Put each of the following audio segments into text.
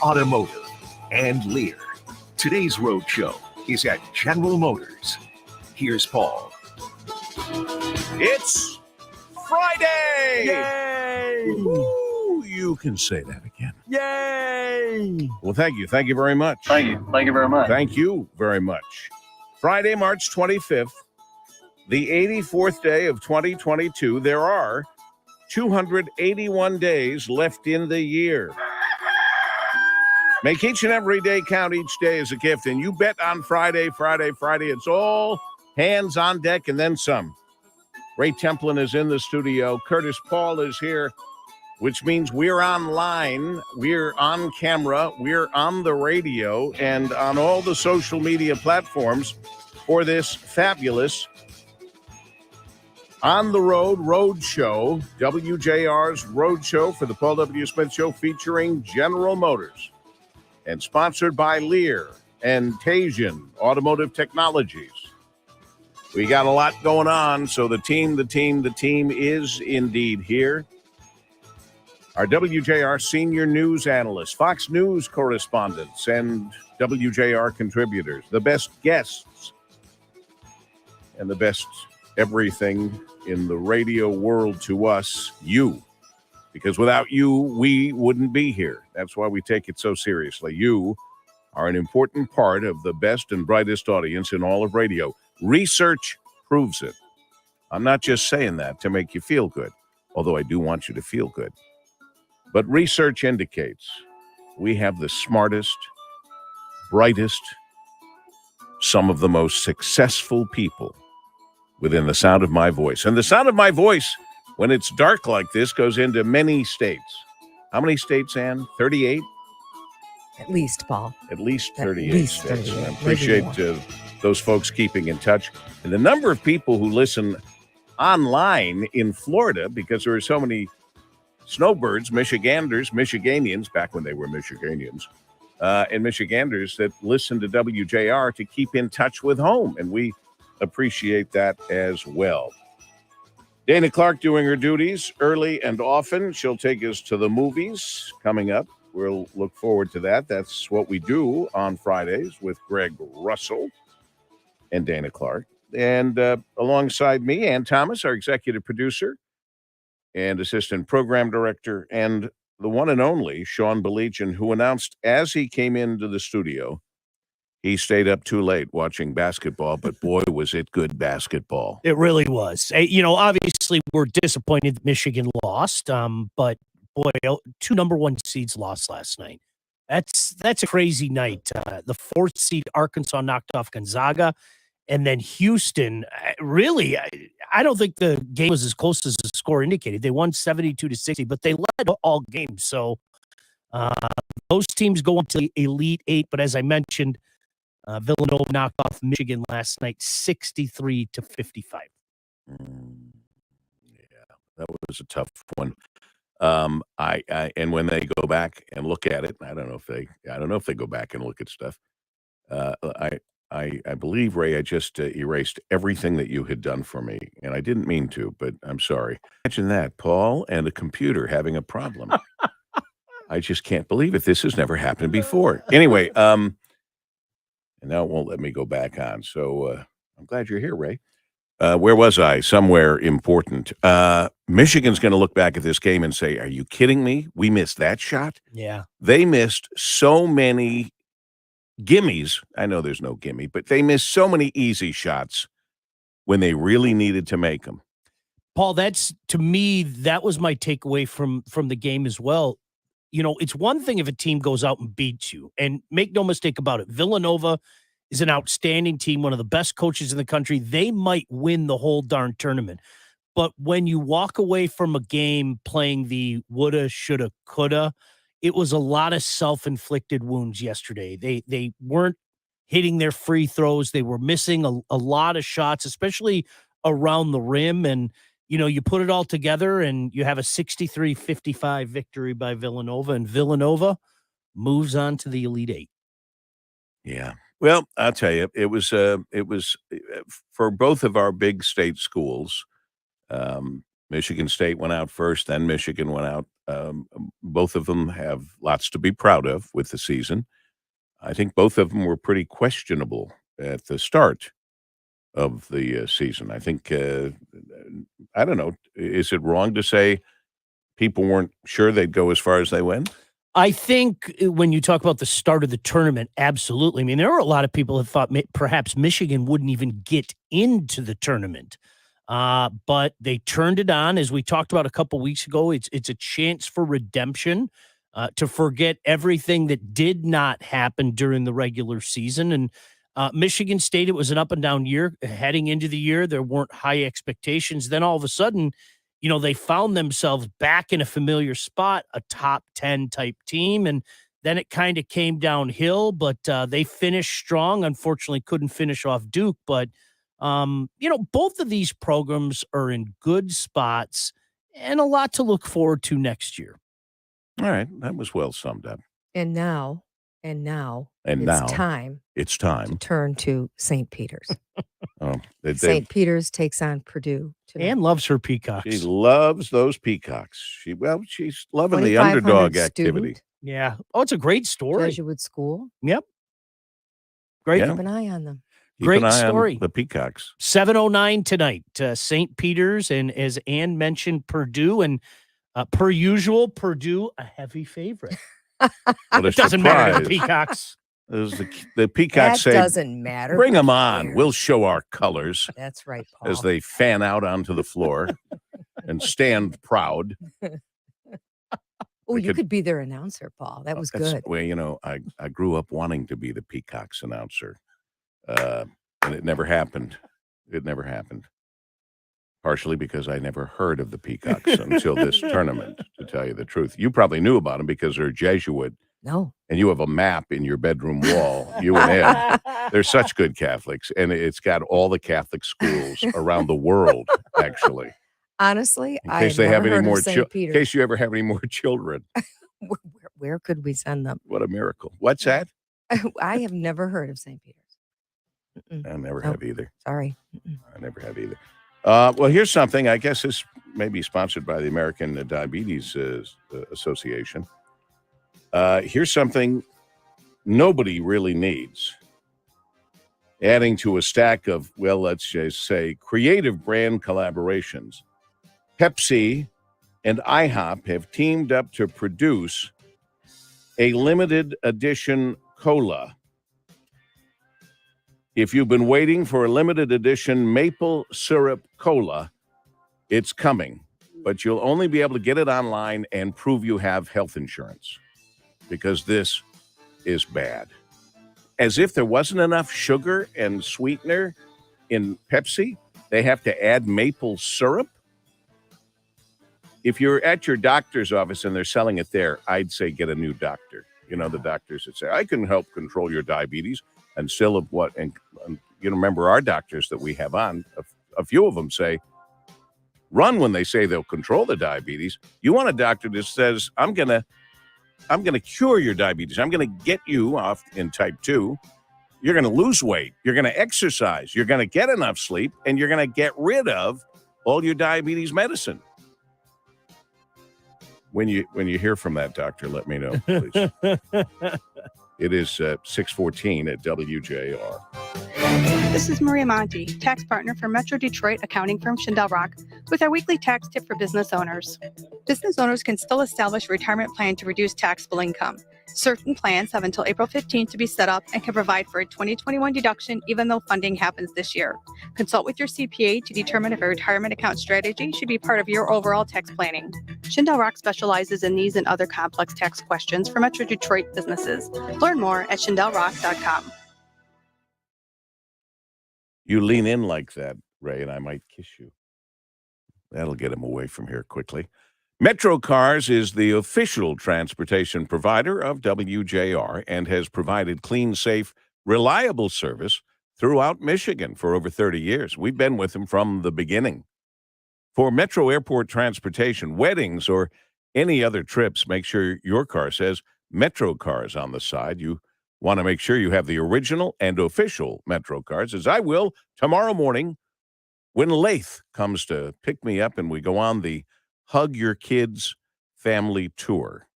Automotive, and Lear. Today's road show is at General Motors. Here's Paul. It's Friday! Yay! Woo! You can say that again. Yay! Well, thank you. Thank you very much. Thank you. Thank you very much. Thank you very much. Friday, March 25th, the 84th day of 2022. There are 281 days left in the year. Make each and every day count. Each day is a gift. And you bet on Friday. It's all hands on deck and then some. Ray Templin is in the studio. Curtis Paul is here, which means we're online, we're on camera, we're on the radio, and on all the social media platforms for this fabulous On the Road Road Show, WJR's Road Show for the Paul W. Smith Show, featuring General Motors and sponsored by Lear and Tasian Automotive Technologies. We got a lot going on, so the team is indeed here. Our WJR senior news analysts, Fox News correspondents, and WJR contributors, the best guests, and the best everything in the radio world to us, you. Because without you, we wouldn't be here. That's why we take it so seriously. You are an important part of the best and brightest audience in all of radio. Research proves it. I'm not just saying that to make you feel good, although I do want you to feel good. But research indicates we have the smartest, brightest, some of the most successful people within the sound of my voice. And the sound of my voice, when it's dark like this, goes into many states. How many states, Ann? 38? At least, Paul. At least 38 At least states. 38. I appreciate those folks keeping in touch. And the number of people who listen online in Florida, because there are so many snowbirds, Michiganians, back when they were Michiganians, and Michiganders that listen to WJR to keep in touch with home. And we appreciate that as well. Dana Clark doing her duties early and often. She'll take us to the movies coming up. We'll look forward to that. That's what we do on Fridays with Greg Russell and Dana Clark. And alongside me, Ann Thomas, our executive producer and assistant program director, and the one and only Sean Belegian, who announced as he came into the studio, he stayed up too late watching basketball, but boy, was it good basketball. It really was. Obviously, we're disappointed that Michigan lost, but boy, 2 number 1 seeds lost last night. That's a crazy night. The 4th seed Arkansas knocked off Gonzaga, and then Houston. Really, I don't think the game was as close as the score indicated. They won 72-60, but they led all games. So those teams go on to the Elite 8. But as I mentioned, Villanova knocked off Michigan last night, 63-55. Yeah, that was a tough one. And when they go back and look at it, I don't know if they go back and look at stuff. I believe, Ray, I just erased everything that you had done for me, and I didn't mean to, but I'm sorry. Imagine that, Paul and a computer having a problem. I just can't believe it. This has never happened before. Anyway, and now it won't let me go back on. So I'm glad you're here, Ray. Where was I? Somewhere important. Michigan's going to look back at this game and say, are you kidding me? We missed that shot? Yeah. They missed so many gimmies. I know there's no gimme, but they missed so many easy shots when they really needed to make them. Paul, to me, that was my takeaway from the game as well. It's one thing if a team goes out and beats you, and make no mistake about it, Villanova is an outstanding team, one of the best coaches in the country. They might win the whole darn tournament. But when you walk away from a game playing the woulda, shoulda, coulda, it was a lot of self-inflicted wounds yesterday. They weren't hitting their free throws. They were missing a lot of shots, especially around the rim. And, you put it all together and you have a 63-55 victory by Villanova, and Villanova moves on to the Elite 8. Yeah. Well, I'll tell you, it was for both of our big state schools. Michigan State went out first, then Michigan went out Both of them have lots to be proud of with the season. I think both of them were pretty questionable at the start of the season. I think, I don't know, is it wrong to say people weren't sure they'd go as far as they went? I think when you talk about the start of the tournament, absolutely. I mean, there were a lot of people that thought perhaps Michigan wouldn't even get into the tournament. But they turned it on, as we talked about a couple weeks ago. It's a chance for redemption, to forget everything that did not happen during the regular season. And Michigan State, it was an up and down year. Heading into the year, there weren't high expectations. Then all of a sudden, they found themselves back in a familiar spot, a top 10 type team. And then it kind of came downhill, but they finished strong. Unfortunately, couldn't finish off Duke. But, both of these programs are in good spots and a lot to look forward to next year. All right. That was well summed up. And now, it's time to turn to St. Peter's. St. Peter's takes on Purdue tonight. Ann loves her Peacocks. She loves those Peacocks. She's loving the underdog activity. Yeah. Oh, it's a great story. Jesuit school. Yep. Great. Keep an eye on them. Keep an eye story on the Peacocks. 7:09 tonight. St. Peter's, and as Ann mentioned, Purdue, and per usual, Purdue a heavy favorite. It doesn't matter to the Peacocks. The Peacocks say, doesn't matter. Bring them on. We'll show our colors. That's right, Paul. As they fan out onto the floor and stand proud. Oh, you could be their announcer, Paul. That was good. Well, I grew up wanting to be the Peacocks announcer. And it never happened. Partially because I never heard of the Peacocks until this tournament, to tell you the truth. You probably knew about them because they're Jesuit. No. And you have a map in your bedroom wall, you and Ed. They're such good Catholics. And it's got all the Catholic schools around the world, actually. Honestly, in case you ever have any more children. Where could we send them? What a miracle. What's that? I have never heard of St. Peter's. I never have either. Sorry. I never have either. Well, here's something. I guess this may be sponsored by the American Diabetes Association. Here's something nobody really needs. Adding to a stack of, well, let's just say, creative brand collaborations, Pepsi and IHOP have teamed up to produce a limited edition cola. If you've been waiting for a limited edition maple syrup cola, it's coming, but you'll only be able to get it online and prove you have health insurance, because this is bad. As if there wasn't enough sugar and sweetener in Pepsi, they have to add maple syrup. If you're at your doctor's office and they're selling it there, I'd say get a new doctor. The doctors that say, I can help control your diabetes. And still remember our doctors that we have on, a few of them say, run when they say they'll control the diabetes. You want a doctor that says, I'm going to cure your diabetes. I'm going to get you off in type 2. You're going to lose weight. You're going to exercise. You're going to get enough sleep, and you're going to get rid of all your diabetes medicine. When you hear from that doctor, let me know, please. It is 6:14 at WJR. This is Maria Monti, tax partner for Metro Detroit accounting firm Schindel Rock, with our weekly tax tip for business owners. Business owners can still establish a retirement plan to reduce taxable income. Certain plans have until April 15th to be set up and can provide for a 2021 deduction even though funding happens this year. Consult with your CPA to determine if a retirement account strategy should be part of your overall tax planning. Schindel Rock specializes in these and other complex tax questions for Metro Detroit businesses. Learn more at schindelrock.com. You lean in like that, Ray, and I might kiss you. That'll get him away from here quickly. Metro Cars is the official transportation provider of WJR and has provided clean, safe, reliable service throughout Michigan for over 30 years. We've been with them from the beginning. For Metro Airport transportation, weddings, or any other trips, make sure your car says Metro Cars on the side. You want to make sure you have the original and official Metro Cars, as I will tomorrow morning when Lath comes to pick me up and we go on the Hug Your Kids Family Tour.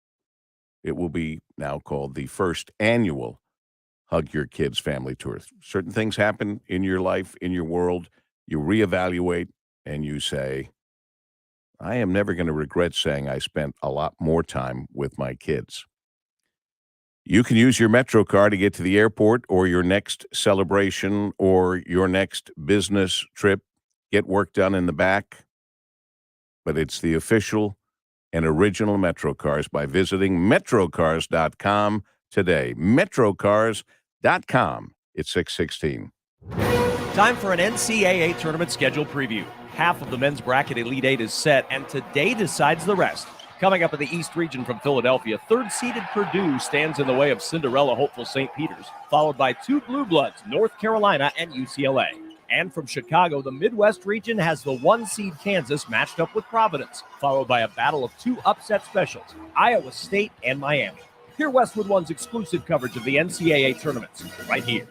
It will be now called the first annual Hug Your Kids Family Tour. Certain things happen in your life, in your world. You reevaluate and you say, I am never going to regret saying I spent a lot more time with my kids. You can use your Metro car to get to the airport or your next celebration or your next business trip. Get work done in the back. But it's the official and original Metro cars by visiting metrocars.com today. Metrocars.com. It's 6:16. Time for an NCAA tournament schedule preview. Half of the men's bracket Elite Eight is set, and today decides the rest. Coming up in the East region from Philadelphia, third-seeded Purdue stands in the way of Cinderella hopeful St. Peter's, followed by two blue bloods, North Carolina and UCLA. And from Chicago, the Midwest region has the one-seed Kansas matched up with Providence, followed by a battle of two upset specials, Iowa State and Miami. Hear Westwood One's exclusive coverage of the NCAA tournaments right here.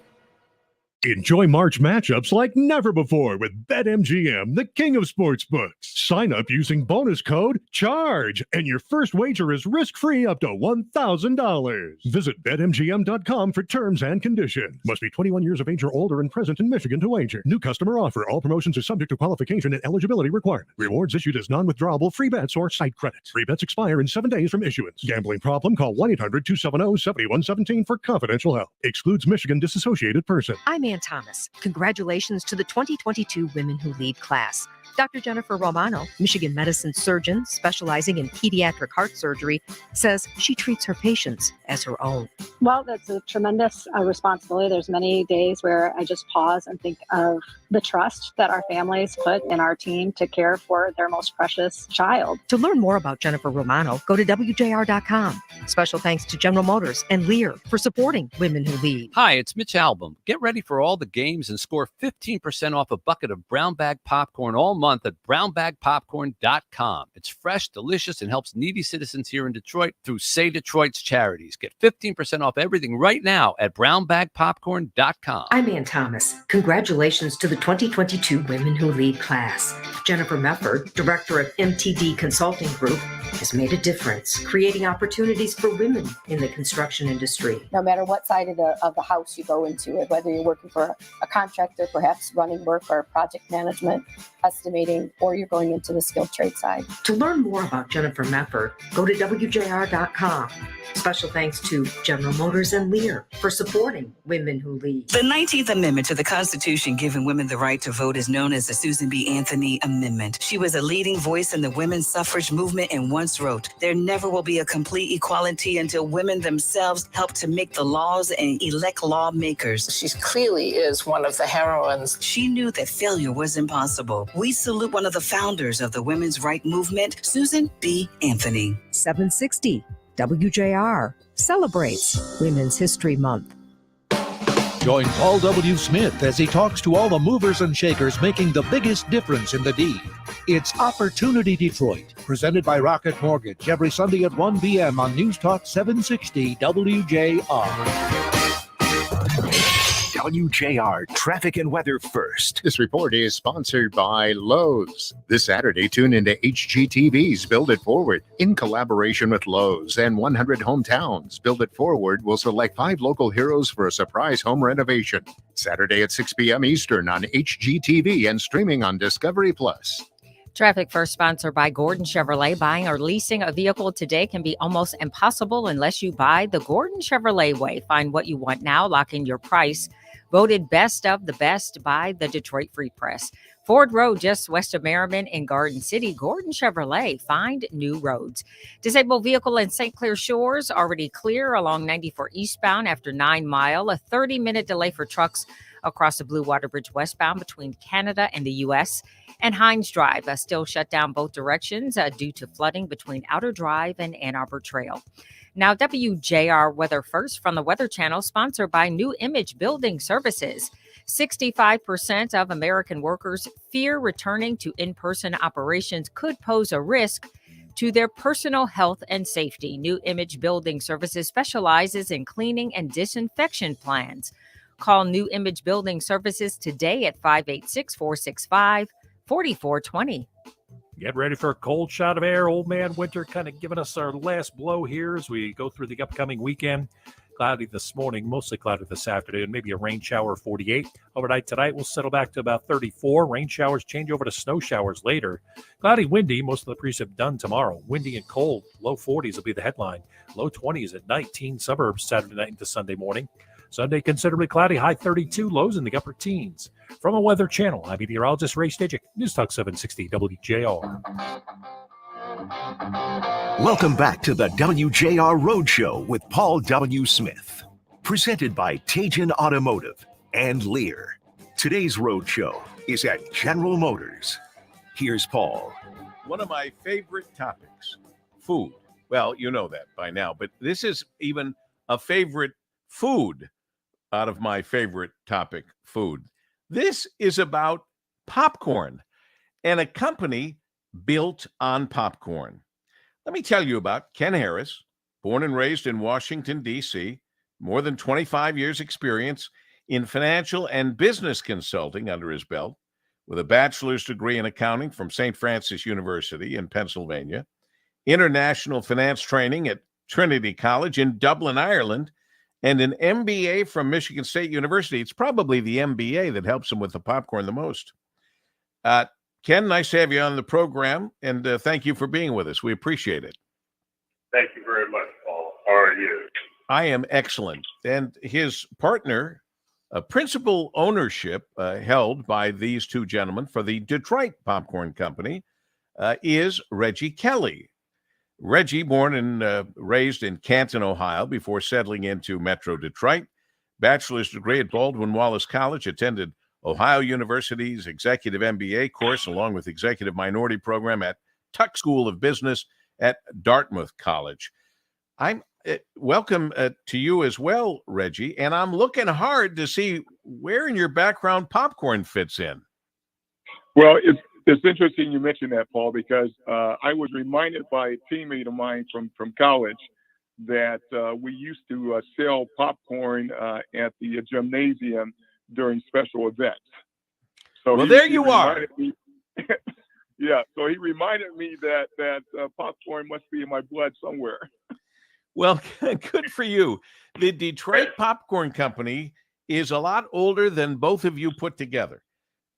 Enjoy March matchups like never before with BetMGM, the king of sportsbooks. Sign up using bonus code CHARGE, and your first wager is risk-free up to $1,000. Visit BetMGM.com for terms and conditions. Must be 21 years of age or older and present in Michigan to wager. New customer offer. All promotions are subject to qualification and eligibility requirements. Rewards issued as non-withdrawable free bets or site credits. Free bets expire in 7 days from issuance. Gambling problem? Call 1-800-270-7117 for confidential help. Excludes Michigan disassociated person. I'm Ann Thomas. Congratulations to the 2022 Women Who Lead class. Dr. Jennifer Romano, Michigan medicine surgeon specializing in pediatric heart surgery, says she treats her patients as her own. Well, that's a tremendous responsibility. There's many days where I just pause and think of the trust that our families put in our team to care for their most precious child. To learn more about Jennifer Romano, go to WJR.com. Special thanks to General Motors and Lear for supporting Women Who Lead. Hi, it's Mitch Albom. Get ready for all the games and score 15% off a bucket of brown bag popcorn all month at brownbagpopcorn.com. It's fresh, delicious, and helps needy citizens here in Detroit through Say Detroit's charities. Get 15% off everything right now at brownbagpopcorn.com. I'm Ann Thomas. Congratulations to the 2022 Women Who Lead class. Jennifer Mefford, director of MTD Consulting Group, has made a difference, creating opportunities for women in the construction industry. No matter what side of the house you go into, whether you're working for a contractor, perhaps running work or project management, estimating, or you're going into the skilled trade side. To learn more about Jennifer Mefford, go to WJR.com. Special thanks to General Motors and Lear for supporting Women Who Lead. The 19th Amendment to the Constitution giving women the right to vote is known as the Susan B. Anthony Amendment. She was a leading voice in the women's suffrage movement and once wrote, "There never will be a complete equality until women themselves help to make the laws and elect lawmakers." She clearly is one of the heroines. She knew that failure was impossible. We salute one of the founders of the women's right movement, Susan B. Anthony. 760 WJR celebrates Women's History Month. Join Paul W. Smith as he talks to all the movers and shakers making the biggest difference in the D. It's Opportunity Detroit, presented by Rocket Mortgage, every Sunday at 1 p.m. on News Talk 760 WJR. WJR Traffic and Weather First. This report is sponsored by Lowe's. This Saturday, tune into HGTV's Build It Forward. In collaboration with Lowe's and 100 Hometowns, Build It Forward will select 5 local heroes for a surprise home renovation. Saturday at 6 p.m. Eastern on HGTV and streaming on Discovery Plus. Traffic First, sponsored by Gordon Chevrolet. Buying or leasing a vehicle today can be almost impossible unless you buy the Gordon Chevrolet way. Find what you want now, lock in your price. Voted best of the best by the Detroit Free Press. Ford Road, just west of Merriman in Garden City. Gordon Chevrolet, find new roads. Disabled vehicle in St. Clair Shores, already clear along 94 eastbound after 9 Mile. A 30-minute delay for trucks across the Blue Water Bridge westbound between Canada and the U.S. And Hines Drive, still shut down both directions due to flooding between Outer Drive and Ann Arbor Trail. Now, WJR Weather First from the Weather Channel, sponsored by New Image Building Services. 65% of American workers fear returning to in-person operations could pose a risk to their personal health and safety. New Image Building Services specializes in cleaning and disinfection plans. Call New Image Building Services today at 586-465-4420. Get ready for a cold shot of air. Old man winter kind of giving us our last blow here as we go through the upcoming weekend. Cloudy this morning, mostly cloudy this afternoon, maybe a rain shower 48. Overnight tonight, we'll settle back to about 34. Rain showers change over to snow showers later. Cloudy, windy, most of the precip done tomorrow. Windy and cold, low 40s will be the headline. Low 20s at night, teen suburbs Saturday night into Sunday morning. Sunday, considerably cloudy, high 32, lows in the upper teens. From a Weather Channel, I'm meteorologist Ray Stajic, News Talk 760 WJR. Welcome back to the WJR Road Show with Paul W. Smith. Presented by Tajin Automotive and Lear. Today's Road Show is at General Motors. Here's Paul. One of my favorite topics, food. Well, you know that by now, but this is even a favorite food out of my favorite topic, food. This is about popcorn and a company built on popcorn. Let me tell you about Ken Harris, born and raised in Washington, D.C., more than 25 years experience in financial and business consulting under his belt, with a bachelor's degree in accounting from St. Francis University in Pennsylvania, international finance training at Trinity College in Dublin, Ireland, and an MBA from Michigan State University. It's probably the MBA that helps him with the popcorn the most. Ken, nice to have you on the program, and thank you for being with us. We appreciate it. Thank you very much, Paul. How are you? I am excellent. And his partner, principal ownership held by these two gentlemen for the Detroit Popcorn Company, is Reggie Kelly. Reggie, born and raised in Canton, Ohio, before settling into Metro Detroit. Bachelor's degree at Baldwin Wallace College, attended Ohio University's Executive MBA course, along with Executive Minority Program at Tuck School of Business at Dartmouth College. I'm welcome to you as well, Reggie, and I'm looking hard to see where in your background popcorn fits in. Well, it's interesting you mentioned that, Paul, because I was reminded by a teammate of mine from college that we used to sell popcorn at the gymnasium during special events. So well, there you are. Yeah, so he reminded me that popcorn must be in my blood somewhere. Well, good for you. The Detroit Popcorn Company is a lot older than both of you put together.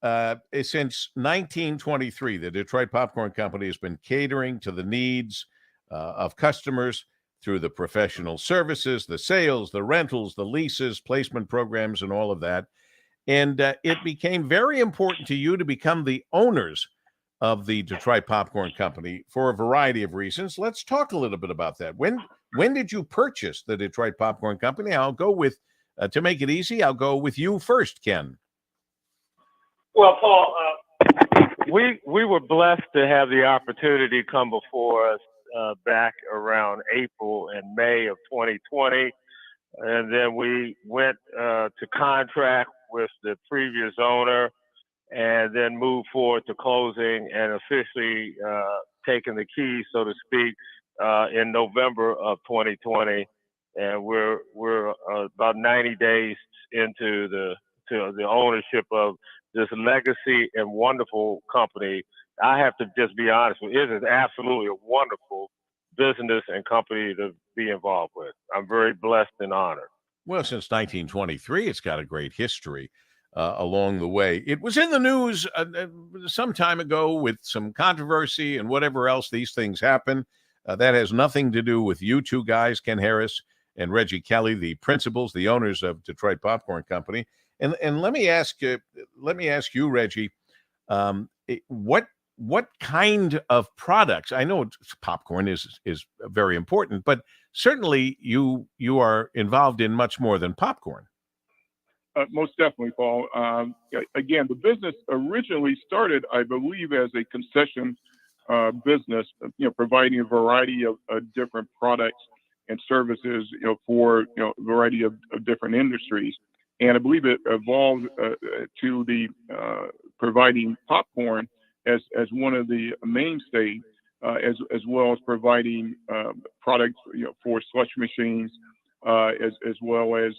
Since 1923, the Detroit Popcorn Company has been catering to the needs of customers through the professional services, the sales, the rentals, the leases, placement programs, and all of that. And it became very important to you to become the owners of the Detroit Popcorn Company for a variety of reasons. Let's talk a little bit about that. When did you purchase the Detroit Popcorn Company? I'll go with, to make it easy, I'll go with you first, Ken. Well, Paul, we were blessed to have the opportunity come before us back around April and May of 2020. And then we went to contract with the previous owner and then moved forward to closing and officially taking the keys, so to speak, in November of 2020. And we're about 90 days into the ownership of this legacy and wonderful company. I have to just be honest with you, it is absolutely a wonderful business and company to be involved with. I'm very blessed and honored. Well, since 1923, it's got a great history along the way. It was in the news some time ago with some controversy and whatever else. These things happen. That has nothing to do with you two guys, Ken Harris and Reggie Kelly, the principals, the owners of Detroit Popcorn Company. And let me ask you, Reggie, what kind of products? I know popcorn is very important, but certainly you are involved in much more than popcorn. Most definitely, Paul. Again, the business originally started, I believe, as a concession business, providing a variety of different products and services, for a variety of different industries. And I believe it evolved to the providing popcorn as one of the mainstays, as well as providing products, for slush machines, as well as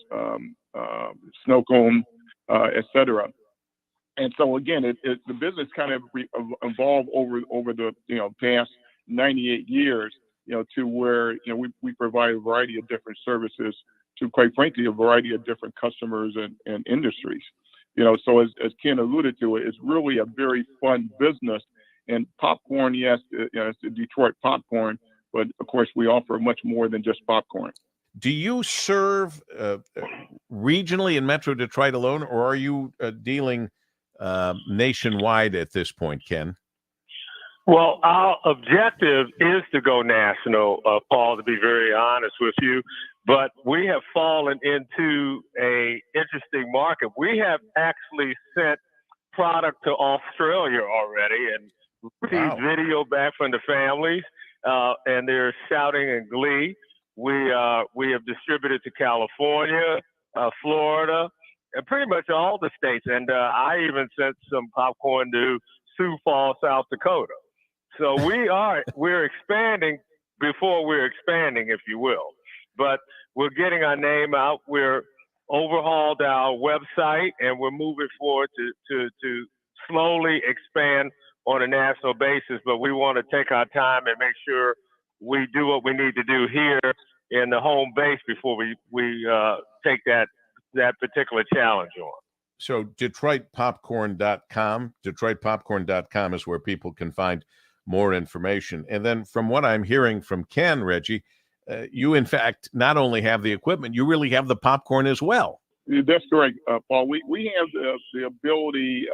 snow cone, et cetera. And so again, the business kind of evolved over the past 98 years, to where we provide a variety of different services to, quite frankly, a variety of different customers and industries. So as Ken alluded to, it's really a very fun business. And popcorn, yes, it's the Detroit popcorn, but of course we offer much more than just popcorn. Do you serve regionally in Metro Detroit alone, or are you dealing nationwide at this point, Ken? Well, our objective is to go national, Paul, to be very honest with you. But we have fallen into a interesting market. We have actually sent product to Australia already and received video back from the families, and they're shouting in glee. We have distributed to California, Florida, and pretty much all the states. And I even sent some popcorn to Sioux Falls, South Dakota. So we're expanding before we're expanding, if you will. But we're getting our name out. We're overhauled our website, and we're moving forward to slowly expand on a national basis. But we want to take our time and make sure we do what we need to do here in the home base before we take that particular challenge on. So DetroitPopcorn.com. DetroitPopcorn.com is where people can find more information. And then from what I'm hearing from Ken, Reggie, you in fact not only have the equipment, you really have the popcorn as well. That's correct, Paul. We have the ability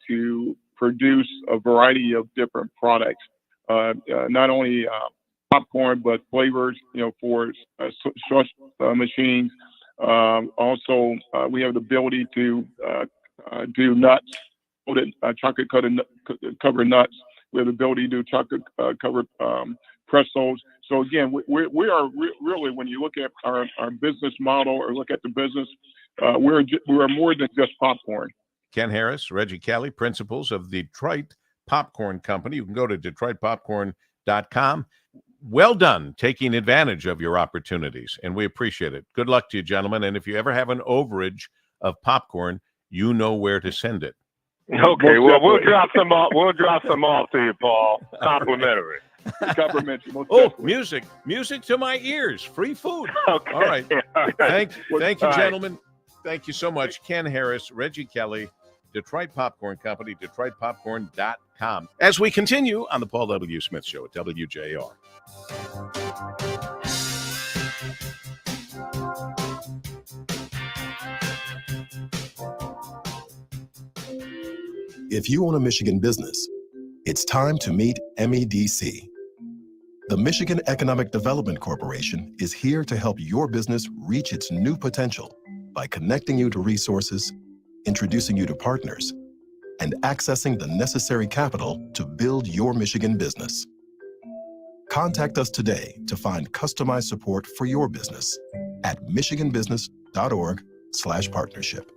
to produce a variety of different products, not only popcorn, but flavors, for sauce machines. Also, we have the ability to do nuts, chocolate covered nuts. We have the ability to do chocolate covered pretzels. So again, we are really, when you look at our business model or look at the business, we're more than just popcorn. Ken Harris, Reggie Kelly, principals of Detroit Popcorn Company. You can go to DetroitPopcorn.com. Well done taking advantage of your opportunities, and we appreciate it. Good luck to you, gentlemen. And if you ever have an overage of popcorn, you know where to send it. Okay, well, we'll drop some off. We'll drop some off to you, Paul. Complimentary. Complimentary. Music to my ears. Free food. Okay. All right. Thank you, gentlemen. Thank you so much. Ken Harris, Reggie Kelly, Detroit Popcorn Company, DetroitPopcorn.com. As we continue on the Paul W. Smith Show at WJR. If you own a Michigan business, it's time to meet MEDC. The Michigan Economic Development Corporation is here to help your business reach its new potential by connecting you to resources, introducing you to partners, and accessing the necessary capital to build your Michigan business. Contact us today to find customized support for your business at michiganbusiness.org/partnership.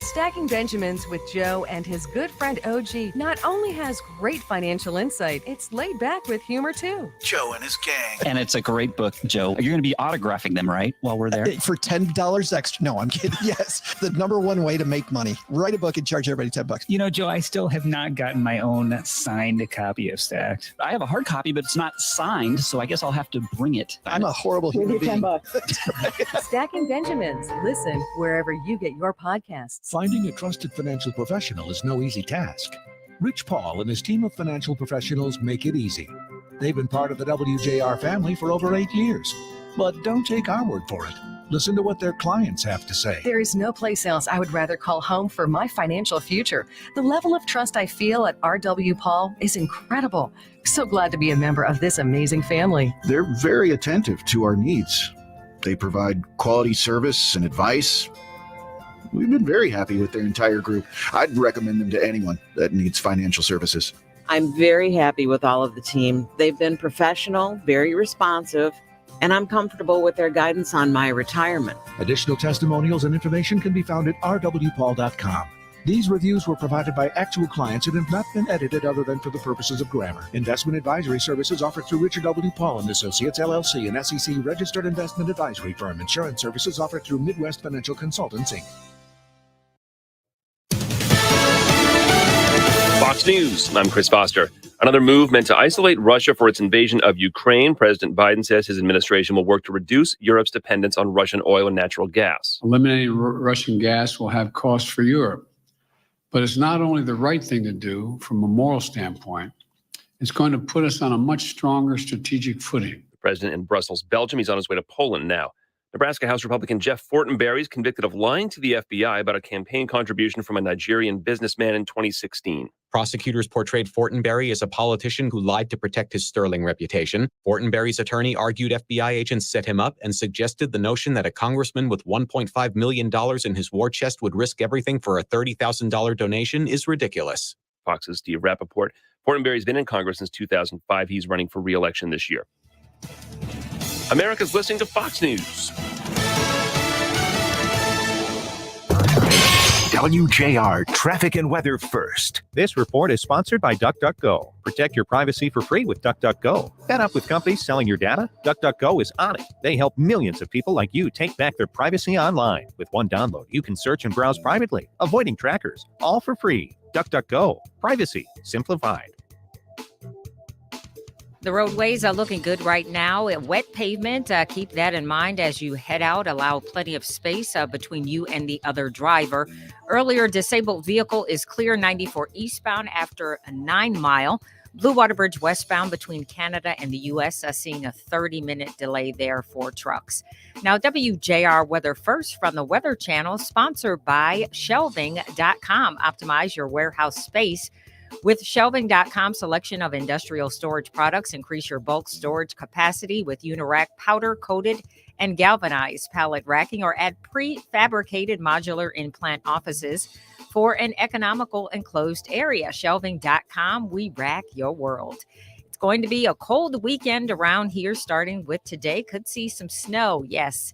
Stacking Benjamins with Joe and his good friend OG not only has great financial insight, it's laid back with humor too. Joe and his gang. And it's a great book, Joe. You're going to be autographing them, right, while we're there? For $10 extra. No, I'm kidding. Yes. The number one way to make money. Write a book and charge everybody $10. You know, Joe, I still have not gotten my own signed copy of Stacked. I have a hard copy, but it's not signed, so I guess I'll have to bring it. I'm a horrible human being. Stacking Benjamins. Listen wherever you get your podcasts. Finding a trusted financial professional is no easy task. Rich Paul and his team of financial professionals make it easy. They've been part of the WJR family for over 8 years. But don't take our word for it. Listen to what their clients have to say. There is no place else I would rather call home for my financial future. The level of trust I feel at RW Paul is incredible. So glad to be a member of this amazing family. They're very attentive to our needs. They provide quality service and advice. We've been very happy with their entire group. I'd recommend them to anyone that needs financial services. I'm very happy with all of the team. They've been professional, very responsive, and I'm comfortable with their guidance on my retirement. Additional testimonials and information can be found at rwpaul.com. These reviews were provided by actual clients and have not been edited other than for the purposes of grammar. Investment advisory services offered through Richard W. Paul and Associates, LLC, an SEC-registered investment advisory firm. Insurance services offered through Midwest Financial Consultants, Inc. Fox News. I'm Chris Foster. Another move meant to isolate Russia for its invasion of Ukraine. President Biden says his administration will work to reduce Europe's dependence on Russian oil and natural gas. Eliminating Russian gas will have costs for Europe. But it's not only the right thing to do from a moral standpoint, it's going to put us on a much stronger strategic footing. The president in Brussels, Belgium. He's on his way to Poland now. Nebraska House Republican Jeff Fortenberry is convicted of lying to the FBI about a campaign contribution from a Nigerian businessman in 2016. Prosecutors portrayed Fortenberry as a politician who lied to protect his sterling reputation. Fortenberry's attorney argued FBI agents set him up and suggested the notion that a congressman with $1.5 million in his war chest would risk everything for a $30,000 donation is ridiculous. Fox's Steve Rappaport. Fortenberry's been in Congress since 2005. He's running for re-election this year. America's listening to Fox News. WJR Traffic and Weather First. This report is sponsored by DuckDuckGo. Protect your privacy for free with DuckDuckGo. Fed up with companies selling your data? DuckDuckGo is on it. They help millions of people like you take back their privacy online. With one download, you can search and browse privately, avoiding trackers, all for free. DuckDuckGo. Privacy simplified. The roadways are looking good right now. A wet pavement, keep that in mind as you head out. Allow plenty of space between you and the other driver. Earlier, disabled vehicle is clear 94 eastbound after a 9-mile. Blue Water Bridge westbound between Canada and the U.S. Seeing a 30-minute delay there for trucks. Now, WJR Weather First from the Weather Channel, sponsored by Shelving.com. Optimize your warehouse space with Shelving.com selection of industrial storage products. Increase your bulk storage capacity with Unirack powder coated and galvanized pallet racking, or add prefabricated modular in-plant offices for an economical enclosed area. Shelving.com, we rack your world. It's going to be a cold weekend around here, starting with today. Could see some snow. Yes.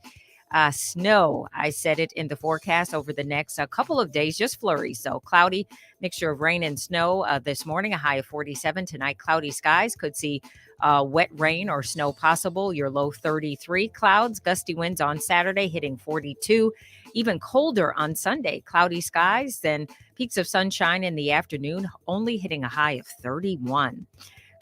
Snow. I said it in the forecast over the next couple of days, just flurries. So cloudy, mixture of rain and snow this morning, a high of 47. Tonight, cloudy skies. Could see wet rain or snow possible. Your low 33. Clouds, gusty winds on Saturday hitting 42. Even colder on Sunday. Cloudy skies, then peaks of sunshine in the afternoon, only hitting a high of 31.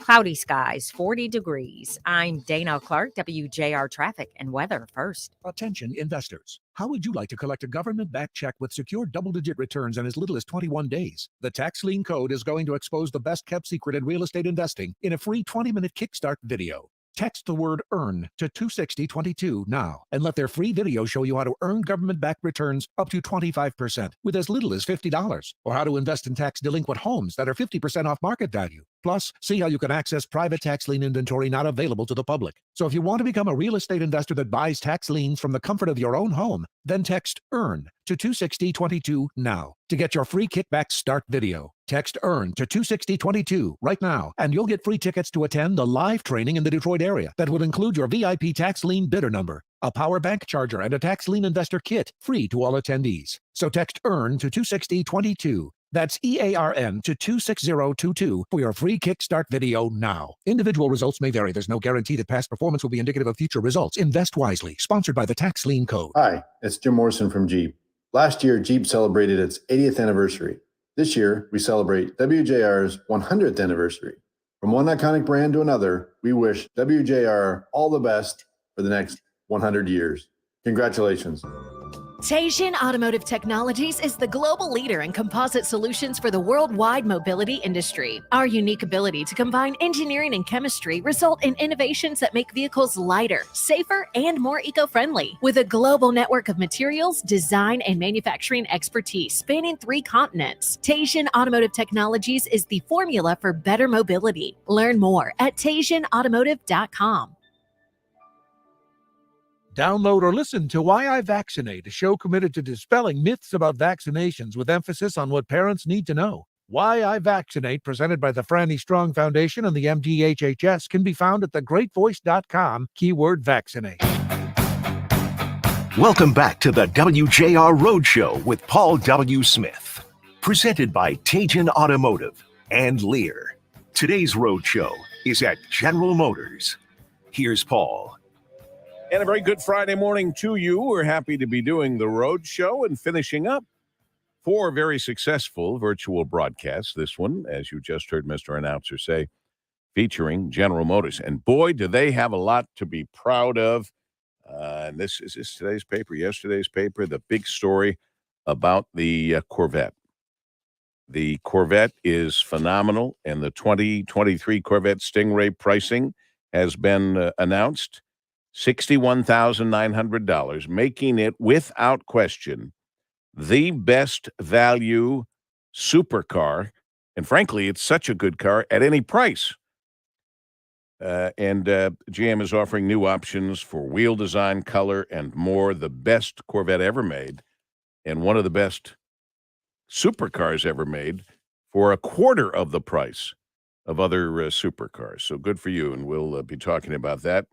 Cloudy skies, 40 degrees. I'm Dana Clark, WJR Traffic and Weather First. Attention investors. How would you like to collect a government-backed check with secure double-digit returns in as little as 21 days? The Tax Lien Code is going to expose the best-kept secret in real estate investing in a free 20-minute Kickstart video. Text the word EARN to 26022 now and let their free video show you how to earn government-backed returns up to 25% with as little as $50, or how to invest in tax-delinquent homes that are 50% off market value. Plus, see how you can access private tax lien inventory not available to the public. So if you want to become a real estate investor that buys tax liens from the comfort of your own home, then text EARN to 26022 now to get your free kickback start video. Text EARN to 26022 right now, and you'll get free tickets to attend the live training in the Detroit area that will include your VIP tax lien bidder number, a power bank charger, and a tax lien investor kit free to all attendees. So text EARN to 26022. That's EARN to 26022 for your free Kickstart video now. Individual results may vary. There's no guarantee that past performance will be indicative of future results. Invest wisely. Sponsored by the Tax Lien Code. Hi, it's Jim Morrison from Jeep. Last year, Jeep celebrated its 80th anniversary. This year, we celebrate WJR's 100th anniversary. From one iconic brand to another, we wish WJR all the best for the next 100 years. Congratulations. Taisian Automotive Technologies is the global leader in composite solutions for the worldwide mobility industry. Our unique ability to combine engineering and chemistry result in innovations that make vehicles lighter, safer, and more eco-friendly. With a global network of materials, design, and manufacturing expertise spanning 3 continents, Taisian Automotive Technologies is the formula for better mobility. Learn more at TaisianAutomotive.com. Download or listen to Why I Vaccinate, a show committed to dispelling myths about vaccinations with emphasis on what parents need to know. Why I Vaccinate, presented by the Franny Strong Foundation and the MDHHS, can be found at thegreatvoice.com, keyword vaccinate. Welcome back to the WJR Road Show with Paul W. Smith. Presented by Tajan Automotive and Lear. Today's Road Show is at General Motors. Here's Paul. And a very good Friday morning to you. We're happy to be doing the road show and finishing up 4 very successful virtual broadcasts. This one, as you just heard Mr. Announcer say, featuring General Motors. And boy, do they have a lot to be proud of. And this is today's paper, yesterday's paper, the big story about the Corvette. The Corvette is phenomenal, and the 2023 Corvette Stingray pricing has been announced, $61,900, making it, without question, the best value supercar. And frankly, it's such a good car at any price. And GM is offering new options for wheel design, color, and more. The best Corvette ever made, and one of the best supercars ever made, for a quarter of the price of other supercars. So good for you, and we'll be talking about that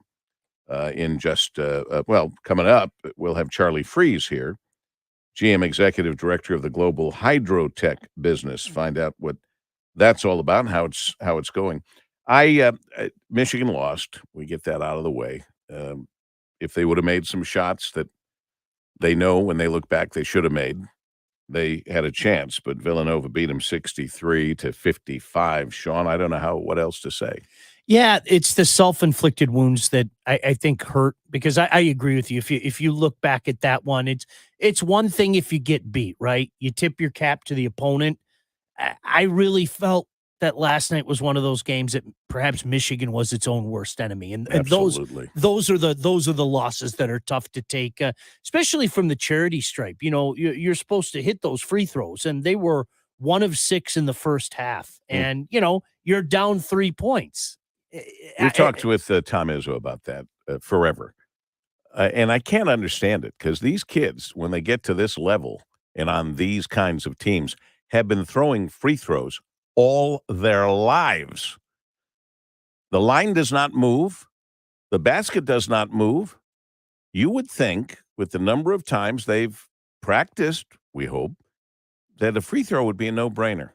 in just, coming up. We'll have Charlie Freeze here, GM Executive Director of the Global Hydrotech business. Find out what that's all about and how it's going. Michigan lost. We get that out of the way. If they would have made some shots that they know when they look back they should have made, they had a chance, but Villanova beat them 63-55. Sean, I don't know what else to say. Yeah, it's the self-inflicted wounds that I think hurt, because I agree with you. If you look back at that one, it's one thing if you get beat, right? You tip your cap to the opponent. I really felt that last night was one of those games that perhaps Michigan was its own worst enemy, and those are the losses that are tough to take, especially from the charity stripe. You know, you're supposed to hit those free throws, and they were 1 of 6 in the first half, and you're down 3 points. We've talked with Tom Izzo about that forever, and I can't understand it, because these kids, when they get to this level and on these kinds of teams, have been throwing free throws all their lives. The line does not move. The basket does not move. You would think, with the number of times they've practiced, we hope, that a free throw would be a no-brainer.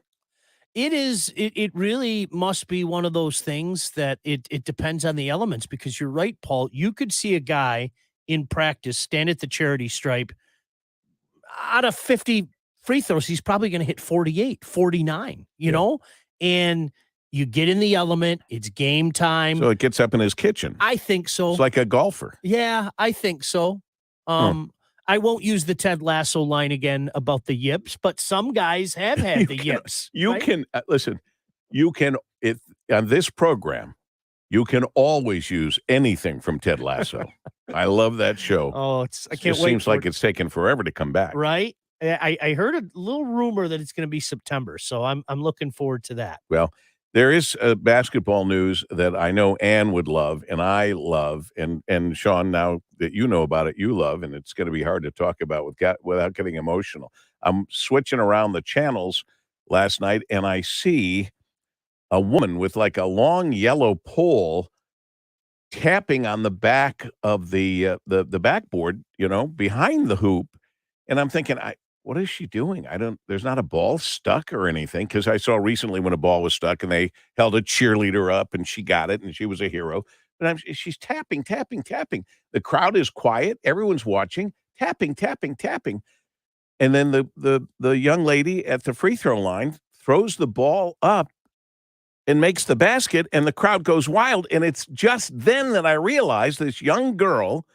It is. It really must be one of those things that it depends on the elements, because you're right, Paul. You could see a guy in practice stand at the charity stripe. Out of 50 free throws, he's probably going to hit 48, 49, you know? And you get in the element, it's game time. So it gets up in his kitchen. I think so. It's like a golfer. Yeah, I think so. I won't use the Ted Lasso line again about the yips, but some guys have had yips. You right? can, listen, on this program, you can always use anything from Ted Lasso. I love that show. Oh, I can't wait. Seems like it's taken forever to come back. Right? I heard a little rumor that it's going to be September, so I'm looking forward to that. Well, there is basketball news that I know Ann would love, and I love, and Sean, now that you know about it, you love, and it's going to be hard to talk about without getting emotional. I'm switching around the channels last night, and I see a woman with like a long yellow pole tapping on the back of the backboard, behind the hoop, and I'm thinking, what is she doing? There's not a ball stuck or anything, because I saw recently when a ball was stuck and they held a cheerleader up and she got it and she was a hero. But she's tapping, tapping, tapping. The crowd is quiet. Everyone's watching, tapping, tapping, tapping. And then the young lady at the free throw line throws the ball up and makes the basket, and the crowd goes wild. And it's just then that I realized this young girl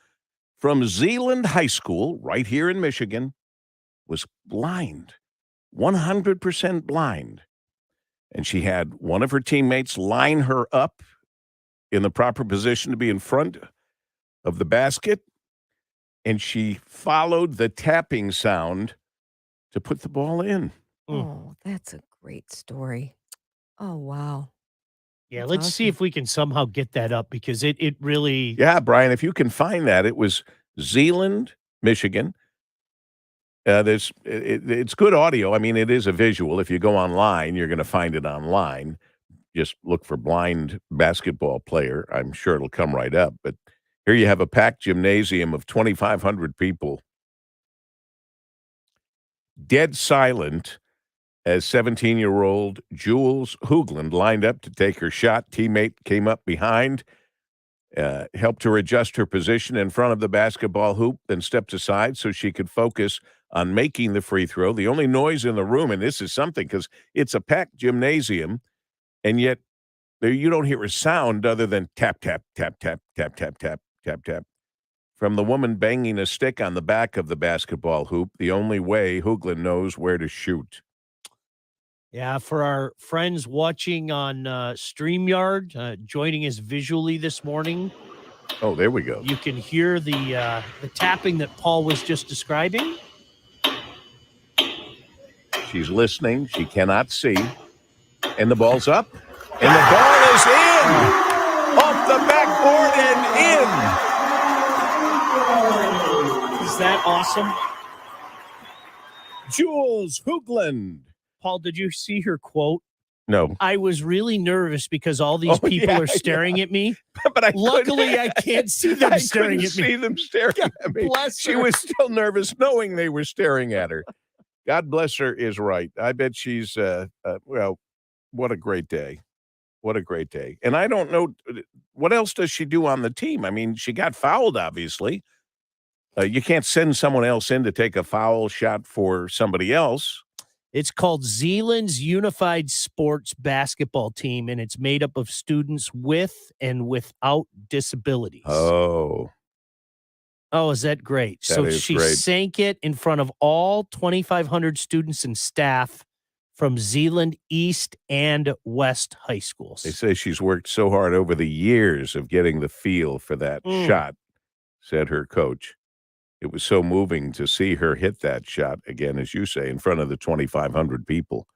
from Zeeland High School right here in Michigan was blind, 100% blind. And she had one of her teammates line her up in the proper position to be in front of the basket, and she followed the tapping sound to put the ball in. Oh, that's a great story. Oh, wow. Yeah, That's let's see awesome. if we can somehow get that up, because it really... Yeah, Brian, if you can find that, it was Zeeland, Michigan. It's good audio. I mean, it is a visual. If you go online, you're going to find it online. Just look for blind basketball player. I'm sure it'll come right up. But here you have a packed gymnasium of 2,500 people. Dead silent as 17-year-old Jules Hoogland lined up to take her shot. Teammate came up behind helped her adjust her position in front of the basketball hoop, then stepped aside so she could focus on making the free throw. The only noise in the room, and this is something because it's a packed gymnasium, and yet you don't hear a sound other than tap, tap, tap, tap, tap, tap, tap, tap, tap, from the woman banging a stick on the back of the basketball hoop, the only way Hoagland knows where to shoot. Yeah, for our friends watching on StreamYard, joining us visually this morning. Oh, there we go. You can hear the tapping that Paul was just describing. She's listening. She cannot see. And the ball's up. And the ball is in! Off the backboard and in! Is that awesome? Jules Hoagland. Paul, did you see her quote? No. I was really nervous because all these people are staring at me. But luckily, I can't see them staring at me. See them staring at me. Bless she her. was still nervous knowing they were staring at her. God bless her is right. I bet she's, well, what a great day. What a great day. And I don't know, what else does she do on the team? I mean, she got fouled, obviously. You can't send someone else in to take a foul shot for somebody else. It's called Zealand's Unified Sports Basketball Team, and it's made up of students with and without disabilities. Oh, is that great? That so is she great. sank it in front of all 2,500 students and staff from Zealand East and West high schools. They say she's worked so hard over the years of getting the feel for that shot, said her coach. It was so moving to see her hit that shot, again, as you say, in front of the 2,500 people.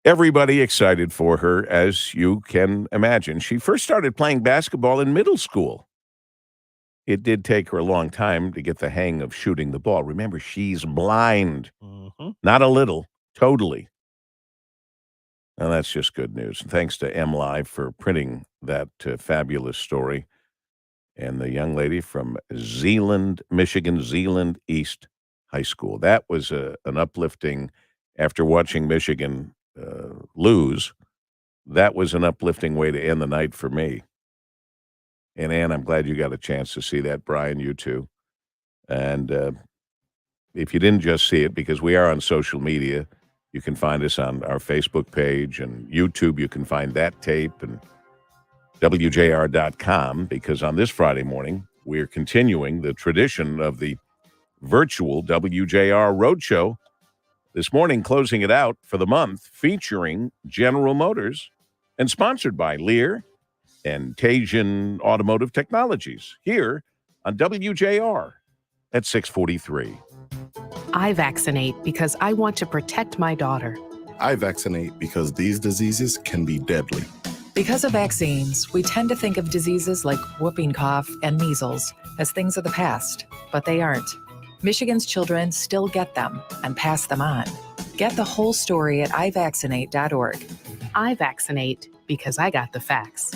Everybody excited for her, as you can imagine. She first started playing basketball in middle school. It did take her a long time to get the hang of shooting the ball. Remember, she's blind. Not a little, totally. And that's just good news. And thanks to MLive for printing that fabulous story. And the young lady from Zealand, Michigan, Zealand East High School. That was an uplifting, after watching Michigan lose, that was an uplifting way to end the night for me. And Ann, I'm glad you got a chance to see that. Brian, you too. And if you didn't just see it, because we are on social media, you can find us on our Facebook page and YouTube. You can find that tape and WJR.com, because on this Friday morning, we're continuing the tradition of the virtual WJR Road Show. This morning, closing it out for the month, featuring General Motors and sponsored by Lear and Tajin Automotive Technologies here on WJR at 643. I vaccinate because I want to protect my daughter. I vaccinate because these diseases can be deadly. Because of vaccines, we tend to think of diseases like whooping cough and measles as things of the past, but they aren't. Michigan's children still get them and pass them on. Get the whole story at ivaccinate.org. I vaccinate because I got the facts.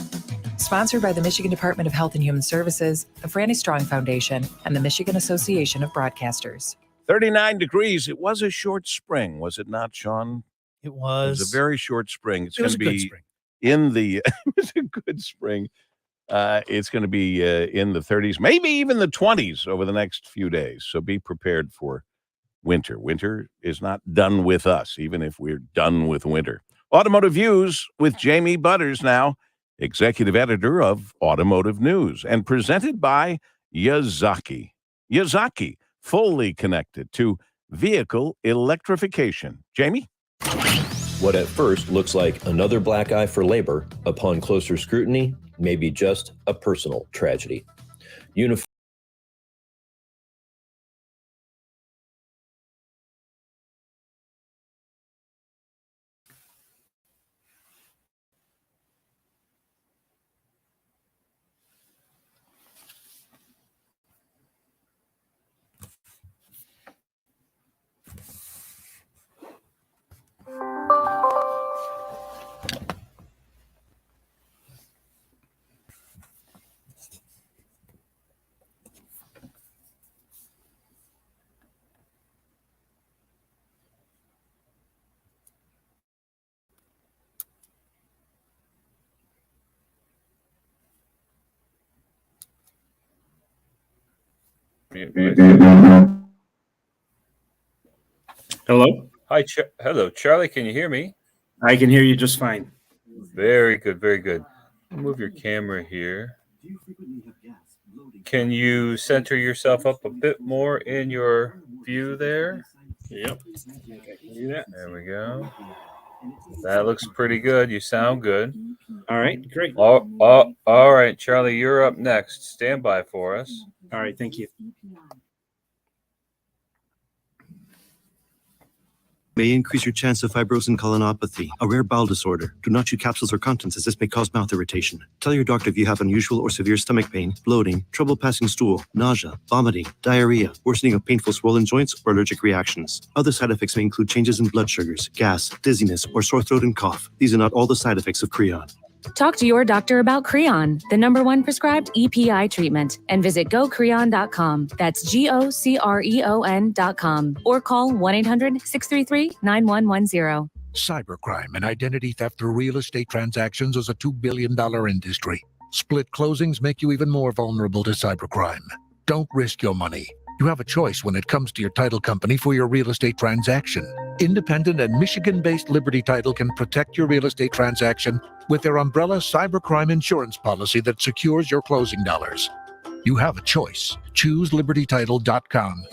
Sponsored by the Michigan Department of Health and Human Services, the Franny Strong Foundation, and the Michigan Association of Broadcasters. 39 degrees. It was a short spring, was it not, Sean? It was. It was a very short spring. It's It was going to a good be spring. in the it was a good spring. It's going to be in the 30s, maybe even the 20s over the next few days. So be prepared for winter. Winter is not done with us, even if we're done with winter. Automotive Views with Jamie Butters now, executive editor of Automotive News, and presented by Yazaki. Yazaki, fully connected to vehicle electrification. Jamie? What at first looks like another black eye for labor, upon closer scrutiny, may be just a personal tragedy. Hello? Hi, hello, Charlie. Can you hear me? I can hear you just fine. Very good, very good. Move your camera here. Can you center yourself up a bit more in your view there? Yep. I can do that. There we go. That looks pretty good. You sound good. All right, great. All right, Charlie, you're up next. Stand by for us. All right, thank you. May increase your chance of fibrosis colonopathy, a rare bowel disorder. Do not chew capsules or contents as this may cause mouth irritation. Tell your doctor if you have unusual or severe stomach pain, bloating, trouble passing stool, nausea, vomiting, diarrhea, worsening of painful swollen joints, or allergic reactions. Other side effects may include changes in blood sugars, gas, dizziness, or sore throat and cough. These are not all the side effects of Creon. Talk to your doctor about Creon, the #1 prescribed EPI treatment, and visit gocreon.com. That's GOCREON.com. Or call 1-800-633-9110. Cybercrime and identity theft through real estate transactions is a $2 billion industry. Split closings make you even more vulnerable to cybercrime. Don't risk your money. You have a choice when it comes to your title company for your real estate transaction. Independent and Michigan-based Liberty Title can protect your real estate transaction with their umbrella cybercrime insurance policy that secures your closing dollars. You have a choice. Choose libertytitle.com.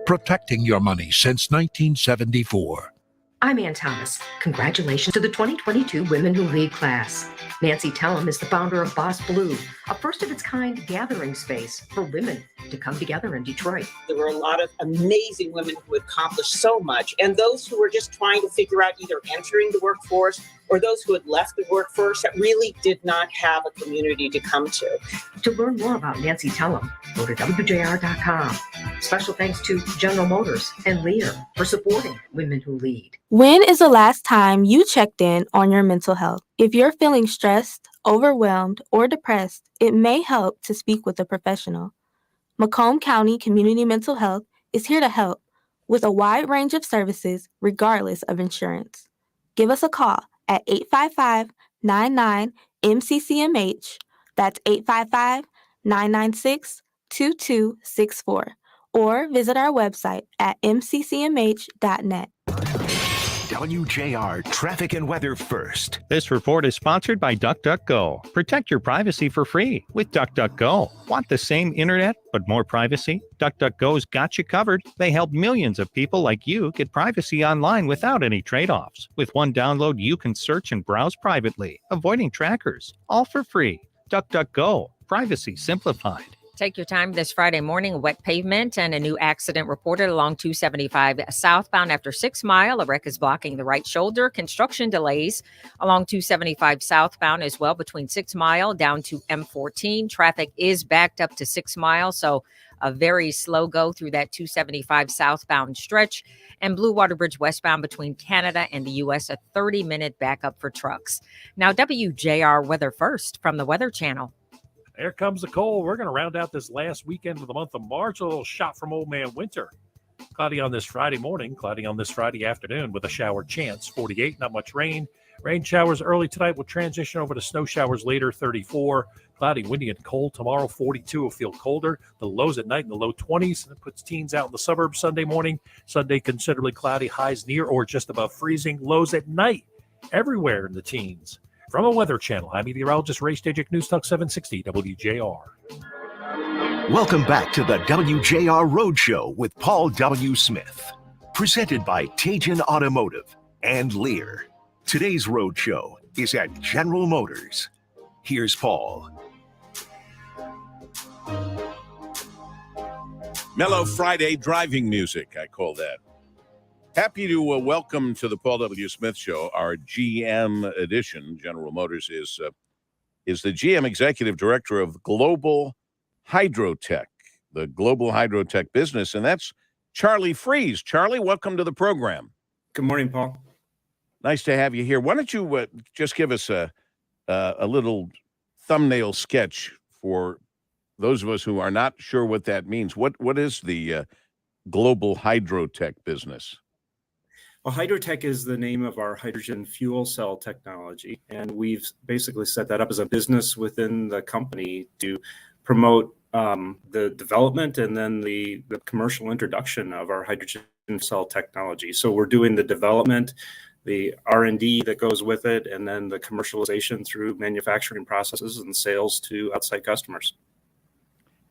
Protecting your money since 1974. I'm Ann Thomas. Congratulations to the 2022 Women Who Lead class. Nancy Tellum is the founder of Boss Blue, a first-of-its-kind gathering space for women to come together in Detroit. There were a lot of amazing women who accomplished so much, and those who were just trying to figure out either entering the workforce or those who had left the workforce that really did not have a community to come to. To learn more about Nancy Tellum, go to WJR.com. Special thanks to General Motors and Lear for supporting Women Who Lead. When is the last time you checked in on your mental health? If you're feeling stressed, overwhelmed, or depressed, it may help to speak with a professional. Macomb County Community Mental Health is here to help with a wide range of services regardless of insurance. Give us a call at 855-99-MCCMH. That's 855-996-2264. Or visit our website at mccmh.net. WJR Traffic and Weather First. This report is sponsored by DuckDuckGo. Protect your privacy for free with DuckDuckGo. Want the same internet but more privacy? DuckDuckGo's got you covered. They help millions of people like you get privacy online without any trade-offs. With one download, you can search and browse privately, avoiding trackers, all for free. DuckDuckGo. Privacy simplified. Take your time this Friday morning. Wet pavement and a new accident reported along 275 southbound after 6 Mile. A wreck is blocking the right shoulder. Construction delays along 275 southbound as well between 6 Mile down to M14. Traffic is backed up to 6 Mile, so a very slow go through that 275 southbound stretch. And Blue Water Bridge westbound between Canada and the U.S., a 30-minute backup for trucks. Now, WJR Weather First from the Weather Channel. Here comes the cold. We're going to round out this last weekend of the month of March. A little shot from Old Man Winter. Cloudy on this Friday morning, cloudy on this Friday afternoon with a shower chance, 48, not much rain. Rain showers early tonight will transition over to snow showers later, 34. Cloudy, windy, and cold tomorrow, 42 will feel colder. The lows at night in the low 20s. And it puts teens out in the suburbs Sunday morning. Sunday, considerably cloudy, highs near or just above freezing. Lows at night everywhere in the teens. From a Weather Channel, I'm meteorologist Ray Stajic, News Talk 760 WJR. Welcome back to the WJR Road Show with Paul W. Smith. Presented by Tajin Automotive and Lear. Today's Road Show is at General Motors. Here's Paul. Mellow Friday driving music, I call that. Happy to welcome to the Paul W. Smith Show, our GM edition. General Motors is the GM Executive Director of Global Hydrotech, the Global Hydrotech business, and that's Charlie Freeze. Charlie, welcome to the program. Good morning, Paul. Nice to have you here. Why don't you just give us a little thumbnail sketch for those of us who are not sure what that means. What is the Global Hydrotech business? Well, Hydrotech is the name of our hydrogen fuel cell technology, and we've basically set that up as a business within the company to promote the development and then the commercial introduction of our hydrogen cell technology. So we're doing the development, the R&D that goes with it, and then the commercialization through manufacturing processes and sales to outside customers.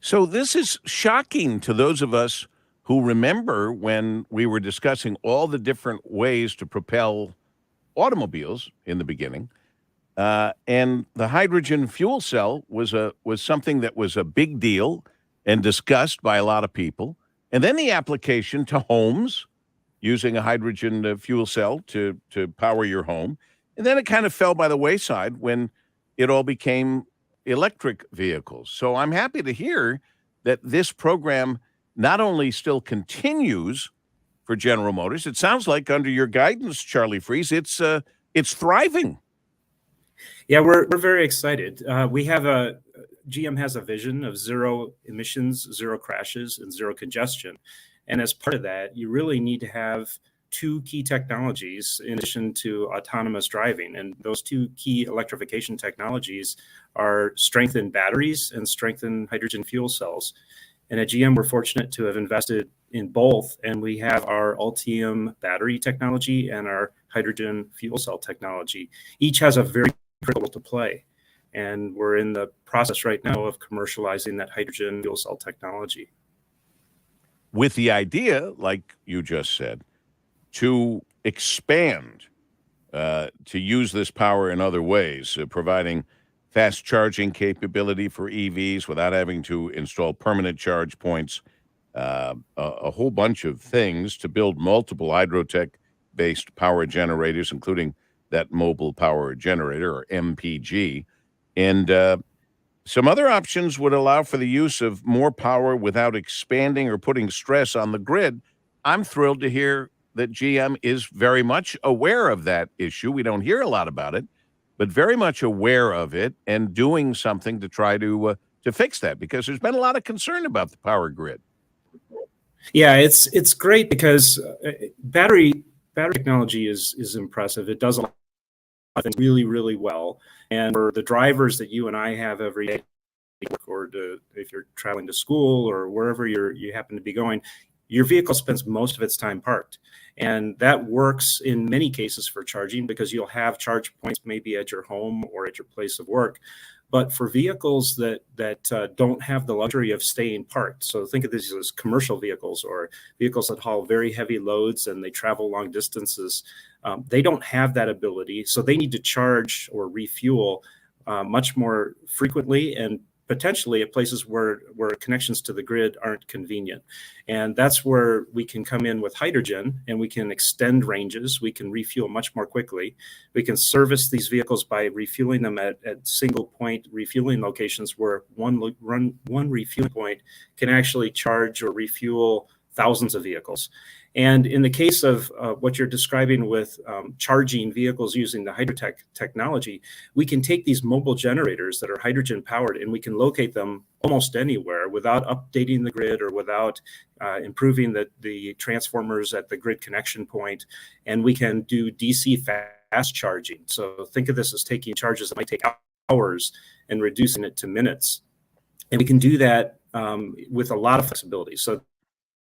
So this is shocking to those of us who remember when we were discussing all the different ways to propel automobiles in the beginning. And the hydrogen fuel cell was something that was a big deal and discussed by a lot of people. And then the application to homes using a hydrogen fuel cell to power your home. And then it kind of fell by the wayside when it all became electric vehicles. So I'm happy to hear that this program not only still continues for General Motors, it sounds like under your guidance, Charlie Fries, it's thriving. Yeah, we're very excited. GM has a vision of zero emissions, zero crashes, and zero congestion. And as part of that, you really need to have two key technologies in addition to autonomous driving. And those two key electrification technologies are strengthened batteries and strengthened hydrogen fuel cells. And at GM, we're fortunate to have invested in both. And we have our Ultium battery technology and our hydrogen fuel cell technology. Each has a very critical role to play. And we're in the process right now of commercializing that hydrogen fuel cell technology. With the idea, like you just said, to expand, to use this power in other ways, providing fast charging capability for EVs without having to install permanent charge points, a whole bunch of things to build multiple hydrotech-based power generators, including that mobile power generator, or MPG. And some other options would allow for the use of more power without expanding or putting stress on the grid. I'm thrilled to hear that GM is very much aware of that issue. We don't hear a lot about it, but very much aware of it and doing something to try to fix that, because there's been a lot of concern about the power grid. Yeah, it's great because battery technology is impressive. It does a lot of things really, really well. And for the drivers that you and I have every day, or if you're traveling to school or wherever you happen to be going, your vehicle spends most of its time parked. And that works in many cases for charging, because you'll have charge points maybe at your home or at your place of work. But for vehicles that don't have the luxury of staying parked, so think of these as commercial vehicles or vehicles that haul very heavy loads and they travel long distances, they don't have that ability. So they need to charge or refuel much more frequently and potentially at places where connections to the grid aren't convenient. And that's where we can come in with hydrogen, and we can extend ranges. We can refuel much more quickly. We can service these vehicles by refueling them at single point refueling locations, where one refueling point can actually charge or refuel thousands of vehicles. And in the case of what you're describing with charging vehicles using the hydrotech technology, we can take these mobile generators that are hydrogen powered and we can locate them almost anywhere without updating the grid or without improving the transformers at the grid connection point. And we can do DC fast charging. So think of this as taking charges that might take hours and reducing it to minutes. And we can do that with a lot of flexibility. So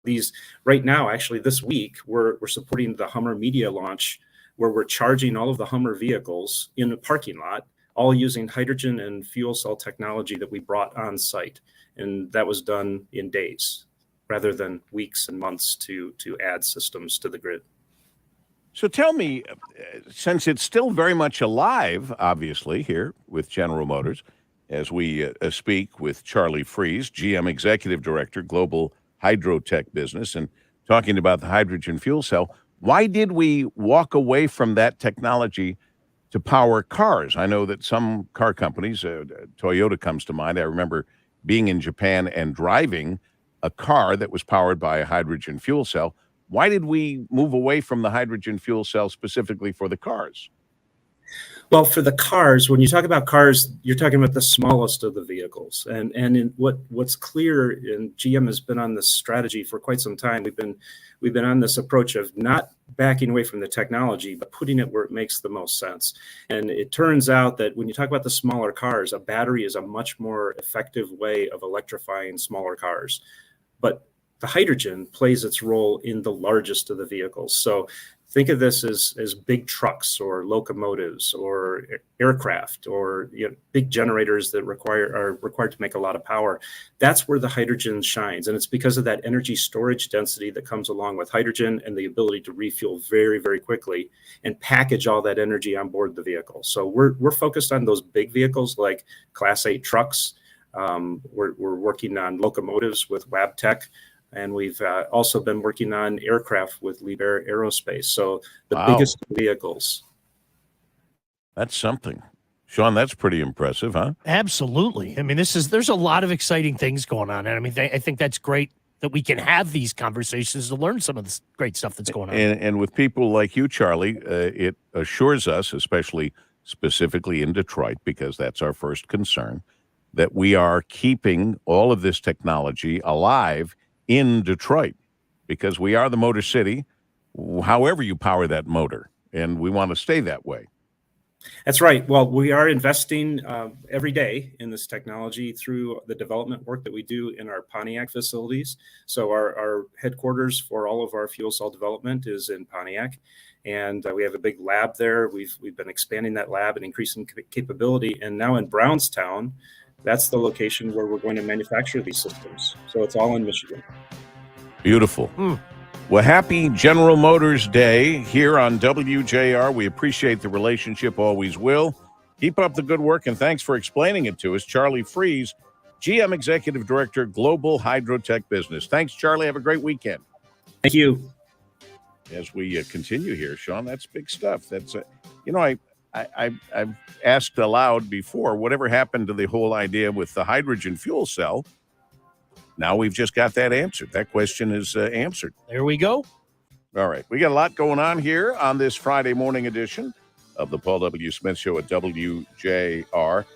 these right now, actually this week, we're supporting the Hummer media launch, where we're charging all of the Hummer vehicles in a parking lot, all using hydrogen and fuel cell technology that we brought on site. And that was done in days rather than weeks and months to add systems to the grid. So tell me, since it's still very much alive, obviously, here with General Motors, as we speak with Charlie Fries, GM Executive Director, Global Hydrotech Business, and talking about the hydrogen fuel cell, why did we walk away from that technology to power cars? I know that some car companies, Toyota comes to mind. I remember being in Japan and driving a car that was powered by a hydrogen fuel cell. Why did we move away from the hydrogen fuel cell specifically for the cars? Well, for the cars, when you talk about cars, you're talking about the smallest of the vehicles. And what's clear, and GM has been on this strategy for quite some time. We've been on this approach of not backing away from the technology, but putting it where it makes the most sense. And it turns out that when you talk about the smaller cars, a battery is a much more effective way of electrifying smaller cars. But the hydrogen plays its role in the largest of the vehicles. So think of this as big trucks or locomotives or aircraft or big generators that are required to make a lot of power. That's where the hydrogen shines. And it's because of that energy storage density that comes along with hydrogen and the ability to refuel very, very quickly and package all that energy on board the vehicle. So we're focused on those big vehicles like Class 8 trucks. We're working on locomotives with Wabtec. And we've also been working on aircraft with Liebherr Aerospace. So the biggest vehicles. That's something. Sean, that's pretty impressive, huh? Absolutely. I mean, there's a lot of exciting things going on. And I mean, I think that's great that we can have these conversations to learn some of this great stuff that's going on. And with people like you, Charlie, it assures us, especially specifically in Detroit, because that's our first concern, that we are keeping all of this technology alive in Detroit, because we are the Motor City, however you power that motor, and we want to stay that way. That's right. Well, we are investing every day in this technology through the development work that we do in our Pontiac facilities. So our headquarters for all of our fuel cell development is in Pontiac, and we have a big lab there. We've been expanding that lab and increasing capability, and now in Brownstown, that's the location where we're going to manufacture these systems. So it's all in Michigan. Beautiful. Well, happy General Motors Day here on WJR. We appreciate the relationship, always will. Keep up the good work, and thanks for explaining it to us. Charlie Fries, GM Executive Director, Global Hydrotech Business. Thanks, Charlie. Have a great weekend. Thank you. As we continue here, Sean, that's big stuff. That's, I've asked aloud before, whatever happened to the whole idea with the hydrogen fuel cell? Now we've just got that answered. That question is answered. There we go. All right. We got a lot going on here on this Friday morning edition of the Paul W. Smith Show at WJR.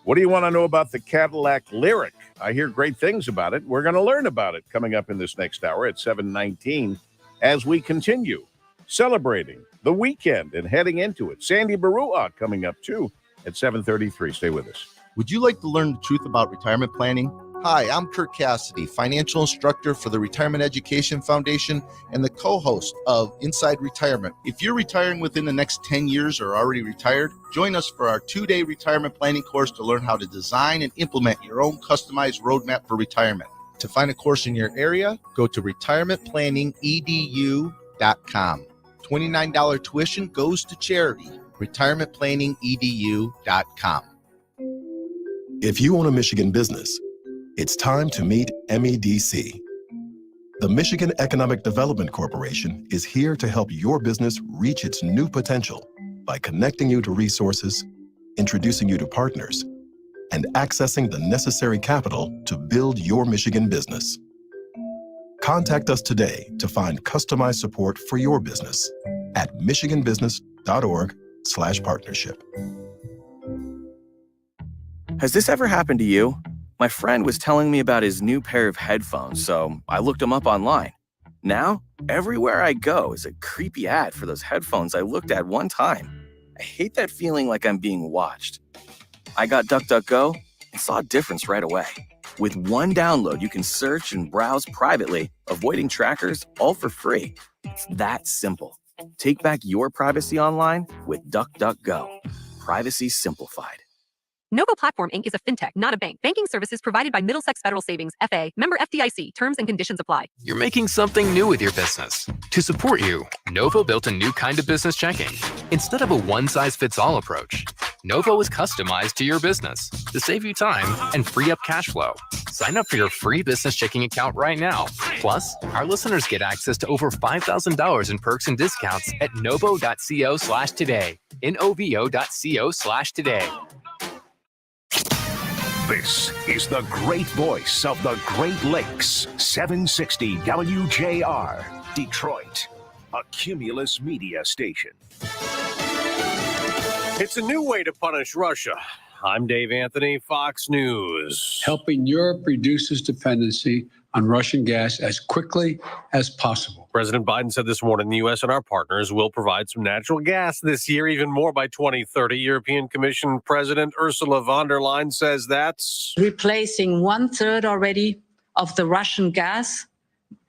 What do you want to know about the Cadillac Lyriq? I hear great things about it. We're going to learn about it coming up in this next hour at 7:19 as we continue celebrating the weekend and heading into it. Sandy Barua coming up, too, at 7:33. Stay with us. Would you like to learn the truth about retirement planning? Hi, I'm Kirk Cassidy, financial instructor for the Retirement Education Foundation and the co-host of Inside Retirement. If you're retiring within the next 10 years or already retired, join us for our 2-day retirement planning course to learn how to design and implement your own customized roadmap for retirement. To find a course in your area, go to retirementplanningedu.com. $29 tuition goes to charity. retirementplanningedu.com. If you own a Michigan business, it's time to meet MEDC. The Michigan Economic Development Corporation is here to help your business reach its new potential by connecting you to resources, introducing you to partners, and accessing the necessary capital to build your Michigan business. Contact us today to find customized support for your business at michiganbusiness.org/partnership. Has this ever happened to you? My friend was telling me about his new pair of headphones, so I looked them up online. Now, everywhere I go is a creepy ad for those headphones I looked at one time. I hate that feeling like I'm being watched. I got DuckDuckGo and saw a difference right away. With one download, you can search and browse privately, avoiding trackers, all for free. It's that simple. Take back your privacy online with DuckDuckGo. Privacy simplified. Novo Platform Inc. is a fintech, not a bank. Banking services provided by Middlesex Federal Savings, FA, member FDIC. Terms and conditions apply. You're making something new with your business. To support you, Novo built a new kind of business checking. Instead of a one-size-fits-all approach, Novo is customized to your business to save you time and free up cash flow. Sign up for your free business checking account right now. Plus, our listeners get access to over $5,000 in perks and discounts at novo.co/today. novo.co/today. This is the great voice of the Great Lakes, 760 WJR, Detroit, a Cumulus media station. It's a new way to punish Russia. I'm Dave Anthony, Fox News. Helping Europe reduce its dependency on Russian gas as quickly as possible. President Biden said this morning the U.S. and our partners will provide some natural gas this year, even more by 2030. European Commission President Ursula von der Leyen says that's replacing 1/3 already of the Russian gas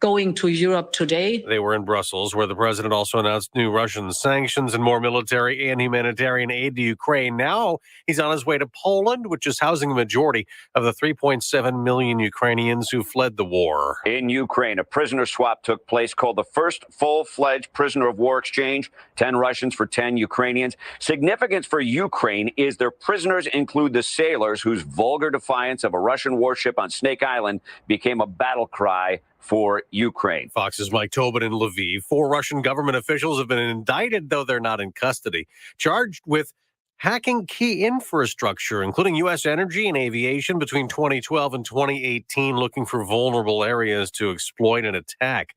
going to Europe today. They were in Brussels, where the president also announced new Russian sanctions and more military and humanitarian aid to Ukraine. Now he's on his way to Poland, which is housing the majority of the 3.7 million Ukrainians who fled the war. In Ukraine, a prisoner swap took place called the first full-fledged prisoner of war exchange, 10 Russians for 10 Ukrainians. Significance for Ukraine is their prisoners include the sailors whose vulgar defiance of a Russian warship on Snake Island became a battle cry for Ukraine. Fox's Mike Tobin in Lviv. 4 Russian government officials have been indicted, though they're not in custody, charged with hacking key infrastructure, including U.S. energy and aviation, between 2012 and 2018, looking for vulnerable areas to exploit and attack.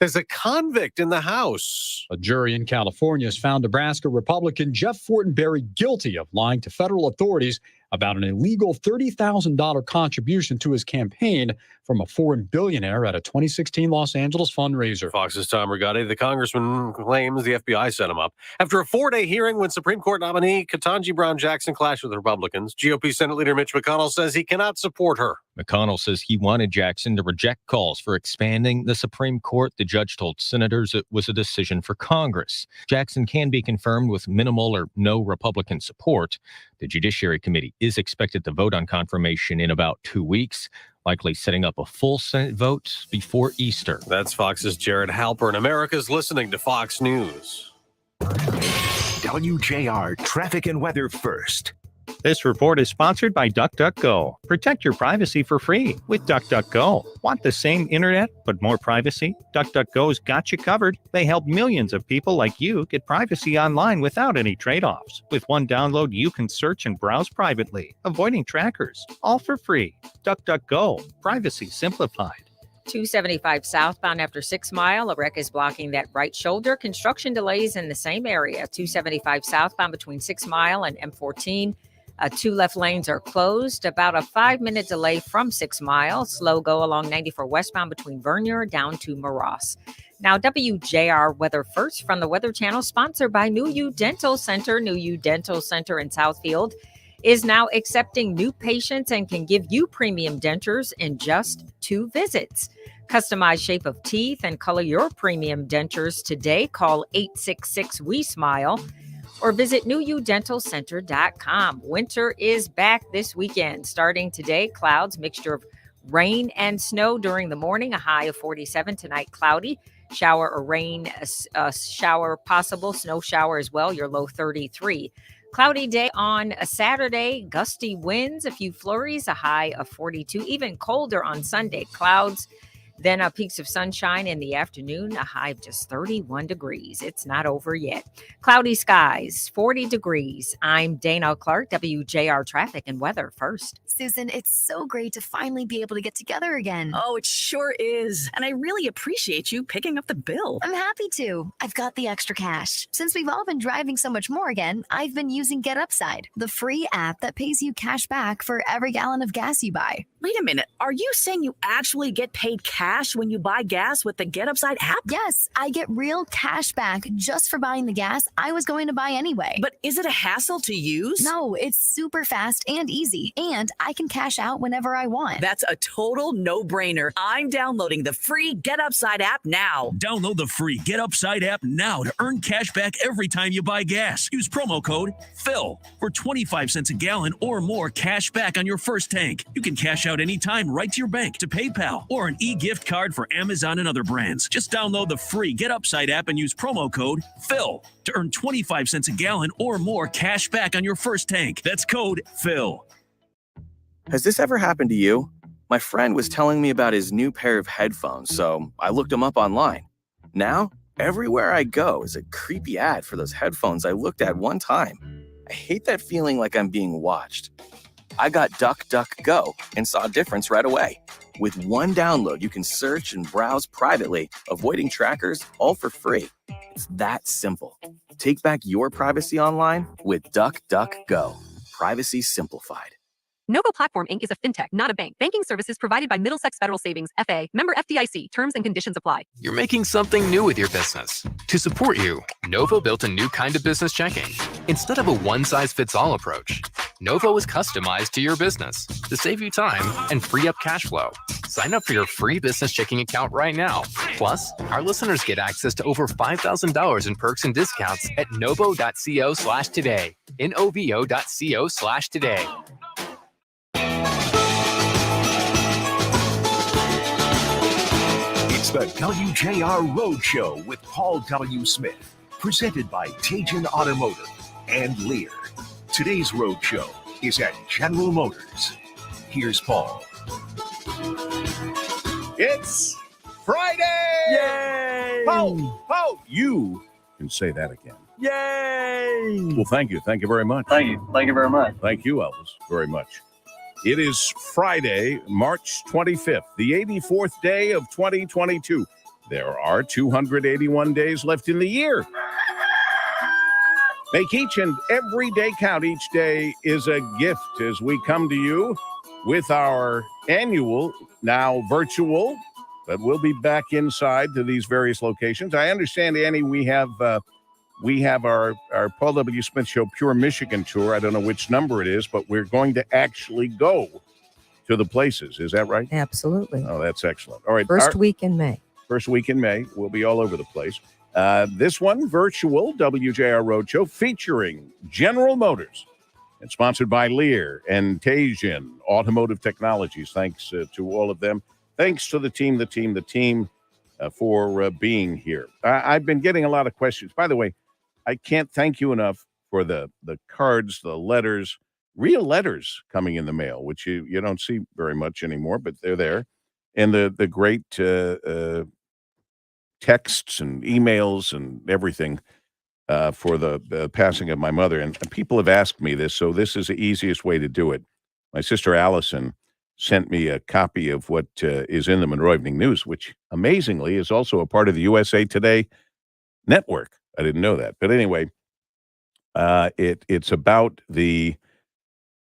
There's a convict in the House. A jury in California has found Nebraska Republican Jeff Fortenberry guilty of lying to federal authorities about an illegal $30,000 contribution to his campaign from a foreign billionaire at a 2016 Los Angeles fundraiser. Fox's Tom Rigotti. The congressman claims the FBI set him up. After a 4-day hearing when Supreme Court nominee Ketanji Brown Jackson clashed with Republicans, GOP Senate Leader Mitch McConnell says he cannot support her. McConnell says he wanted Jackson to reject calls for expanding the Supreme Court. The judge told senators it was a decision for Congress. Jackson can be confirmed with minimal or no Republican support. The Judiciary Committee is expected to vote on confirmation in about 2 weeks, likely setting up a full Senate vote before Easter. That's Fox's Jared Halpern. America's listening to Fox News. WJR Traffic and Weather First. This report is sponsored by DuckDuckGo. Protect your privacy for free with DuckDuckGo. Want the same internet but more privacy? DuckDuckGo's got you covered. They help millions of people like you get privacy online without any trade-offs. With one download, you can search and browse privately, avoiding trackers, all for free. DuckDuckGo. Privacy simplified. 275 southbound after 6 Mile. A wreck is blocking that right shoulder. Construction delays in the same area. 275 southbound between 6 Mile and M14. 2 left lanes are closed. About a 5-minute delay from 6 Mile. Slow go along 94 westbound between Vernier down to Maross. Now, WJR Weather First from the Weather Channel, sponsored by New U Dental Center. New U Dental Center in Southfield is now accepting new patients and can give you premium dentures in just 2 visits. Customize shape of teeth and color your premium dentures today. Call 866-WE-SMILE or visit newyoudentalcenter.com. Winter is back this weekend. Starting today, clouds, mixture of rain and snow during the morning, a high of 47. Tonight, cloudy. Shower or rain, shower possible, snow shower as well, your low 33. Cloudy day on a Saturday, gusty winds, a few flurries, a high of 42. Even colder on Sunday, clouds. Then peaks of sunshine in the afternoon, a high of just 31 degrees. It's not over yet. Cloudy skies, 40 degrees. I'm Dana Clark, WJR Traffic and Weather First. Susan, it's so great to finally be able to get together again. Oh, it sure is. And I really appreciate you picking up the bill. I'm happy to. I've got the extra cash. Since we've all been driving so much more again, I've been using Get Upside, the free app that pays you cash back for every gallon of gas you buy. Wait a minute. Are you saying you actually get paid cash when you buy gas with the Get Upside app? Yes, I get real cash back just for buying the gas I was going to buy anyway. But is it a hassle to use? No, it's super fast and easy, and I can cash out whenever I want. That's a total no-brainer. I'm downloading the free Get Upside app now. Download the free Get Upside app now to earn cash back every time you buy gas. Use promo code PHIL for 25 cents a gallon or more cash back on your first tank. You can cash out anytime right to your bank, to PayPal, or an e-gift card for Amazon and other brands. Just download the free Get Upside app and use promo code PHIL to earn 25 cents a gallon or more cash back on your first tank. That's code PHIL. Has this ever happened to you? My friend was telling me about his new pair of headphones, so I looked them up online. Now, everywhere I go is a creepy ad for those headphones I looked at one time. I hate that feeling like I'm being watched. I got DuckDuckGo and saw a difference right away. With one download, you can search and browse privately, avoiding trackers, all for free. It's that simple. Take back your privacy online with DuckDuckGo. Privacy simplified. Novo Platform Inc. is a fintech, not a bank. Banking services provided by Middlesex Federal Savings, FA. Member FDIC. Terms and conditions apply. You're making something new with your business. To support you, Novo built a new kind of business checking. Instead of a one-size-fits-all approach, Novo is customized to your business to save you time and free up cash flow. Sign up for your free business checking account right now. Plus, our listeners get access to over $5,000 in perks and discounts at novo.co/today. NOVO.co/today. It's the WJR Road Show with Paul W. Smith, presented by Tajin Automotive and Lear. Today's road show is at General Motors. Here's Paul. It's Friday! Yay! Paul, you can say that again. Yay! Well, thank you. Thank you very much. Thank you very much. Thank you, Elvis, very much. It is Friday, March 25th, the 84th day of 2022. There are 281 days left in the year. Make each and every day count. Each day is a gift as we come to you with our annual, now virtual, but we'll be back inside to these various locations. I understand, Annie, we have our Paul W. Smith Show Pure Michigan tour. I don't know which number it is, but we're going to actually go to the places. Is that right? Absolutely. Oh, that's excellent. All right. First week in May. First week in May. We'll be all over the place. This one, virtual WJR Road Show featuring General Motors and sponsored by Lear and Tajin Automotive Technologies. Thanks to all of them. Thanks to the team for being here. I've been getting a lot of questions. By the way, I can't thank you enough for the cards, the letters, real letters coming in the mail, which you don't see very much anymore, but they're there. And the great texts and emails and everything for the passing of my mother. And people have asked me this, so this is the easiest way to do it. My sister Allison sent me a copy of what is in the Monroe Evening News, which amazingly is also a part of the USA Today network. I didn't know that. But anyway, it's about the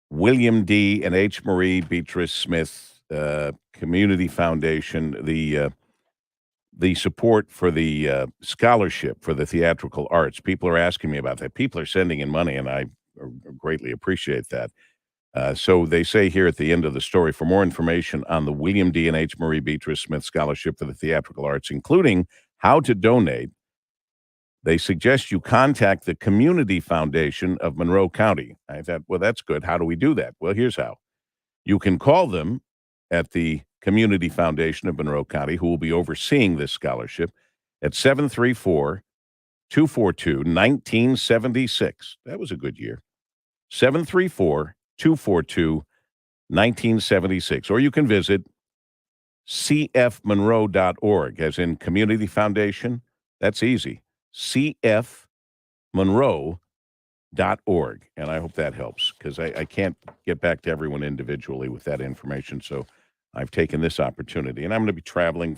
William D. and H. Marie Beatrice Smith Community Foundation, the support for the scholarship for the theatrical arts. People are asking me about that. People are sending in money, and I greatly appreciate that. So they say here at the end of the story, for more information on the William D. and H. Marie Beatrice Smith Scholarship for the Theatrical Arts, including how to donate, they suggest you contact the Community Foundation of Monroe County. I thought, well, that's good. How do we do that? Well, here's how. You can call them at the Community Foundation of Monroe County, who will be overseeing this scholarship, at 734-242-1976. That was a good year. 734-242-1976. Or you can visit cfmonroe.org, as in Community Foundation. That's easy. cfmonroe.org. And I hope that helps, because I can't get back to everyone individually with that information. So I've taken this opportunity. And I'm going to be traveling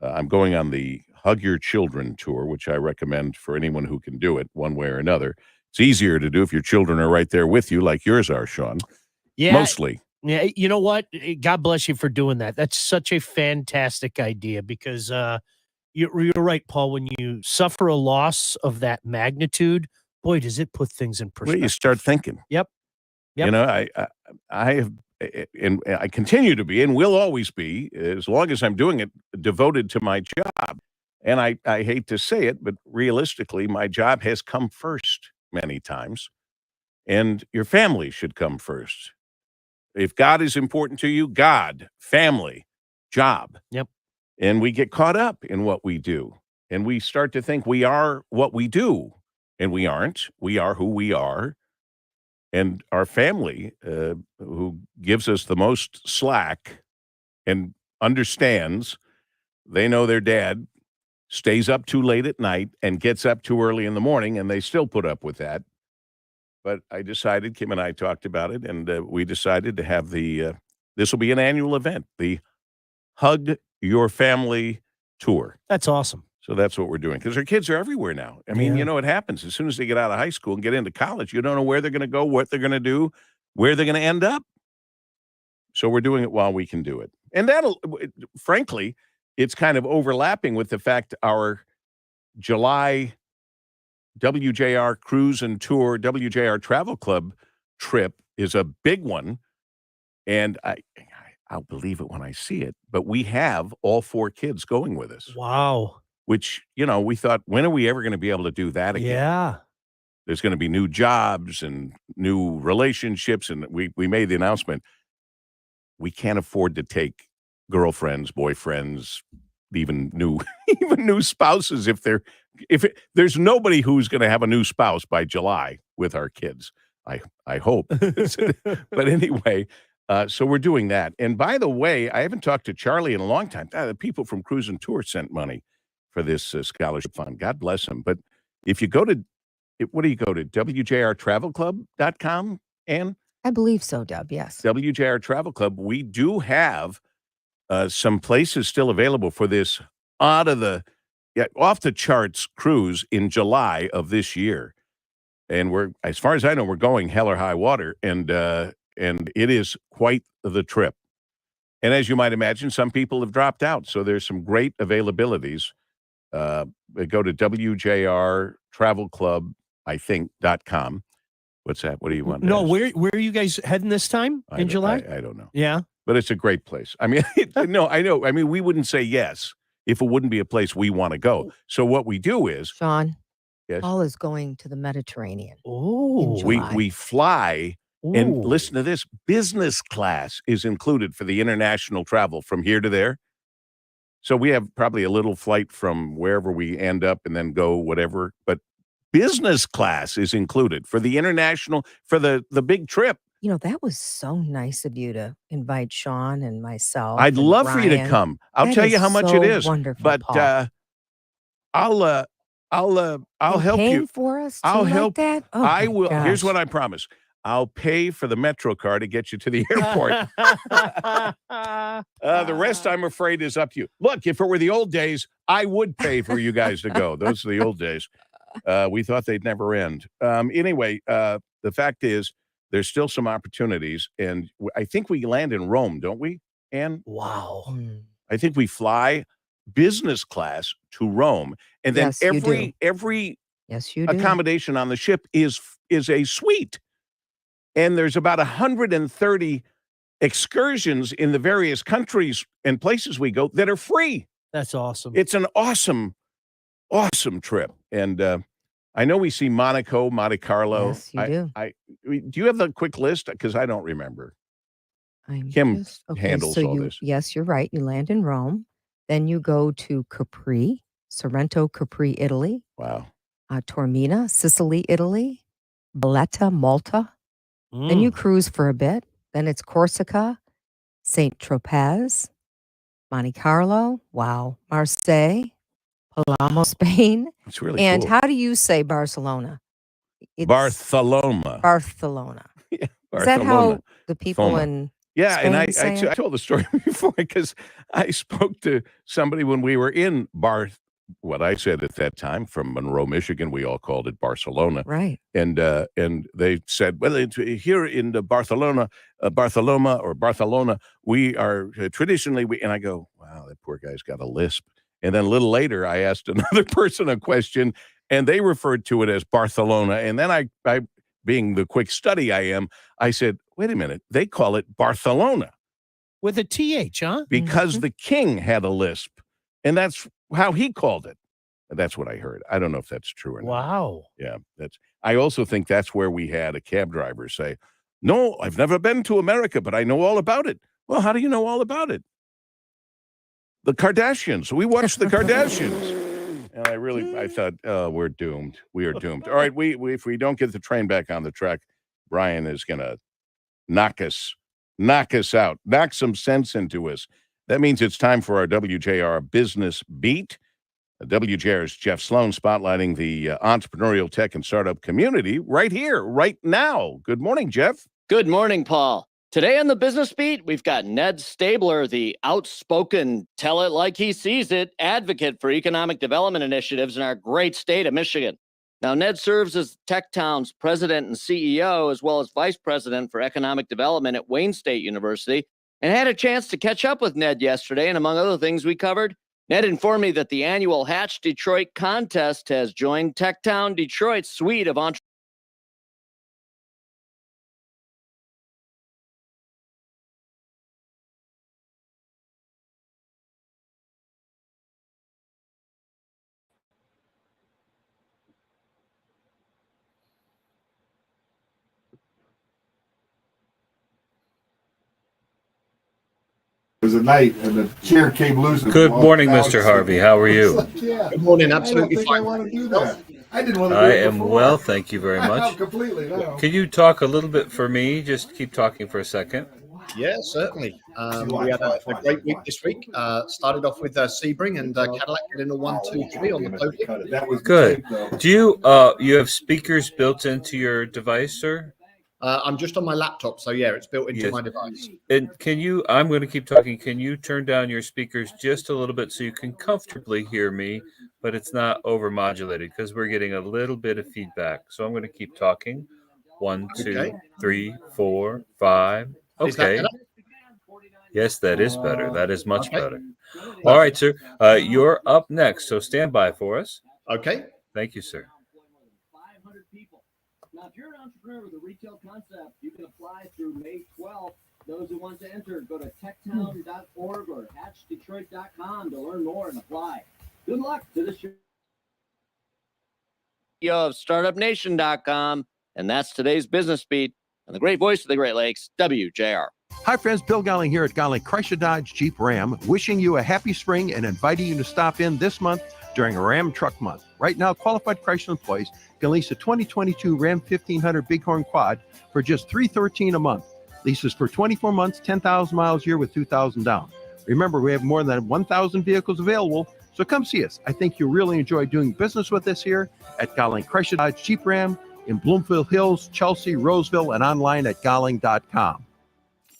I'm going on the Hug Your Children tour, which I recommend for anyone who can do it one way or another. It's easier to do if your children are right there with you, like yours are, Sean. Yeah. Mostly. Yeah. You know what? God bless you for doing that. That's such a fantastic idea, because you're right, Paul. When you suffer a loss of that magnitude, boy, does it put things in perspective. Well, you start thinking. Yep. You know, I have, and I continue to be, and will always be, as long as I'm doing it, devoted to my job. And I hate to say it, but realistically, my job has come first many times, and your family should come first. If God is important to you, God, family, job. Yep. And we get caught up in what we do, and we start to think we are what we do, and we aren't. We are who we are. And our family, who gives us the most slack and understands, they know their dad stays up too late at night and gets up too early in the morning, and they still put up with that. But I decided, Kim and I talked about it, and we decided to have this will be an annual event, the Hug Your Family Tour. That's awesome. So that's what we're doing because our kids are everywhere now. I mean, Yeah. you know, it happens as soon as they get out of high school and get into college. You don't know where they're going to go, what they're going to do, where they're going to end up. So we're doing it while we can do it. And frankly, it's kind of overlapping with the fact our July WJR Cruise and Tour, WJR Travel Club trip is a big one. And I'll believe it when I see it. But we have all 4 kids going with us. Wow. Which, you know, we thought, when are we ever going to be able to do that again? Yeah. There's going to be new jobs and new relationships. And we made the announcement. We can't afford to take girlfriends, boyfriends, even new spouses there's nobody who's going to have a new spouse by July with our kids. I hope. But anyway, so we're doing that. And by the way, I haven't talked to Charlie in a long time. The people from Cruise and Tour sent money for this scholarship fund. God bless them. But if you go to, what do you go to? WJRTravelClub.com, Ann? I believe so, Deb. Yes. WJR Travel Club. We do have some places still available for this off the charts cruise in July of this year. And we're, as far as I know, we're going hell or high water, and it is quite the trip. And as you might imagine, some people have dropped out, so there's some great availabilities. Go to WJRTravelClub.com. What's that? What do you want? No, where are you guys heading this time in July? I don't know. Yeah. But it's a great place. I mean, no, I know. I mean, we wouldn't say yes if it wouldn't be a place we want to go. So what we do is, Sean, yes, Paul is going to the Mediterranean. Oh, we fly. And listen to this, business class is included for the international travel from here to there. So we have probably a little flight from wherever we end up and then go whatever. But business class is included for the international, for the big trip. You know, that was so nice of you to invite Sean and myself. I'd and love for you to Brian. come. I'll That tell you is how much so it is. Wonderful, But Paul. I'll help paying you. for us. I'll too, help. Like that? Oh, I my will. Here's gosh. what I promise. I'll pay for the Metro car to get you to the airport. The rest, I'm afraid, is up to you. Look, if it were the old days, I would pay for you guys to go. Those are the old days. We thought they'd never end. Anyway, the fact is, there's still some opportunities, and I think we land in Rome, don't we, Ann? Wow. I think we fly business class to Rome, and then Yes, you do. every Yes, you do. accommodation on the ship is a suite. And there's about 130 excursions in the various countries and places we go that are free. That's awesome. It's an awesome, awesome trip. And I know we see Monaco, Monte Carlo. Yes, you do. Do you have the quick list? Because I don't remember. Kim handles all this. Yes, you're right. You land in Rome. Then you go to Capri, Sorrento, Capri, Italy. Wow. Taormina, Sicily, Italy. Valletta, Malta. Then you cruise for a bit. Then it's Corsica, St. Tropez, Monte Carlo. Wow. Marseille, Palermo, Spain. It's really And cool. how do you say Barcelona? Barcelona. Barcelona. Yeah, Is that how Barcelona. the people Foma. in Yeah, Spain and say I it? told the story before because I spoke to somebody when we were in what I said at that time from Monroe, Michigan. We all called it Barcelona. Right. And they said, well, it's here in the Barcelona, we are traditionally, and I go, wow, that poor guy's got a lisp. And then a little later, I asked another person a question, and they referred to it as Barcelona. And then I being the quick study I am, I said, wait a minute, they call it Barcelona. With a TH, huh? Because the king had a lisp, and that's how he called it. That's what I heard. I don't know if that's true or not. Wow. Yeah, I also think that's where we had a cab driver say, no, I've never been to America, but I know all about it. Well, how do you know all about it? The Kardashians. We watched the Kardashians. And I thought, oh, we're doomed. We are doomed. All right, if we don't get the train back on the track, Brian is going to knock us out, knock some sense into us. That means it's time for our WJR Business Beat. WJR's Jeff Sloan spotlighting the entrepreneurial tech and startup community right here, right now. Good morning, Jeff. Good morning, Paul. Today on the Business Beat, we've got Ned Stabler, the outspoken, tell it like he sees it, advocate for economic development initiatives in our great state of Michigan. Now, Ned serves as TechTown's president and CEO, as well as vice president for economic development at Wayne State University, and had a chance to catch up with Ned yesterday. And among other things we covered, Ned informed me that the annual Hatch Detroit contest has joined TechTown Detroit's suite of entrepreneurs. It was a night, and the chair came loose. Good morning, Mr. Harvey. How are you? Good morning. Absolutely fine. I want to do that. I didn't want to do I it am before. well, thank you very much. Completely now. Can you talk a little bit for me? Just keep talking for a second. Yeah, certainly. We had a great week this week. Started off with Sebring and Cadillac getting a 1, 2, 3 on the podium. Good. Do you have speakers built into your device, sir? I'm just on my laptop, so yeah, it's built into Yes. my device. And I'm going to keep talking. Can you turn down your speakers just a little bit so you can comfortably hear me, but it's not over modulated because we're getting a little bit of feedback. So I'm going to keep talking. 1, 2, Okay. 3, 4, 5. Is that Okay. better? Yes, that is better. That is much better. All right, sir. You're up next, so stand by for us. Okay. Thank you, sir. Now, if you're an entrepreneur with a retail concept, you can apply through May 12th. Those who want to enter, go to techtown.org or hatchdetroit.com to learn more and apply. Good luck to this year. Of StartupNation.com, and that's today's Business Beat and the great voice of the Great Lakes, WJR. Hi, friends. Bill Gowling here at Gowling Chrysler Dodge Jeep Ram, wishing you a happy spring and inviting you to stop in this month during Ram Truck Month. Right now, qualified Chrysler employees can lease a 2022 Ram 1500 Bighorn Quad for just $313 a month. Leases for 24 months, 10,000 miles a year with $2,000 down. Remember, we have more than 1,000 vehicles available, so come see us. I think you'll really enjoy doing business with us here at Gowling Chrysler Dodge Jeep Ram in Bloomfield Hills, Chelsea, Roseville, and online at gowling.com.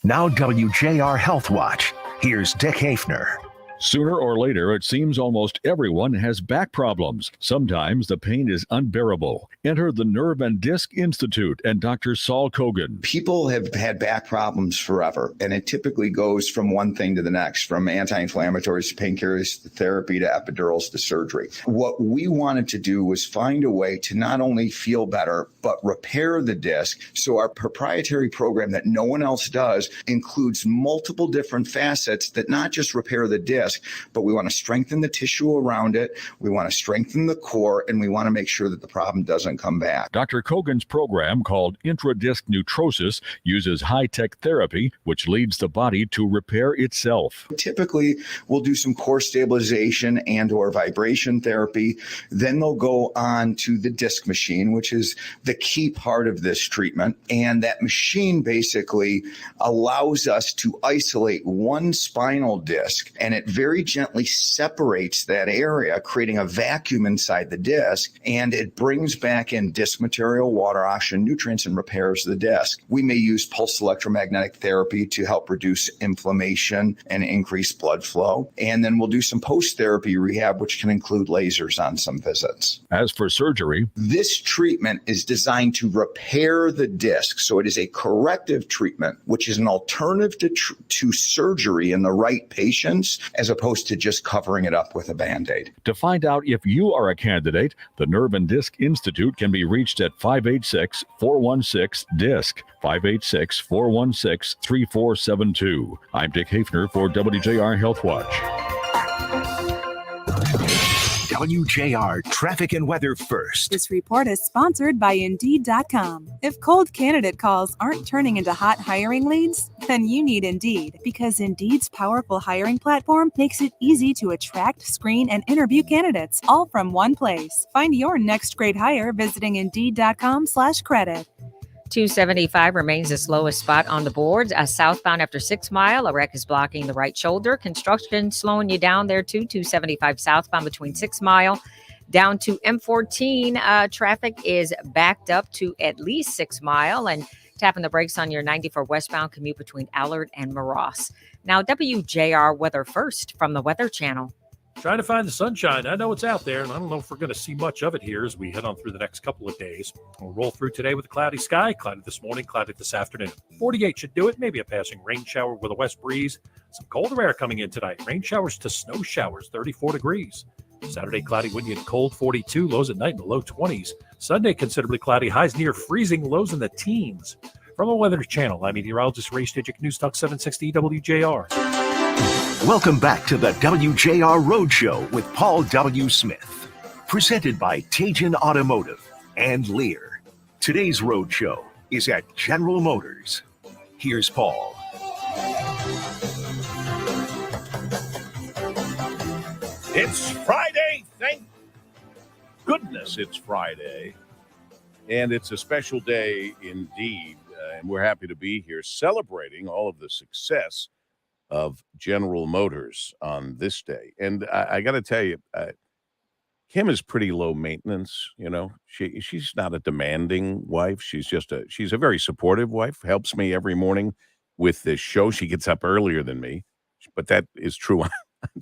Now WJR Health Watch. Here's Dick Hafner. Sooner or later, it seems almost everyone has back problems. Sometimes the pain is unbearable. Enter the Nerve and Disc Institute and Dr. Saul Kogan. People have had back problems forever, and it typically goes from one thing to the next, from anti-inflammatories to painkillers to therapy to epidurals to surgery. What we wanted to do was find a way to not only feel better, but repair the disc. So our proprietary program that no one else does includes multiple different facets that not just repair the disc, but we want to strengthen the tissue around it. We want to strengthen the core, and we want to make sure that the problem doesn't come back. Dr. Kogan's program, called intradisc neutrosis, uses high-tech therapy, which leads the body to repair itself. Typically, we'll do some core stabilization and or vibration therapy. Then they'll go on to the disc machine, which is the key part of this treatment. And that machine basically allows us to isolate one spinal disc, and it very gently separates that area, creating a vacuum inside the disc, and it brings back in disc material, water, oxygen, nutrients, and repairs the disc. We may use pulse electromagnetic therapy to help reduce inflammation and increase blood flow. And then we'll do some post-therapy rehab, which can include lasers on some visits. As for surgery, this treatment is designed to repair the disc. So it is a corrective treatment, which is an alternative to surgery in the right patients, as opposed to just covering it up with a Band-Aid. To find out if you are a candidate, the Nerve and Disc Institute can be reached at 586-416-DISC, 586-416-3472. I'm Dick Hafner for WJR Health Watch. WJR Traffic and Weather First. This report is sponsored by Indeed.com. If cold candidate calls aren't turning into hot hiring leads, then you need Indeed, because Indeed's powerful hiring platform makes it easy to attract, screen, and interview candidates all from one place. Find your next great hire visiting Indeed.com/credit. 275 remains the slowest spot on the boards. Southbound after 6 Mile, a wreck is blocking the right shoulder. Construction slowing you down there too. 275 southbound between 6 Mile. Down to M14, traffic is backed up to at least 6 Mile. And Tapping the brakes on your 94 westbound commute between Allard and Moross. Now, WJR weather first from the Weather Channel. Trying to find the sunshine. I know it's out there, and I don't know if we're going to see much of it here as we head on through the next couple of days. We'll roll through today with a cloudy sky, cloudy this morning, cloudy this afternoon. 48 should do it, maybe a passing rain shower with a west breeze. Some colder air coming in tonight. Rain showers to snow showers, 34 degrees. Saturday, cloudy, windy and cold, 42, lows at night in the low 20s. Sunday, considerably cloudy, highs near freezing, lows in the teens. From the Weather Channel, I'm meteorologist Ray Stajic, News Talk 760 WJR. Welcome back to the WJR Road Show with Paul W. Smith. Presented by Tajin Automotive and Lear. Today's Road Show is at General Motors. Here's Paul. It's Friday. Thank goodness it's Friday. And it's a special day indeed. And we're happy to be here celebrating all of the success of General Motors on this day. And I got to tell you, Kim is pretty low maintenance. You know, she's not a demanding wife. She's a very supportive wife, helps me every morning with this show. She gets up earlier than me, but that is true on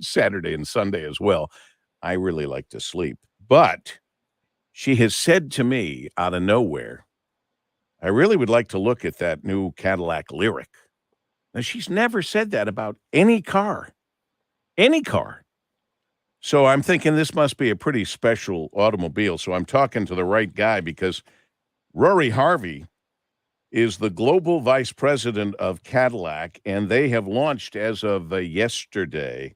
Saturday and Sunday as well. I really like to sleep. But she has said to me out of nowhere, I really would like to look at that new Cadillac Lyriq. Now, she's never said that about any car. Any car. So I'm thinking this must be a pretty special automobile. So I'm talking to the right guy because Rory Harvey is the global vice president of Cadillac, and they have launched as of yesterday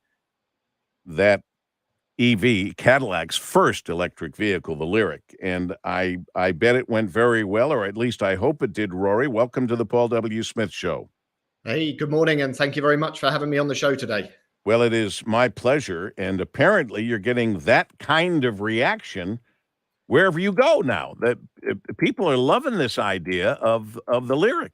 that EV, Cadillac's first electric vehicle, the Lyriq. And I bet it went very well, or at least I hope it did, Rory. Welcome to the Paul W. Smith Show. Hey, good morning, and thank you very much for having me on the show today. Well, it is my pleasure, and apparently you're getting that kind of reaction wherever you go now. That people are loving this idea of the Lyriq.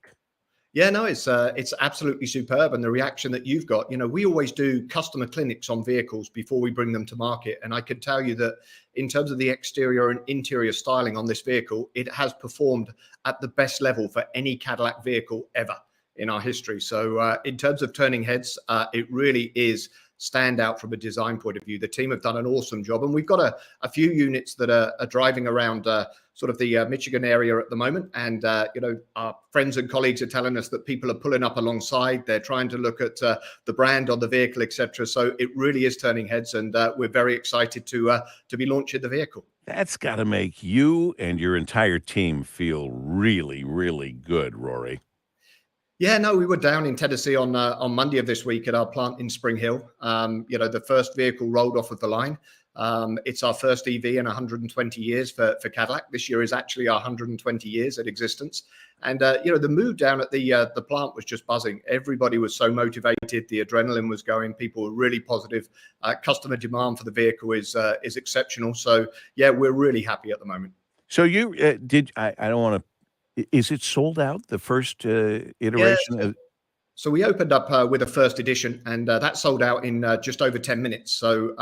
Yeah, no, it's absolutely superb, and the reaction that you've got. You know, we always do customer clinics on vehicles before we bring them to market, and I can tell you that in terms of the exterior and interior styling on this vehicle, it has performed at the best level for any Cadillac vehicle ever in our history. So in terms of turning heads, it really is stand out from a design point of view. The team have done an awesome job, and we've got a few units that are driving around sort of the Michigan area at the moment. And, you know, our friends and colleagues are telling us that people are pulling up alongside. They're trying to look at the brand on the vehicle, etc. So it really is turning heads, and we're very excited to be launching the vehicle. That's got to make you and your entire team feel really, really good, Rory. Yeah, no, we were down in Tennessee on Monday of this week at our plant in Spring Hill. You know, the first vehicle rolled off of the line. It's our first EV in 120 years for Cadillac. This year is actually our 120 years at existence. And, you know, the mood down at the plant was just buzzing. Everybody was so motivated. The adrenaline was going. People were really positive. Customer demand for the vehicle is exceptional. So, yeah, we're really happy at the moment. So you I don't want to. Is it sold out, the first iteration? Yeah, so we opened up with a first edition, and that sold out in just over 10 minutes. So,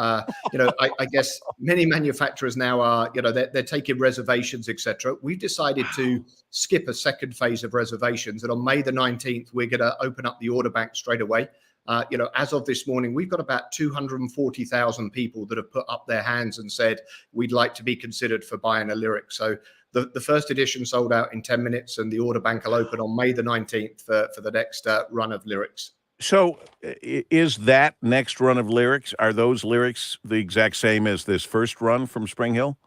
you know, I guess many manufacturers now are, you know, they're taking reservations, etc. We've decided to skip a second phase of reservations, and on May the 19th, we're going to open up the order bank straight away. You know, as of this morning, we've got about 240,000 people that have put up their hands and said, we'd like to be considered for buying a Lyriq. So the first edition sold out in 10 minutes, and the order bank will open on May the 19th for the next run of Lyriqs. So is that next run of Lyriqs, are those Lyriqs the exact same as this first run from Spring Hill?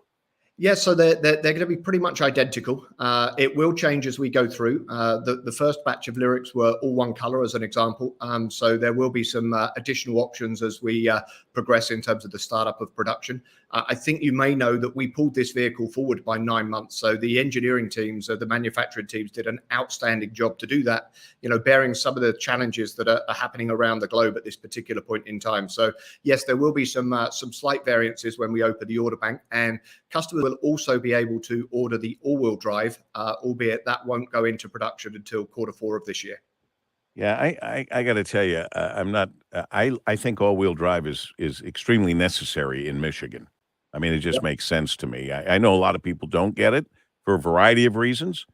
Yes, so they're going to be pretty much identical. It will change as we go through. The first batch of Lyriqs were all one color, as an example. So there will be some additional options as we progress in terms of the startup of production. I think you may know that we pulled this vehicle forward by 9 months. So the engineering teams, the manufacturing teams did an outstanding job to do that, you know, bearing some of the challenges that are happening around the globe at this particular point in time. So yes, there will be some slight variances when we open the order bank, and customers will also be able to order the all-wheel drive, albeit that won't go into production until Q4 of this year. Yeah, I got to tell you, I'm not. I think all-wheel drive is extremely necessary in Michigan. I mean, it just makes sense to me. I know a lot of people don't get it for a variety of reasons,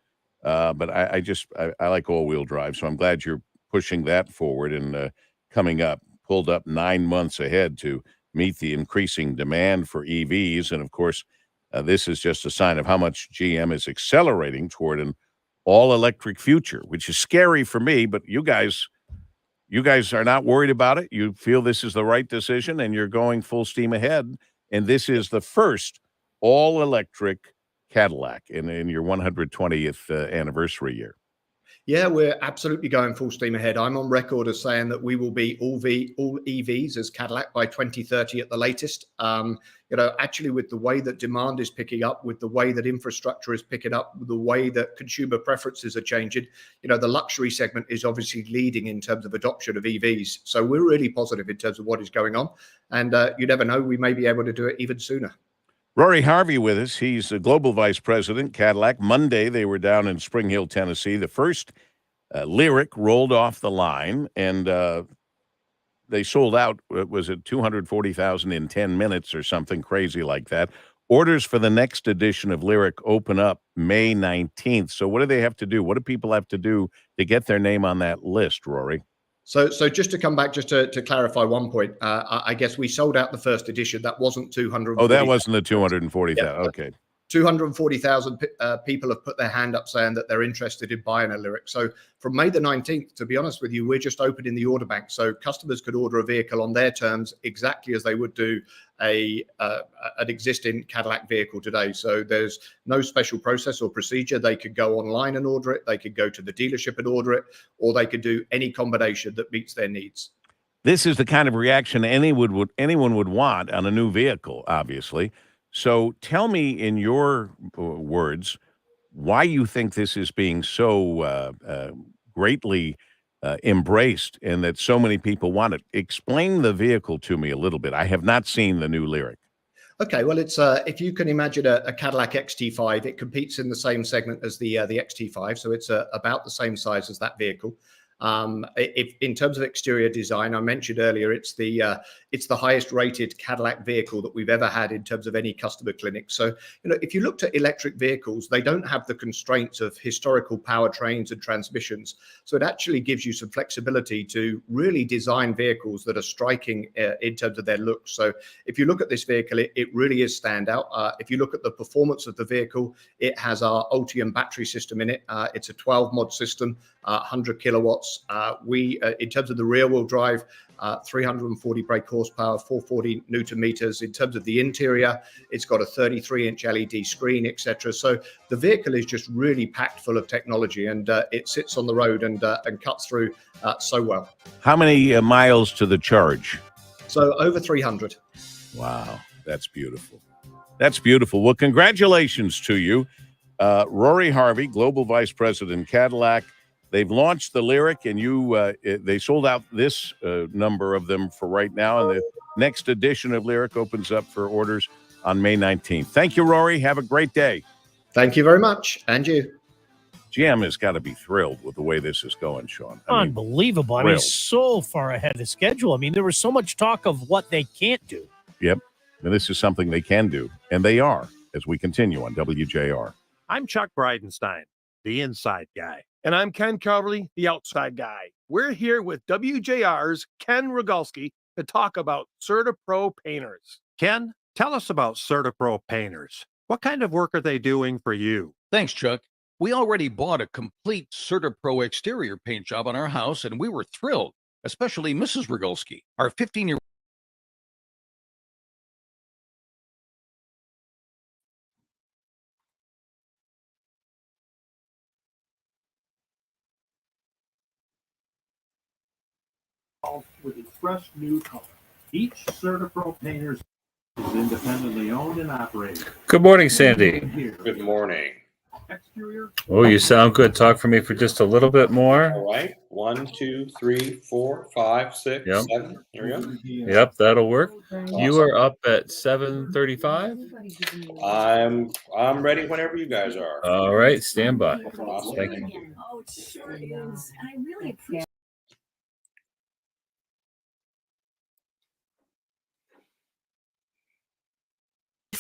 But I like all-wheel drive, so I'm glad you're pushing that forward and coming up, pulled up 9 months ahead to meet the increasing demand for EVs. And of course, this is just a sign of how much GM is accelerating toward an all-electric future, which is scary for me, but you guys are not worried about it. You feel this is the right decision, and you're going full steam ahead. And this is the first all-electric Cadillac in your 120th anniversary year. Yeah, we're absolutely going full steam ahead. I'm on record as saying that we will be all EVs as Cadillac by 2030 at the latest. Actually, with the way that demand is picking up, with the way that infrastructure is picking up, with the way that consumer preferences are changing, the luxury segment is obviously leading in terms of adoption of EVs. So we're really positive in terms of what is going on. And you never know, we may be able to do it even sooner. Rory Harvey with us. He's the global vice president, Cadillac. Monday, they were down in Spring Hill, Tennessee. The first Lyriq rolled off the line, and they sold out. Was it 240,000 in 10 minutes or something crazy like that? Orders for the next edition of Lyriq open up May 19th. So what do they have to do? What do people have to do to get their name on that list, Rory? So just to come back, just to clarify one point, I guess we sold out the first edition. That wasn't 240. Oh, that wasn't the 240,000. Yeah, okay. 240,000 people have put their hand up saying that they're interested in buying a Lyriq. So from May the 19th, to be honest with you, we're just opening the order bank. So customers could order a vehicle on their terms exactly as they would do an existing Cadillac vehicle today. So there's no special process or procedure. They could go online and order it. They could go to the dealership and order it, or they could do any combination that meets their needs. This is the kind of reaction anyone would want on a new vehicle, obviously. So tell me in your words why you think this is being so greatly embraced and that so many people want it. Explain the vehicle to me a little bit. I have not seen the new Lyriq. Okay, well, it's if you can imagine a Cadillac XT5, it competes in the same segment as the XT5, so it's about the same size as that vehicle. If in terms of exterior design, I mentioned earlier, it's the highest rated Cadillac vehicle that we've ever had in terms of any customer clinic. So, if you looked at electric vehicles, they don't have the constraints of historical powertrains and transmissions. So it actually gives you some flexibility to really design vehicles that are striking in terms of their looks. So if you look at this vehicle, it really is standout. If you look at the performance of the vehicle, it has our Ultium battery system in it. It's a 12 mod system, 100 kilowatts. In terms of the rear wheel drive, 340 brake horsepower, 440 newton meters. In terms of the interior, it's got a 33-inch LED screen, etc. So the vehicle is just really packed full of technology, and it sits on the road and cuts through so well. How many miles to the charge? So over 300. Wow, that's beautiful. That's beautiful. Well, congratulations to you, Rory Harvey, Global Vice President, Cadillac. They've launched the Lyriq, and they sold out this number of them for right now. And the next edition of Lyriq opens up for orders on May 19th. Thank you, Rory. Have a great day. Thank you very much. And you. GM has got to be thrilled with the way this is going, Sean. Unbelievable. I mean, so far ahead of schedule. I mean, there was so much talk of what they can't do. Yep. And this is something they can do. And they are, as we continue on WJR. I'm Chuck Bridenstine, the inside guy. And I'm Ken Coverly, the outside guy. We're here with WJR's Ken Rogalski to talk about CertaPro painters. Ken, tell us about CertaPro painters. What kind of work are they doing for you? Thanks, Chuck. We already bought a complete CertaPro exterior paint job on our house, and we were thrilled, especially Mrs. Rogalski, our 15-year-old. With its fresh new color. Each CertaPro painter is independently owned and operated. Good morning, Sandy. Good morning. Exterior. Oh, you sound good. Talk for me for just a little bit more. All right. 1, 2, 3, 4, 5, 6, Yep. 7. There we go. Yep, that'll work. Awesome. You are up at 7:35. I'm ready whenever you guys are. All right, stand by. Awesome. Thank you. Oh, it sure is. And I really appreciate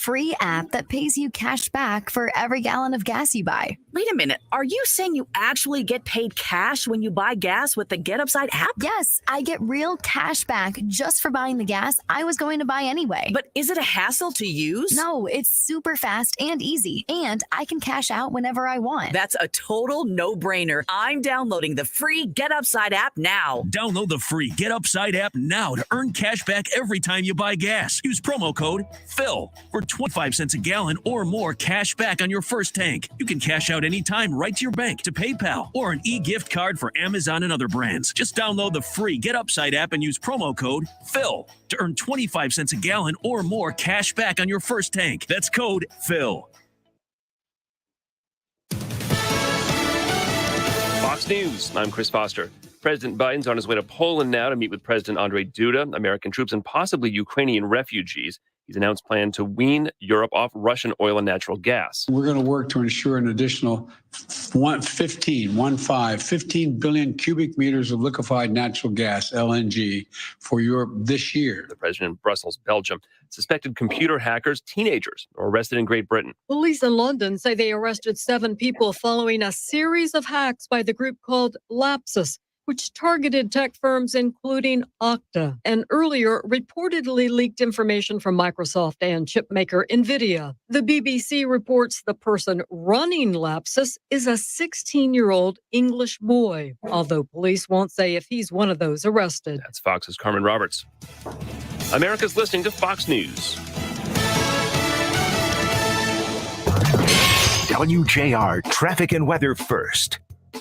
free app that pays you cash back for every gallon of gas you buy. Wait a minute. Are you saying you actually get paid cash when you buy gas with the Get Upside app? Yes, I get real cash back just for buying the gas I was going to buy anyway. But is it a hassle to use? No, it's super fast and easy, and I can cash out whenever I want. That's a total no-brainer. I'm downloading the free Get Upside app now. Download the free Get Upside app now to earn cash back every time you buy gas. Use promo code PHIL for 25 cents a gallon or more cash back on your first tank. You can cash out anytime right to your bank, to PayPal, or an e-gift card for Amazon and other brands. Just download the free Get Upside app and use promo code PHIL to earn 25 cents a gallon or more cash back on your first tank. That's code PHIL. Fox News, I'm Chris Foster. President Biden's on his way to Poland now to meet with President Andrzej Duda, American troops, and possibly Ukrainian refugees. He's announced plan to wean Europe off Russian oil and natural gas. We're going to work to ensure an additional 15 billion cubic meters of liquefied natural gas, LNG, for Europe this year. The president in Brussels, Belgium. Suspected computer hackers, teenagers, are arrested in Great Britain. Police in London say they arrested 7 people following a series of hacks by the group called Lapsus, which targeted tech firms including Okta, and earlier reportedly leaked information from Microsoft and chipmaker NVIDIA. The BBC reports the person running Lapsus is a 16-year-old English boy, although police won't say if he's one of those arrested. That's Fox's Carmen Roberts. America's listening to Fox News. WJR Traffic and Weather First.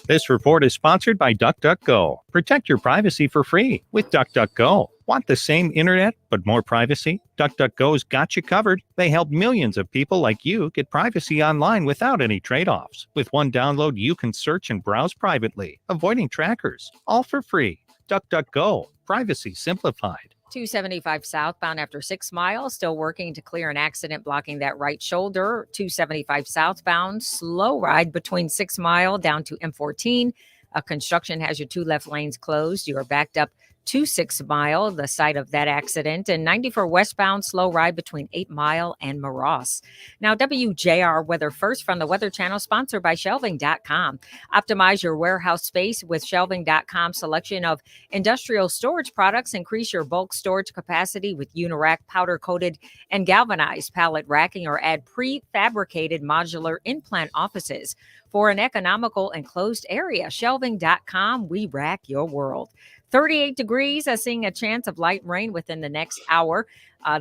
This report is sponsored by DuckDuckGo. Protect your privacy for free with DuckDuckGo. Want the same internet but more privacy? DuckDuckGo's got you covered. They help millions of people like you get privacy online without any trade-offs. With one download, you can search and browse privately, avoiding trackers. All for free. DuckDuckGo. Privacy simplified. 275 southbound after 6 Mile, still working to clear an accident blocking that right shoulder. 275 southbound, slow ride between 6 Mile down to M14. Construction has your 2 left lanes closed. You are backed up to 6 Mile, the site of that accident, and 94 westbound, slow ride between 8 Mile and Moross. Now, WJR Weather First from the Weather Channel, sponsored by Shelving.com. Optimize your warehouse space with Shelving.com selection of industrial storage products. Increase your bulk storage capacity with Unirack powder-coated and galvanized pallet racking, or add prefabricated modular in-plant offices. For an economical enclosed area, Shelving.com, we rack your world. 38 degrees, seeing a chance of light rain within the next hour.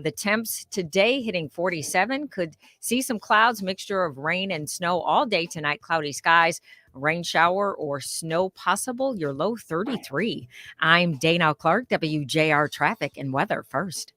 The temps today hitting 47. Could see some clouds, mixture of rain and snow all day tonight. Cloudy skies, rain shower or snow possible. Your low 33. I'm Dana Clark, WJR Traffic and Weather First.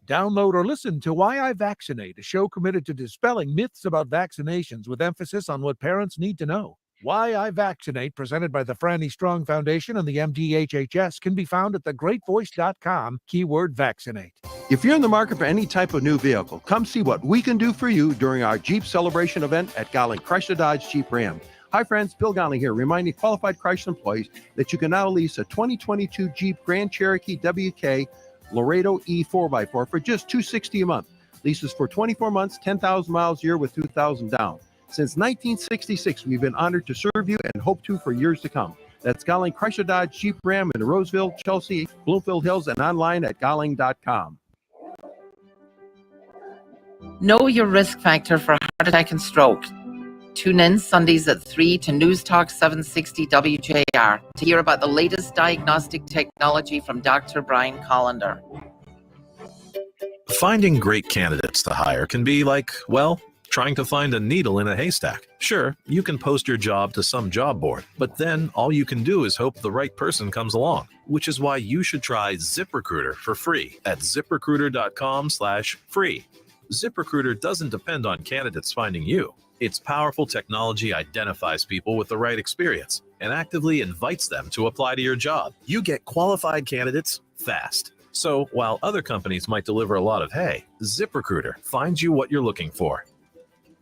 Download or listen to Why I Vaccinate, a show committed to dispelling myths about vaccinations with emphasis on what parents need to know. Why I Vaccinate, presented by the Franny Strong Foundation and the MDHHS, can be found at thegreatvoice.com, keyword vaccinate. If you're in the market for any type of new vehicle, come see what we can do for you during our Jeep Celebration event at Gowling Chrysler Dodge Jeep Ram. Hi friends, Bill Gowling here, reminding qualified Chrysler employees that you can now lease a 2022 Jeep Grand Cherokee WK Laredo E 4x4 for just $260 a month. Leases for 24 months, 10,000 miles a year with $2,000 down. Since 1966, we've been honored to serve you and hope to for years to come. That's Gowling Chrysler Dodge Jeep Ram in Roseville, Chelsea, Bloomfield Hills, and online at Gowling.com. Know your risk factor for heart attack and stroke. Tune in Sundays at 3 to News Talk 760 WJR to hear about the latest diagnostic technology from Dr. Brian Collender. Finding great candidates to hire can be like, well, trying to find a needle in a haystack. Sure, you can post your job to some job board, but then all you can do is hope the right person comes along, which is why you should try ZipRecruiter for free at ziprecruiter.com/free. ZipRecruiter doesn't depend on candidates finding you. Its powerful technology identifies people with the right experience and actively invites them to apply to your job. You get qualified candidates fast. So while other companies might deliver a lot of hay, ZipRecruiter finds you what you're looking for.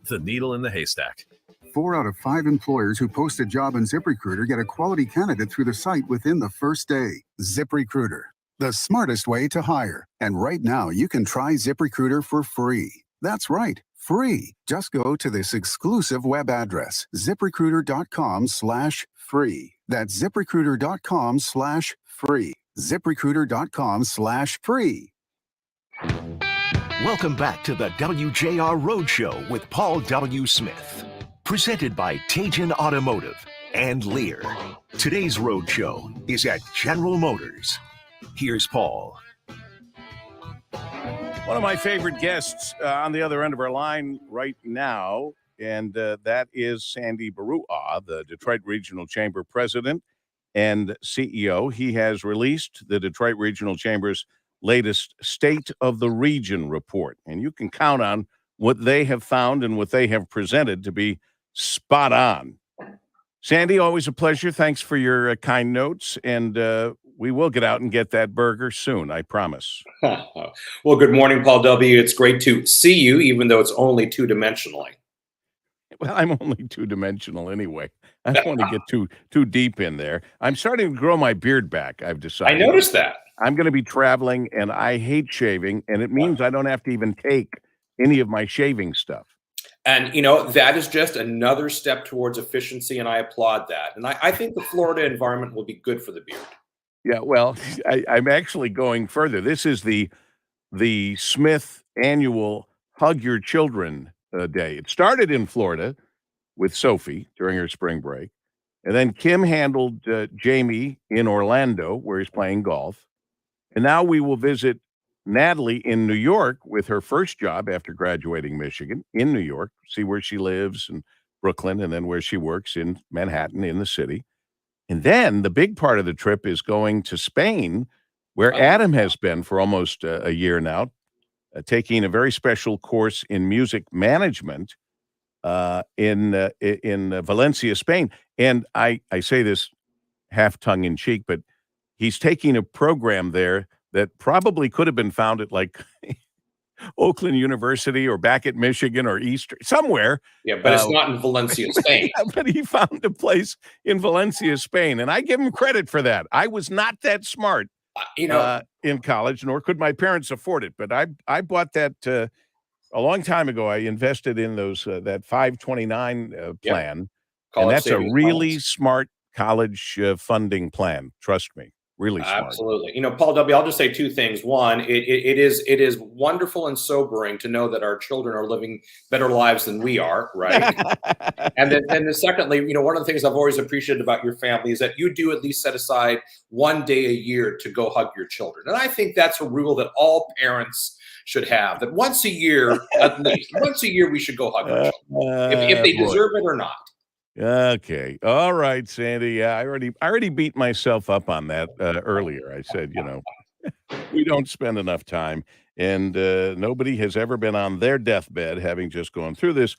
The needle in the haystack. 4 out of 5 employers who post a job on ZipRecruiter get a quality candidate through the site within the first day. ZipRecruiter, the smartest way to hire. And right now, you can try ZipRecruiter for free. That's right, free. Just go to this exclusive web address, ziprecruiter.com/free. That's ziprecruiter.com/free. ziprecruiter.com/free. Welcome back to the WJR Road Show with Paul W. Smith. Presented by Tejan Automotive and Lear. Today's Road Show is at General Motors. Here's Paul. One of my favorite guests on the other end of our line right now, and that is Sandy Barua, the Detroit Regional Chamber President and CEO. He has released the Detroit Regional Chamber's latest State of the Region report, and you can count on what they have found and what they have presented to be spot on. Sandy, always a pleasure. Thanks for your kind notes, and we will get out and get that burger soon, I promise. Well, good morning, Paul W. It's great to see you, even though it's only two-dimensionally. Well, I'm only two-dimensional anyway. I don't want to get too deep in there. I'm starting to grow my beard back, I've decided. I noticed that. I'm going to be traveling, and I hate shaving, and it means I don't have to even take any of my shaving stuff. And, you know, that is just another step towards efficiency, and I applaud that. And I think the Florida environment will be good for the beard. Yeah, well, I'm actually going further. This is the Smith annual Hug Your Children Day. It started in Florida with Sophie during her spring break. And then Kim handled Jamie in Orlando, where he's playing golf. And now we will visit Natalie in New York with her first job after graduating Michigan in New York, see where she lives in Brooklyn, and then where she works in Manhattan in the city. And then the big part of the trip is going to Spain, where Adam has been for almost a year now, taking a very special course in music management in Valencia, Spain. And I say this half tongue in cheek, but he's taking a program there that probably could have been found at like Oakland University or back at Michigan or East somewhere. Yeah, but it's not in Valencia, Spain. But he found a place in Valencia, Spain, and I give him credit for that. I was not that smart, in college, nor could my parents afford it. But I bought that a long time ago. I invested in those that 529 plan, and that's a really smart college funding plan. Trust me. Really smart. Absolutely. You know, Paul W., I'll just say two things. One, it is wonderful and sobering to know that our children are living better lives than we are, right? and then secondly, you know, one of the things I've always appreciated about your family is that you do at least set aside one day a year to go hug your children. And I think that's a rule that all parents should have, that once a year, at least, once a year, we should go hug our children, if they deserve it or not. Okay. All right, Sandy. Yeah, I already beat myself up on that earlier. I said, you know, we don't spend enough time, and nobody has ever been on their deathbed, having just gone through this,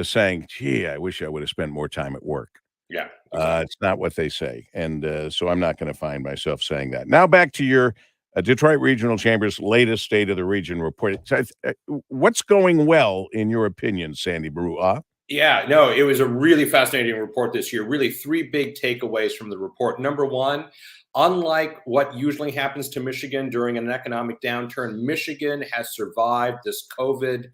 saying, gee, I wish I would have spent more time at work. Yeah. It's not what they say. And so I'm not going to find myself saying that. Now back to your Detroit Regional Chamber's latest State of the Region report. What's going well, in your opinion, Sandy Barua? Yeah, no, it was a really fascinating report this year. Really, three big takeaways from the report. Number one, unlike what usually happens to Michigan during an economic downturn, Michigan has survived this COVID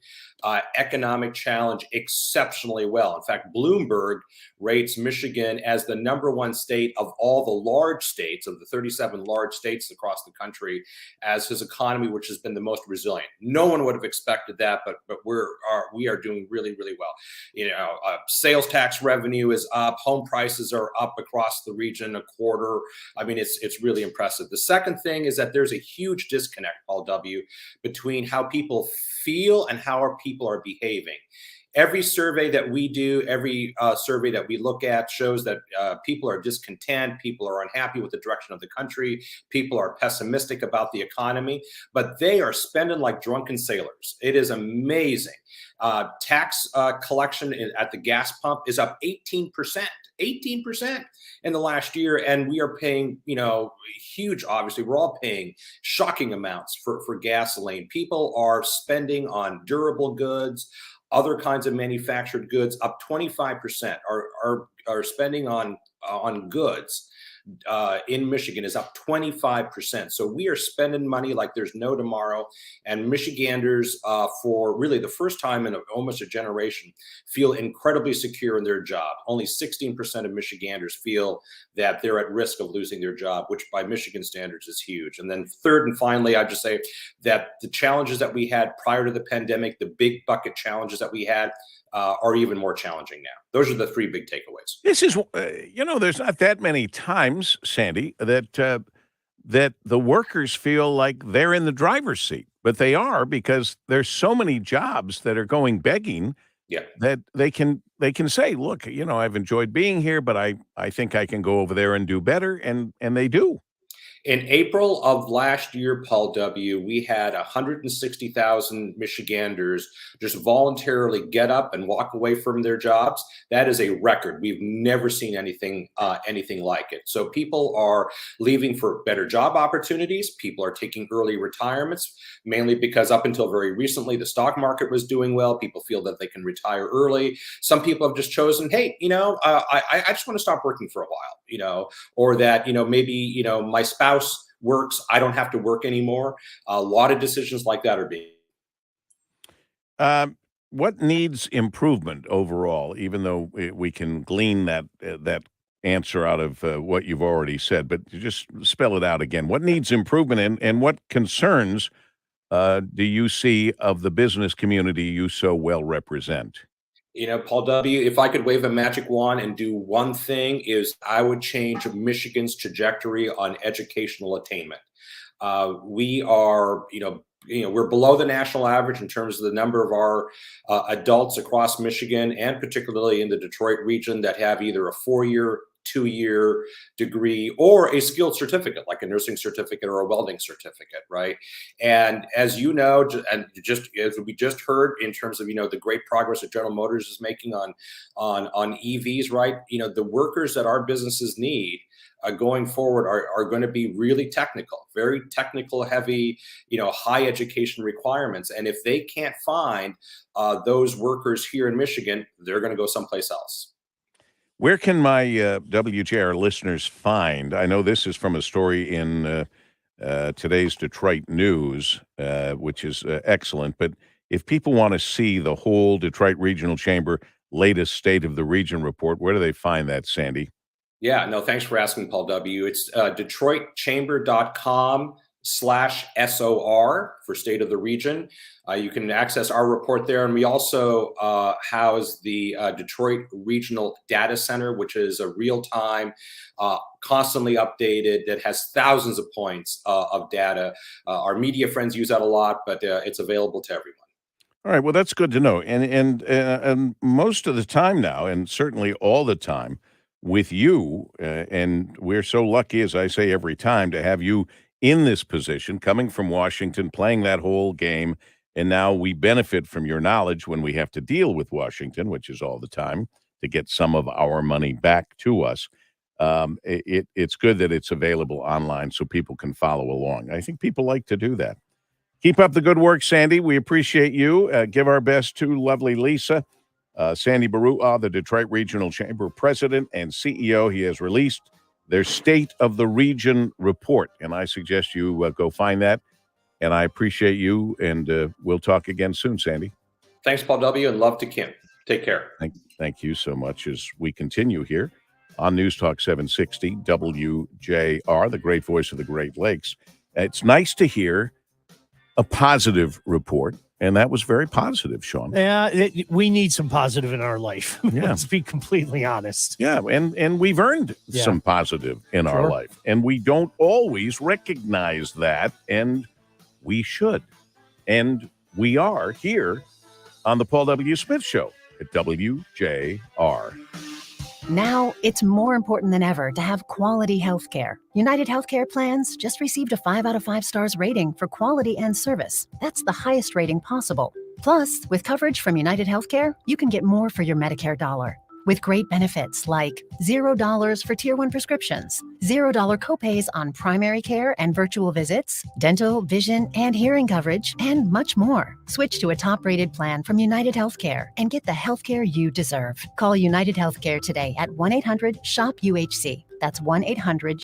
economic challenge exceptionally well. In fact, Bloomberg rates Michigan as the number one state of all the large states, of the 37 large states across the country, as his economy, which has been the most resilient. No one would have expected that, but we are doing really, really well. You know, sales tax revenue is up, home prices are up across the region a quarter. I mean, it's really impressive. The second thing is that there's a huge disconnect, Paul W., between how people feel and how our people are behaving. Every survey that we do, every survey that we look at shows that people are discontent, people are unhappy with the direction of the country, people are pessimistic about the economy, but they are spending like drunken sailors. It is amazing. Tax collection at the gas pump is up 18% in the last year, and we are paying, you know, huge, obviously, we're all paying shocking amounts for gasoline. People are spending on durable goods, other kinds of manufactured goods, up 25% are spending on goods in Michigan is up 25%. So we are spending money like there's no tomorrow. And Michiganders, for really the first time in almost a generation, feel incredibly secure in their job. Only 16% of Michiganders feel that they're at risk of losing their job, which by Michigan standards is huge. And then third and finally, I'd just say that the challenges that we had prior to the pandemic, the big bucket challenges that we had, are even more challenging now. Those are the three big takeaways. This is, there's not that many times, Sandy, that that the workers feel like they're in the driver's seat, but they are, because there's so many jobs that are going begging. Yeah. That they can say, look, I've enjoyed being here, but I think I can go over there and do better, and they do. In April of last year, Paul W., we had 160,000 Michiganders just voluntarily get up and walk away from their jobs. That is a record. We've never seen anything like it. So people are leaving for better job opportunities. People are taking early retirements, mainly because up until very recently, the stock market was doing well. People feel that they can retire early. Some people have just chosen, hey, I just want to stop working for a while, or that, maybe, my spouse works, I don't have to work anymore. A lot of decisions like that are being. What needs improvement overall, even though we can glean that answer out of what you've already said, but just spell it out again. What needs improvement, and what concerns do you see of the business community you so well represent? Paul W., if I could wave a magic wand and do one thing, is I would change Michigan's trajectory on educational attainment. We are, we're below the national average in terms of the number of our adults across Michigan, and particularly in the Detroit region, that have either a 4-year, 2-year degree or a skilled certificate, like a nursing certificate or a welding certificate, right? And as you know, and just as we just heard in terms of, the great progress that General Motors is making on EVs, right? The workers that our businesses need going forward are going to be really technical, very technical heavy, high education requirements. And if they can't find those workers here in Michigan, they're going to go someplace else. Where can my WJR listeners find? I know this is from a story in today's Detroit News, which is excellent. But if people want to see the whole Detroit Regional Chamber latest State of the Region report, where do they find that, Sandy? Yeah, no, thanks for asking, Paul W. It's DetroitChamber.com/SOR for State of the Region. You can access our report there. And we also house the Detroit Regional Data Center, which is a real-time, constantly updated, that has thousands of points of data. Our media friends use that a lot, but it's available to everyone. All right, well, that's good to know. And most of the time now, and certainly all the time, with you, and we're so lucky, as I say every time, to have you in this position, coming from Washington, playing that whole game, and now we benefit from your knowledge when we have to deal with Washington, which is all the time, to get some of our money back to us. It's good that it's available online so people can follow along. I think people like to do that. Keep up the good work, Sandy. We appreciate you. Give our best to lovely Lisa. Sandy Barua, the Detroit Regional Chamber President and CEO, he has released their State of the Region report, and I suggest you go find that. And I appreciate you, and we'll talk again soon, Sandy. Thanks, Paul W., and love to Kim. Take care. Thank you so much as we continue here on News Talk 760 WJR, the great voice of the Great Lakes. It's nice to hear a positive report. And that was very positive, Sean. Yeah, we need some positive in our life. Yeah. Let's be completely honest. Yeah, and we've earned some positive in our life. And we don't always recognize that, and we should. And we are here on the Paul W. Smith Show at WJR. Now, it's more important than ever to have quality health care. United Healthcare Plans just received a 5 out of 5 stars rating for quality and service. That's the highest rating possible. Plus, with coverage from United Healthcare, you can get more for your Medicare dollar. With great benefits like $0 for Tier 1 prescriptions, $0 copays on primary care and virtual visits, dental, vision, and hearing coverage, and much more. Switch to a top-rated plan from United Healthcare and get the healthcare you deserve. Call United Healthcare today at 1-800-SHOP-UHC. That's 1-800.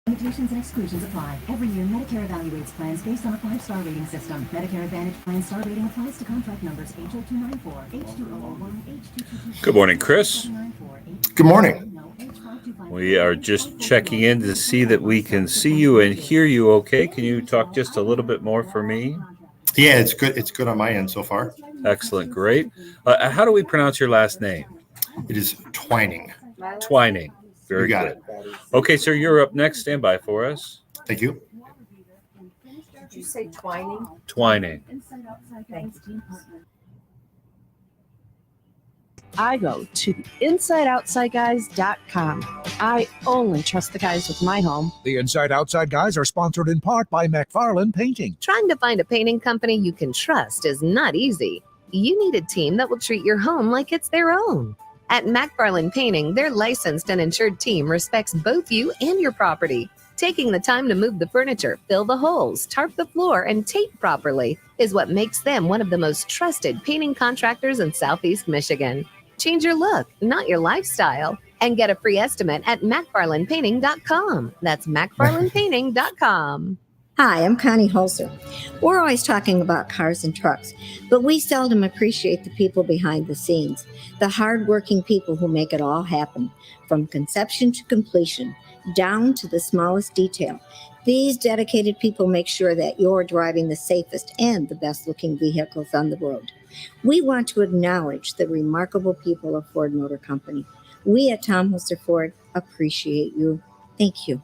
Limitations and exclusions apply. Every year, Medicare evaluates plans based on a 5-star rating system. Medicare Advantage plan star rating applies to contract numbers H0294, H2001, H2222. Good morning, Chris. Good morning. We are just checking in to see that we can see you and hear you okay. Can you talk just a little bit more for me? Yeah, it's good. It's good on my end so far. Excellent. Great. How do we pronounce your last name? It is Twining. Twining. Very You got good. Okay, sir, you're up next. Stand by for us. Thank you. Did you say Twining? Twining. Thanks. I go to InsideOutsideGuys.com. I only trust the guys with my home. The Inside Outside Guys are sponsored in part by McFarland Painting. Trying to find a painting company you can trust is not easy. You need a team that will treat your home like it's their own. At McFarland Painting, their licensed and insured team respects both you and your property. Taking the time to move the furniture, fill the holes, tarp the floor, and tape properly is what makes them one of the most trusted painting contractors in Southeast Michigan. Change your look, not your lifestyle, and get a free estimate at McFarlandPainting.com. That's McFarlandPainting.com. Hi, I'm Connie Holzer. We're always talking about cars and trucks, but we seldom appreciate the people behind the scenes, the hardworking people who make it all happen, from conception to completion, down to the smallest detail. These dedicated people make sure that you're driving the safest and the best-looking vehicles on the road. We want to acknowledge the remarkable people of Ford Motor Company. We at Tom Holzer Ford appreciate you. Thank you.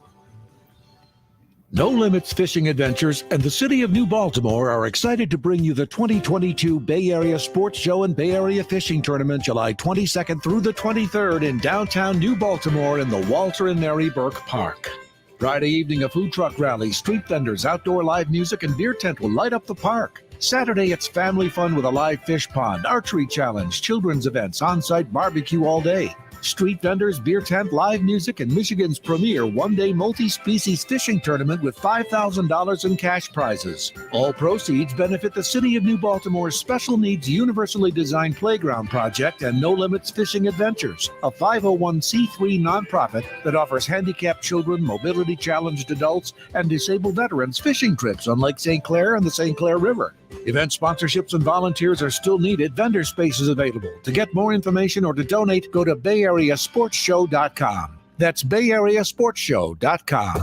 No Limits Fishing Adventures and the City of New Baltimore are excited to bring you the 2022 Bay Area Sports Show and Bay Area Fishing Tournament, July 22nd through the 23rd in downtown New Baltimore in the Walter and Mary Burke Park. Friday evening, a food truck rally, street vendors, outdoor live music, and beer tent will light up the park. Saturday, it's family fun with a live fish pond, archery challenge, children's events, on-site barbecue all day. Street vendors, beer tent, live music, and Michigan's premier one-day multi-species fishing tournament with $5,000 in cash prizes. All proceeds benefit the City of New Baltimore's Special Needs Universally Designed Playground Project and No Limits Fishing Adventures, a 501c3 nonprofit that offers handicapped children, mobility-challenged adults, and disabled veterans fishing trips on Lake St. Clair and the St. Clair River. Event sponsorships and volunteers are still needed. Vendor space is available. To get more information or to donate, go to BayAreaSportsShow.com. That's BayAreaSportsShow.com.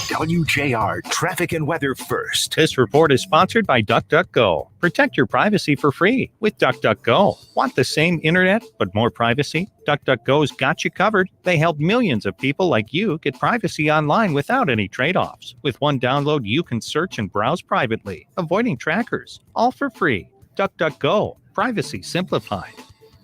WJR Traffic and Weather First. This report is sponsored by DuckDuckGo. Protect your privacy for free with DuckDuckGo. Want the same internet but more privacy? DuckDuckGo's got you covered. They help millions of people like you get privacy online without any trade-offs. With one download, you can search and browse privately, avoiding trackers. All for free. DuckDuckGo. Privacy simplified.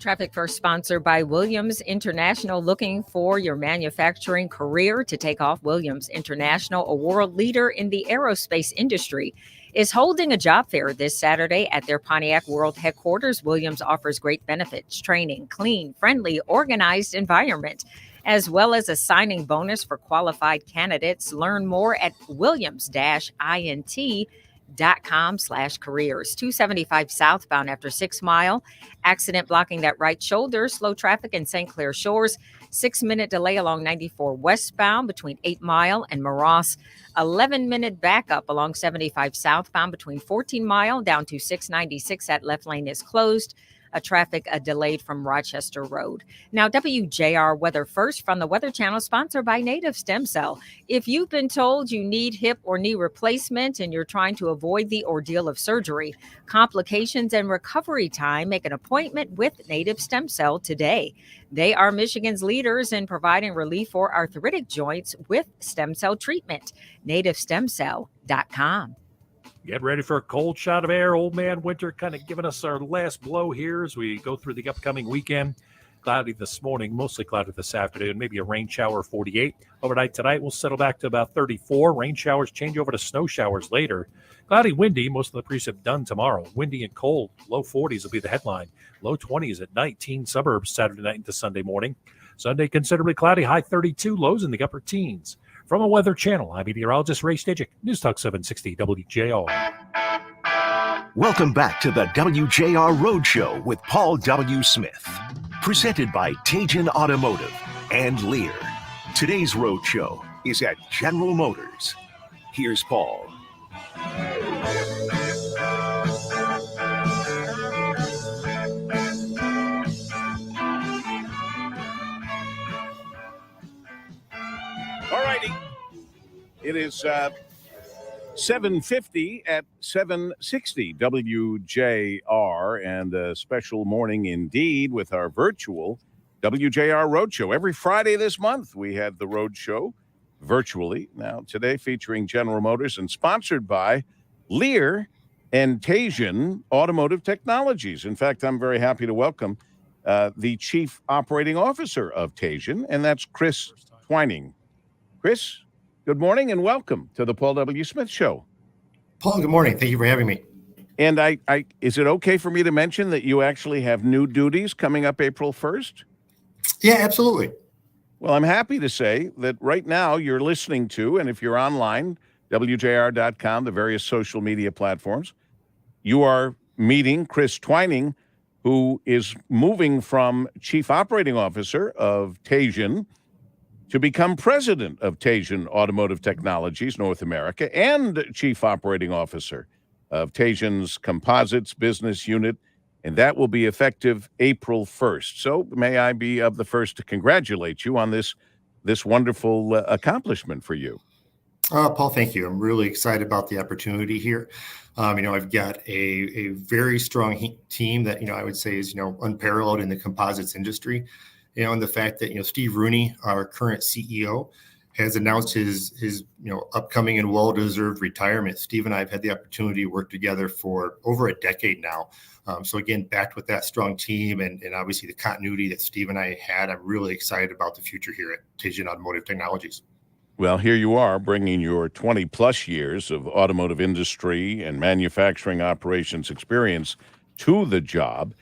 Traffic First sponsored by Williams International. Looking for your manufacturing career to take off? Williams International, a world leader in the aerospace industry, is holding a job fair this Saturday at their Pontiac World headquarters. Williams offers great benefits, training, clean, friendly, organized environment, as well as a signing bonus for qualified candidates. Learn more at williams-int.com/careers. 275 southbound after 6 Mile. Accident blocking that right shoulder. Slow traffic in St. Clair Shores. 6-minute delay along 94 westbound between 8 Mile and Moross. 11-minute backup along 75 southbound between 14 Mile down to 696. That left lane is closed. Traffic delayed from Rochester Road. Now, WJR Weather First from the Weather Channel, sponsored by Native Stem Cell. If you've been told you need hip or knee replacement and you're trying to avoid the ordeal of surgery, complications, and recovery time, make an appointment with Native Stem Cell today. They are Michigan's leaders in providing relief for arthritic joints with stem cell treatment. NativeStemCell.com. Get ready for a cold shot of air. Old man winter kind of giving us our last blow here as we go through the upcoming weekend. Cloudy this morning, mostly cloudy this afternoon, maybe a rain shower 48. Overnight tonight, we'll settle back to about 34. Rain showers change over to snow showers later. Cloudy, windy, most of the precip done tomorrow. Windy and cold, low 40s will be the headline. Low 20s at 19 suburbs Saturday night into Sunday morning. Sunday, considerably cloudy, high 32, lows in the upper teens. From a Weather Channel, I'm meteorologist Ray Stajic, News Talk 760 WJR. Welcome back to the WJR Road Show with Paul W. Smith. Presented by Tejan Automotive and Lear. Today's Road Show is at General Motors. Here's Paul. All righty. It is 7:50 at 760 WJR, and a special morning indeed with our virtual WJR Road Show. Every Friday this month, we had the Road Show virtually. Now, today featuring General Motors and sponsored by Lear and Tejan Automotive Technologies. In fact, I'm very happy to welcome the Chief Operating Officer of Tejan, and that's Chris Twining. Chris, good morning and welcome to the Paul W. Smith Show. Paul, good morning. Thank you for having me. And is it okay for me to mention that you actually have new duties coming up April 1st? Yeah, absolutely. Well, I'm happy to say that right now you're listening to, and if you're online, WJR.com, the various social media platforms, you are meeting Chris Twining, who is moving from Chief Operating Officer of Tejan to become President of Tejan Automotive Technologies North America and Chief Operating Officer of Tejan's Composites Business Unit, and that will be effective April 1st. So may I be of the first to congratulate you on this wonderful accomplishment for you. Paul, thank you. I'm really excited about the opportunity here. I've got a very strong team that, I would say is, unparalleled in the composites industry. And the fact that, Steve Rooney, our current CEO, has announced his upcoming and well-deserved retirement. Steve and I have had the opportunity to work together for over a decade now. So again, backed with that strong team and obviously the continuity that Steve and I had, I'm really excited about the future here at Tejan Automotive Technologies. Well, here you are bringing your 20-plus years of automotive industry and manufacturing operations experience to the job.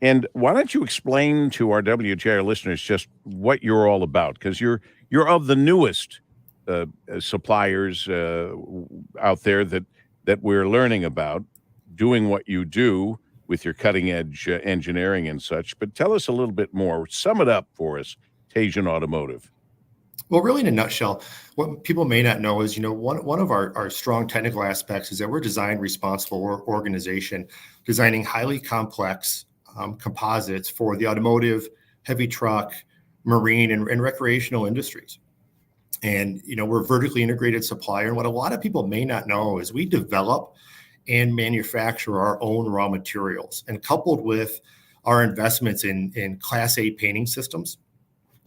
And why don't you explain to our WJR listeners just what you're all about? Because you're of the newest suppliers out there that we're learning about, doing what you do with your cutting-edge engineering and such. But tell us a little bit more. Sum it up for us, Tejan Automotive. Well, really, in a nutshell, what people may not know is, one of our strong technical aspects is that we're a design responsible organization, designing highly complex composites for the automotive, heavy truck, marine, and recreational industries. And, we're a vertically integrated supplier. And what a lot of people may not know is we develop and manufacture our own raw materials. And coupled with our investments in Class A painting systems,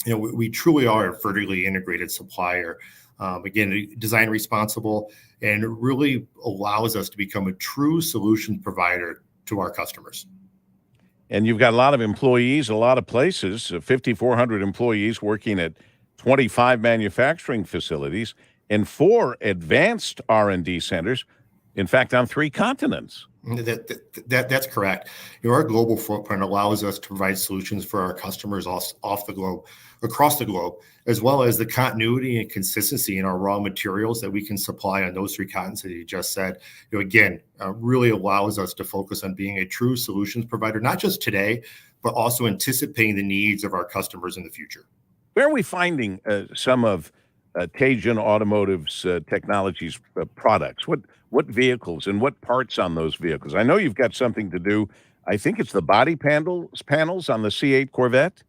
we truly are a vertically integrated supplier. Again, design responsible, and it really allows us to become a true solution provider to our customers. And you've got a lot of employees, a lot of places, 5,400 employees working at 25 manufacturing facilities and 4 advanced R&D centers, in fact, on 3 continents. That's correct. Our global footprint allows us to provide solutions for our customers across the globe, as well as the continuity and consistency in our raw materials that we can supply on those 3 continents that you just said. Again, really allows us to focus on being a true solutions provider, not just today, but also anticipating the needs of our customers in the future. Where are we finding some of Tejan Automotive's technologies products? What vehicles and what parts on those vehicles? I know you've got something to do. I think it's the body panels on the C8 Corvette.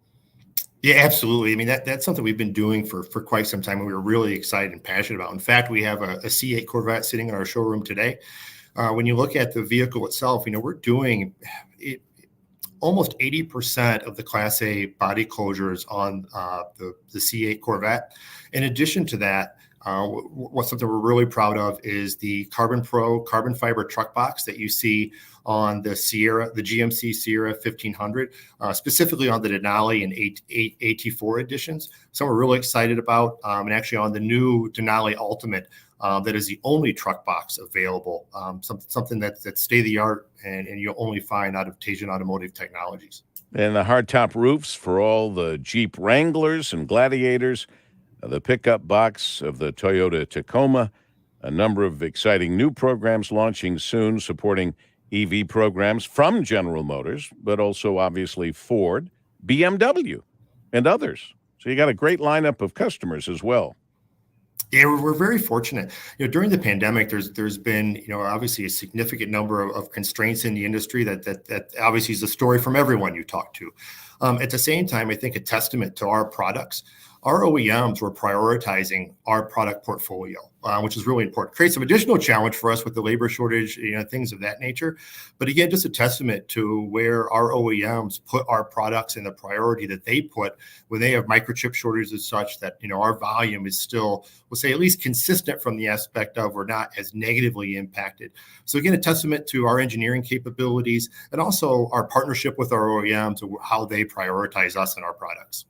Yeah, absolutely. I mean, that's something we've been doing for quite some time, and we were really excited and passionate about. In fact, we have a C8 Corvette sitting in our showroom today. When you look at the vehicle itself, we're doing almost 80% of the Class A body closures on the C8 Corvette. In addition to that, what's something we're really proud of is the Carbon Pro carbon fiber truck box that you see on the Sierra, the GMC Sierra 1500, specifically on the Denali and AT4 editions. So we're really excited about, and actually on the new Denali Ultimate, that is the only truck box available, something that's state-of-the-art and you'll only find out of Tejan Automotive Technologies. And the hardtop roofs for all the Jeep Wranglers and Gladiators. the pickup box of the Toyota Tacoma, a number of exciting new programs launching soon supporting EV programs from General Motors, but also obviously Ford, BMW, and others. So you got a great lineup of customers as well. Yeah, we're very fortunate. During the pandemic, there's been, obviously a significant number of constraints in the industry that obviously is a story from everyone you talk to. At the same time, I think a testament to our products, our OEMs were prioritizing our product portfolio, which is really important. Creates some additional challenge for us with the labor shortage, things of that nature. But again, just a testament to where our OEMs put our products and the priority that they put when they have microchip shortages such that, our volume is still, we'll say, at least consistent from the aspect of we're not as negatively impacted. So again, a testament to our engineering capabilities and also our partnership with our OEMs and how they prioritize us and our products.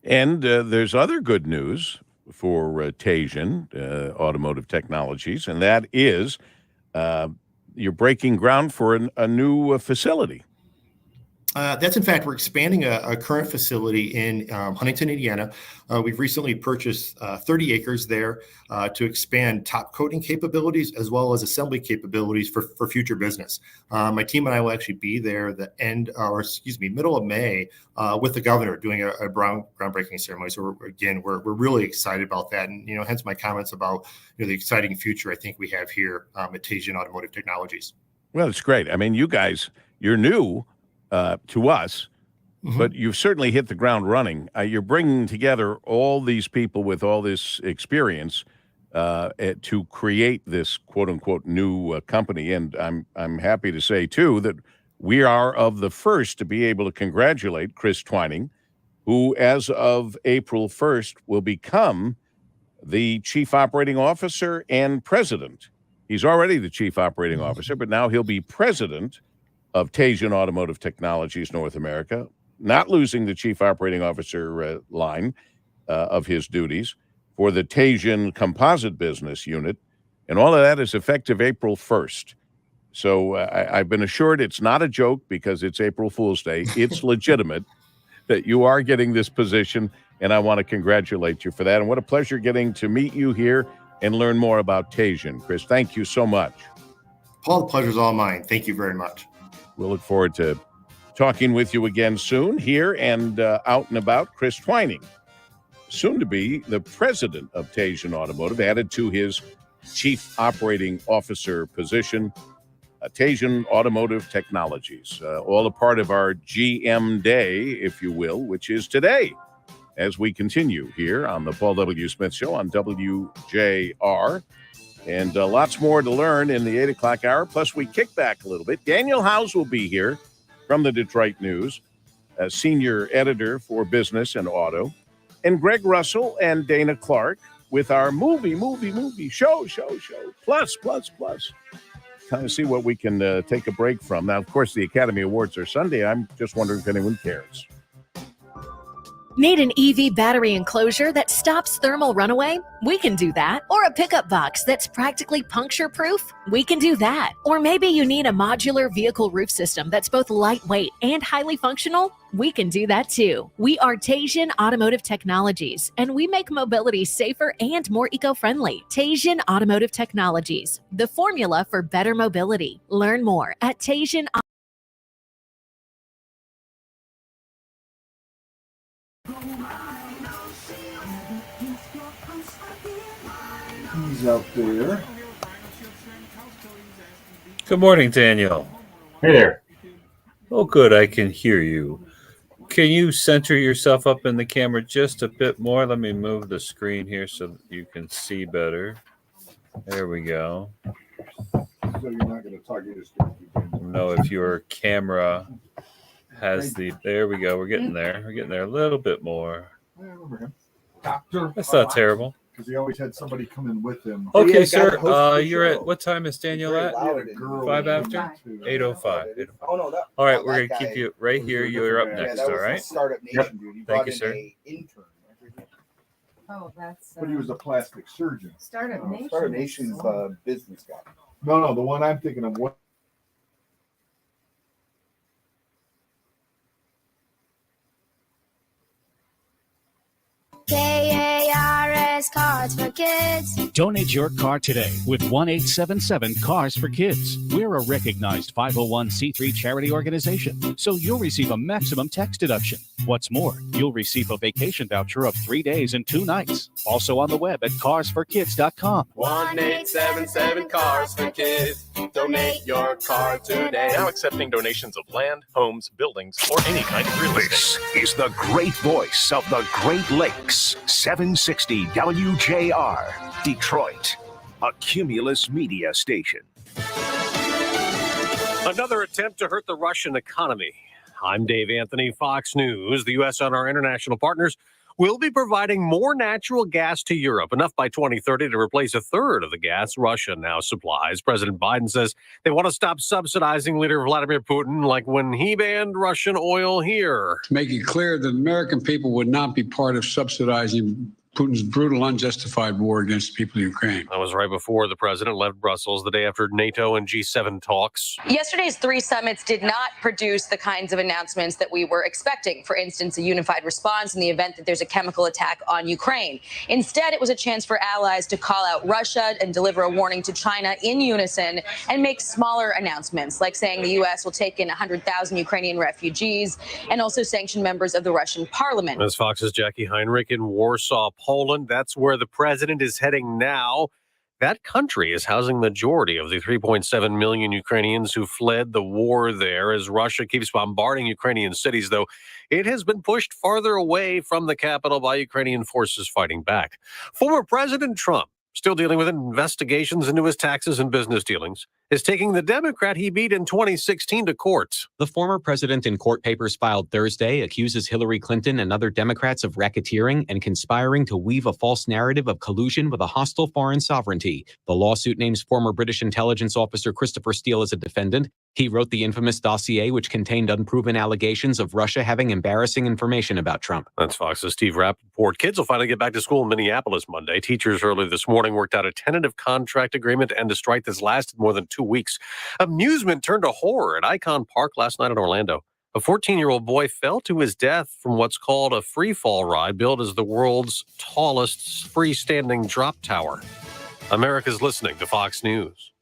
And there's other good news for Tajan Automotive Technologies, and that is you're breaking ground for a new facility. That's in fact, we're expanding a current facility in Huntington, Indiana. We've recently purchased 30 acres there to expand top coating capabilities as well as assembly capabilities for future business. My team and I will actually be there middle of May with the governor doing a groundbreaking ceremony. So we're really excited about that, and hence my comments about the exciting future I think we have here at Tajan Automotive Technologies. Well, it's great. I mean, you guys, you're new to us, but you've certainly hit the ground running. You're bringing together all these people with all this experience to create this quote unquote new company. And I'm happy to say too that we are of the first to be able to congratulate Chris Twining, who as of April 1st will become the Chief Operating Officer and President. He's already the Chief Operating Officer, but now he'll be President of Tajan Automotive Technologies North America, not losing the Chief Operating Officer line of his duties for the Tajan Composite Business Unit. And all of that is effective April 1st. So I've been assured it's not a joke because it's April Fool's Day. It's legitimate that you are getting this position, and I want to congratulate you for that. And what a pleasure getting to meet you here and learn more about Tajan. Chris, thank you so much. Paul, the pleasure's all mine. Thank you very much. We'll look forward to talking with you again soon here and out and about. Chris Twining, soon to be the president of Tajan Automotive, added to his Chief Operating Officer position. Tajan Automotive Technologies, all a part of our GM Day, if you will, which is today, as we continue here on the Paul W. Smith Show on WJR. And lots more to learn in the 8 o'clock hour. Plus, we kick back a little bit. Daniel Howes will be here from the Detroit News, senior editor for business and auto. And Greg Russell and Dana Clark with our movie show. Plus. Kind of see what we can take a break from. Now, of course, the Academy Awards are Sunday. I'm just wondering if anyone cares. Need an EV battery enclosure that stops thermal runaway? We can do that. Or a pickup box that's practically puncture-proof? We can do that. Or maybe you need a modular vehicle roof system that's both lightweight and highly functional? We can do that too. We are Tajan Automotive Technologies, and we make mobility safer and more eco-friendly. Tajan Automotive Technologies, the formula for better mobility. Learn more at Tajan. He's out there. Good morning, Daniel. Hey there. Oh, good. I can hear you. Can you center yourself up in the camera just a bit more? Let me move the screen here so that you can see better. There we go. So you're not going to talk. You're just going to know if your camera has the. There we go. We're getting there. We're getting there a little bit more. I remember him. Doctor. That's not terrible. Because he always had somebody come in with him. Okay, sir. You're at what time is Daniel at? 5 after? 8:05. Oh no! All right, we're gonna keep you right here. You're up next. All right. Startup Nation, dude. He Thank you, brought sir. in a intern. Oh, that's. But he was a plastic surgeon. Startup Nation. Startup Nation's business guy. No, the one I'm thinking of. What? JARA subsidized cards for kids. Donate your car today with 1-877 Cars for Kids. We're a recognized 501c3 charity organization, so you'll receive a maximum tax deduction. What's more, you'll receive a vacation voucher of 3 days and 2 nights. Also on the web at carsforkids.com. 1-877 Cars for Kids. Donate your car today. Now accepting donations of land, homes, buildings, or any kind of real estate. This is the great voice of the Great Lakes. 760 WJR, Detroit, a Cumulus media station. Another attempt to hurt the Russian economy. I'm Dave Anthony, Fox News. The U.S. and our international partners will be providing more natural gas to Europe, enough by 2030 to replace a third of the gas Russia now supplies. President Biden says they want to stop subsidizing leader Vladimir Putin like when he banned Russian oil here. To make it clear that American people would not be part of subsidizing Putin's brutal, unjustified war against the people of Ukraine. That was right before the president left Brussels the day after NATO and G7 talks. Yesterday's 3 summits did not produce the kinds of announcements that we were expecting. For instance, a unified response in the event that there's a chemical attack on Ukraine. Instead, it was a chance for allies to call out Russia and deliver a warning to China in unison and make smaller announcements, like saying the U.S. will take in 100,000 Ukrainian refugees and also sanction members of the Russian parliament. As Fox's Jackie Heinrich in Warsaw, Poland, that's where the president is heading now. That country is housing the majority of the 3.7 million Ukrainians who fled the war there. As Russia keeps bombarding Ukrainian cities, though, it has been pushed farther away from the capital by Ukrainian forces fighting back. Former President Trump, still dealing with investigations into his taxes and business dealings, is taking the Democrat he beat in 2016 to court. The former president, in court papers filed Thursday, accuses Hillary Clinton and other Democrats of racketeering and conspiring to weave a false narrative of collusion with a hostile foreign sovereignty. The lawsuit names former British intelligence officer Christopher Steele as a defendant. He wrote the infamous dossier, which contained unproven allegations of Russia having embarrassing information about Trump. That's Fox's Steve Rappaport. Kids will finally get back to school in Minneapolis Monday. Teachers early this morning worked out a tentative contract agreement to end a strike that's lasted more than 2 weeks. Amusement turned to horror at Icon Park last night in Orlando. A 14-year-old boy fell to his death from what's called a free fall ride, billed as the world's tallest freestanding drop tower. America's listening to Fox News.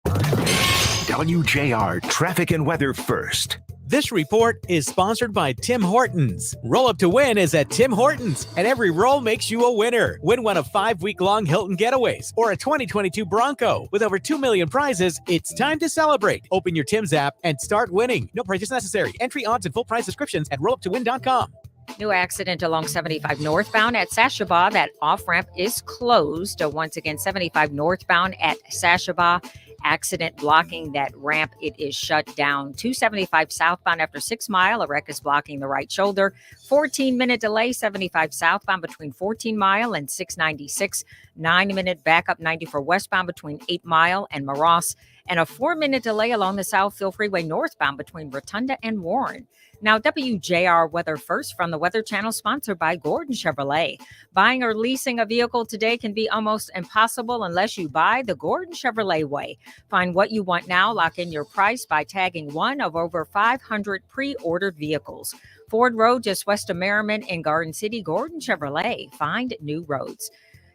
WJR traffic and weather first. This report is sponsored by Tim Hortons. Roll Up to Win is at Tim Hortons, and every roll makes you a winner. Win one of 5 week-long Hilton getaways or a 2022 Bronco. With over 2 million prizes, it's time to celebrate. Open your Tim's app and start winning. No purchase necessary. Entry odds and full price descriptions at rolluptowin.com. New accident along 75 northbound at Sashaba. That off-ramp is closed. Once again, 75 northbound at Sashaba. Accident blocking that ramp. It is shut down. 275 southbound after 6 Mile. A wreck is blocking the right shoulder. 14-minute delay, 75 southbound between 14 Mile and 696. 9-minute backup 94 westbound between 8 Mile and Maross. And a 4-minute delay along the Southfield Freeway northbound between Rotunda and Warren. Now, WJR Weather First from the Weather Channel, sponsored by Gordon Chevrolet. Buying or leasing a vehicle today can be almost impossible unless you buy the Gordon Chevrolet way. Find what you want now. Lock in your price by tagging one of over 500 pre-ordered vehicles. Ford Road, just west of Merriman in Garden City. Gordon Chevrolet. Find new roads.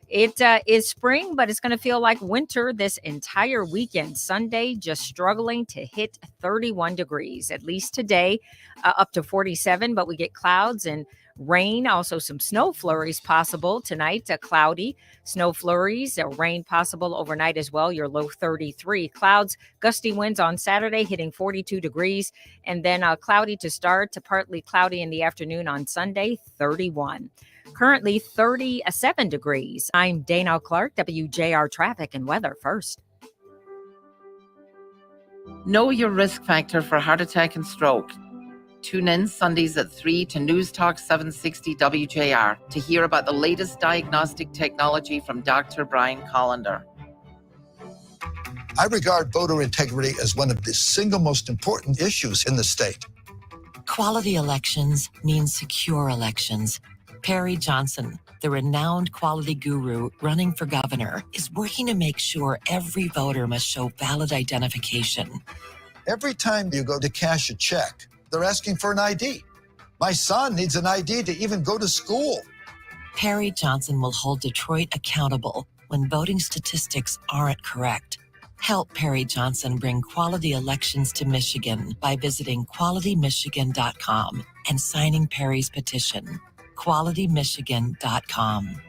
It is spring, but it's going to feel like winter this entire weekend. Sunday, just struggling to hit 31 degrees, at least today, up to 47. But we get clouds and rain, also some snow flurries possible tonight. Cloudy, snow flurries, rain possible overnight as well. Your low 33. Clouds, gusty winds on Saturday hitting 42 degrees. And then cloudy to start to partly cloudy in the afternoon on Sunday, 31. Currently 37 degrees. I'm Dana Clark, WJR Traffic and Weather First. Know your risk factor for heart attack and stroke. Tune in Sundays at 3 to News Talk 760 WJR to hear about the latest diagnostic technology from Dr. Brian Collender. I regard voter integrity as one of the single most important issues in the state. Quality elections mean secure elections. Perry Johnson, the renowned quality guru running for governor, is working to make sure every voter must show valid identification. Every time you go to cash a check, they're asking for an ID. My son needs an ID to even go to school. Perry Johnson will hold Detroit accountable when voting statistics aren't correct. Help Perry Johnson bring quality elections to Michigan by visiting qualitymichigan.com and signing Perry's petition. qualitymichigan.com.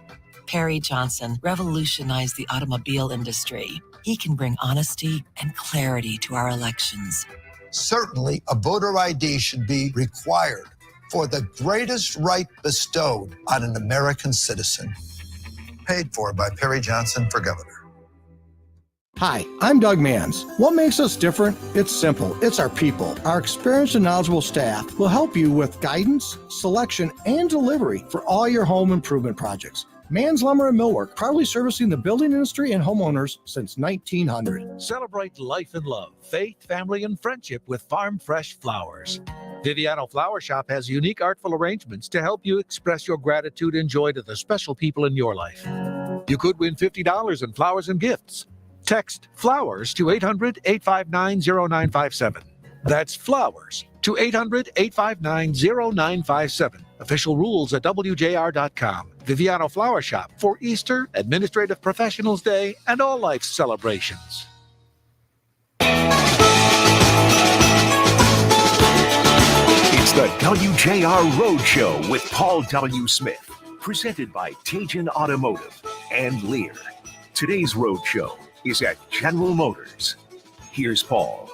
Perry Johnson revolutionized the automobile industry. He can bring honesty and clarity to our elections. Certainly, a voter ID should be required for the greatest right bestowed on an American citizen. Paid for by Perry Johnson for governor. Hi, I'm Doug Manns. What makes us different? It's simple. It's our people. Our experienced and knowledgeable staff will help you with guidance, selection, and delivery for all your home improvement projects. Manns Lumber and Millwork, proudly servicing the building industry and homeowners since 1900. Celebrate life and love, faith, family, and friendship with farm fresh flowers. Viviano Flower Shop has unique artful arrangements to help you express your gratitude and joy to the special people in your life. You could win $50 in flowers and gifts. Text flowers to 800-859-0957. That's flowers to 800-859-0957. Official rules at WJR.com. Viviano Flower Shop for Easter, Administrative Professionals Day, and all life celebrations. It's the WJR Road Show with Paul W. Smith, presented by Tajan Automotive and Lear. Today's road show is at General Motors. Here's Paul.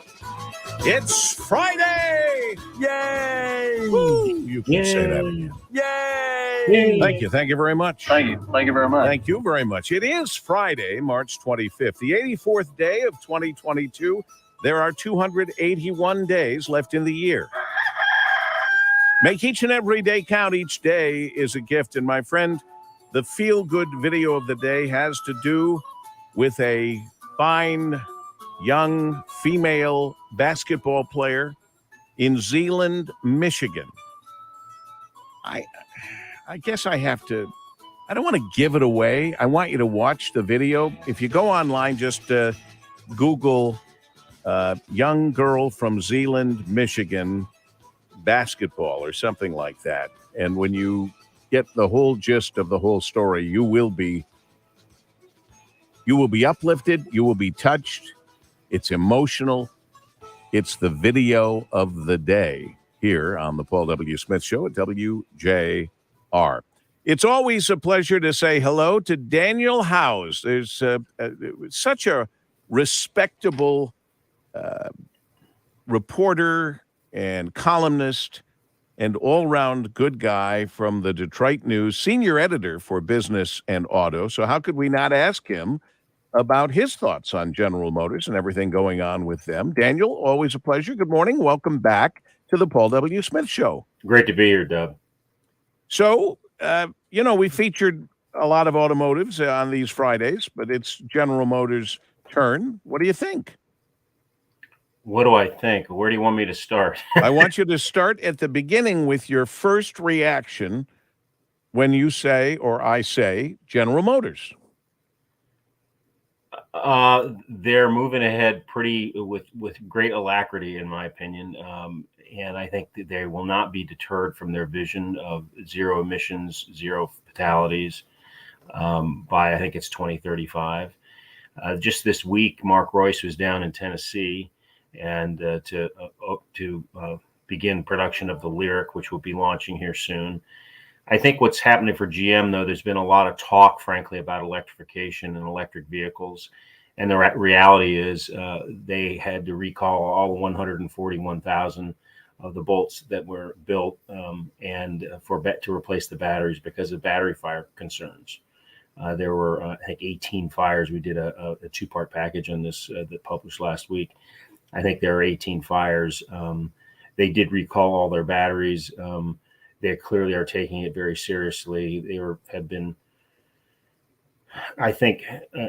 It's Friday! Yay! Woo! You can say that again. Yay! Thank you. Thank you very much. Thank you. Thank you very much. Thank you very much. It is Friday, March 25th, the 84th day of 2022. There are 281 days left in the year. Make each and every day count. Each day is a gift. And my friend, the feel-good video of the day has to do with a fine young female basketball player in Zeeland, Michigan. I guess I have to, I don't want to give it away. I want you to watch the video. If you go online, just Google young girl from Zeeland, Michigan basketball or something like that. And when you get the whole gist of the whole story, you will be uplifted. You will be touched. It's emotional. It's the video of the day here on the Paul W. Smith Show at WJR. It's always a pleasure to say hello to Daniel Howes. There's such a respectable reporter and columnist and all-round good guy from the Detroit News, senior editor for business and auto. So how could we not ask him about his thoughts on General Motors and everything going on with them? Daniel, always a pleasure. Good morning. Welcome back to the Paul W. Smith Show. Great to be here, Dub. So, we featured a lot of automotives on these Fridays, but it's General Motors' turn. What do you think? What do I think? Where do you want me to start? I want you to start at the beginning with your first reaction when you say, or I say, General Motors. They're moving ahead with great alacrity, in my opinion. And I think that they will not be deterred from their vision of zero emissions, zero fatalities by, I think it's 2035. Just this week, Mark Royce was down in Tennessee and to begin production of the Lyric, which will be launching here soon. I think what's happening for GM, though, there's been a lot of talk, frankly, about electrification and electric vehicles. And the reality is they had to recall all 141,000 of the bolts that were built to replace the batteries because of battery fire concerns. There were, I think, 18 fires. We did a two-part package on this that published last week. I think there are 18 fires. They did recall all their batteries. They clearly are taking it very seriously. They have been, I think,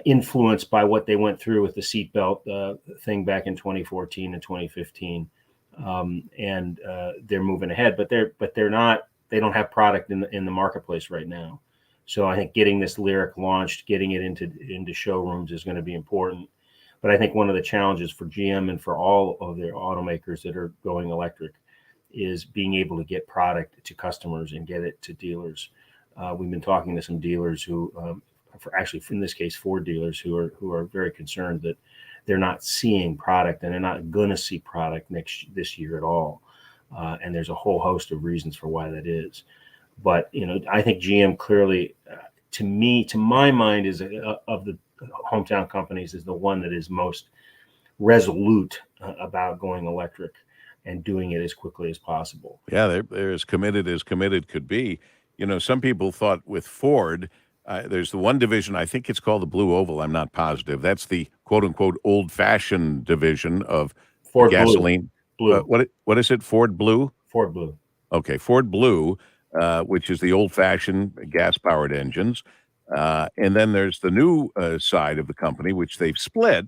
influenced by what they went through with the seatbelt thing back in 2014 and 2015. And they're moving ahead, but they're not. They don't have product in the marketplace right now. So I think getting this Lyric launched, getting it into showrooms is going to be important. But I think one of the challenges for GM and for all of their automakers that are going electric is being able to get product to customers and get it to dealers. We've been talking to some dealers who, in this case, Ford dealers who are very concerned that they're not seeing product and they're not going to see product this year at all. And there's a whole host of reasons for why that is. But, I think GM clearly, to my mind, is of the hometown companies, is the one that is most resolute about going electric and doing it as quickly as possible. Yeah, they're as committed could be. Some people thought with Ford, there's the one division, I think it's called the Blue Oval, I'm not positive. That's the quote-unquote old-fashioned division of Ford gasoline. Blue. What is it, Ford Blue? Ford Blue. Okay, Ford Blue, which is the old-fashioned gas-powered engines. And then there's the new side of the company, which they've split.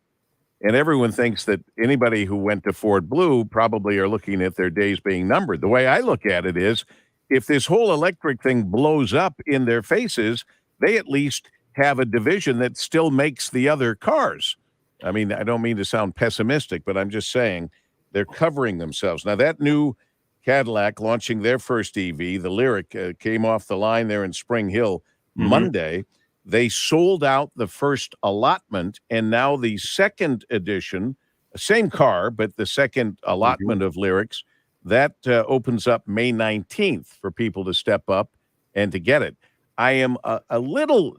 And everyone thinks that anybody who went to Ford Blue probably are looking at their days being numbered. The way I look at it is, if this whole electric thing blows up in their faces, they at least have a division that still makes the other cars. I mean, I don't mean to sound pessimistic, but I'm just saying they're covering themselves. Now, that new Cadillac launching their first EV, the Lyriq, came off the line there in Spring Hill Monday. They sold out the first allotment, and now the second edition, same car, but the second allotment of Lyriqs, that opens up May 19th for people to step up and to get it. I am a little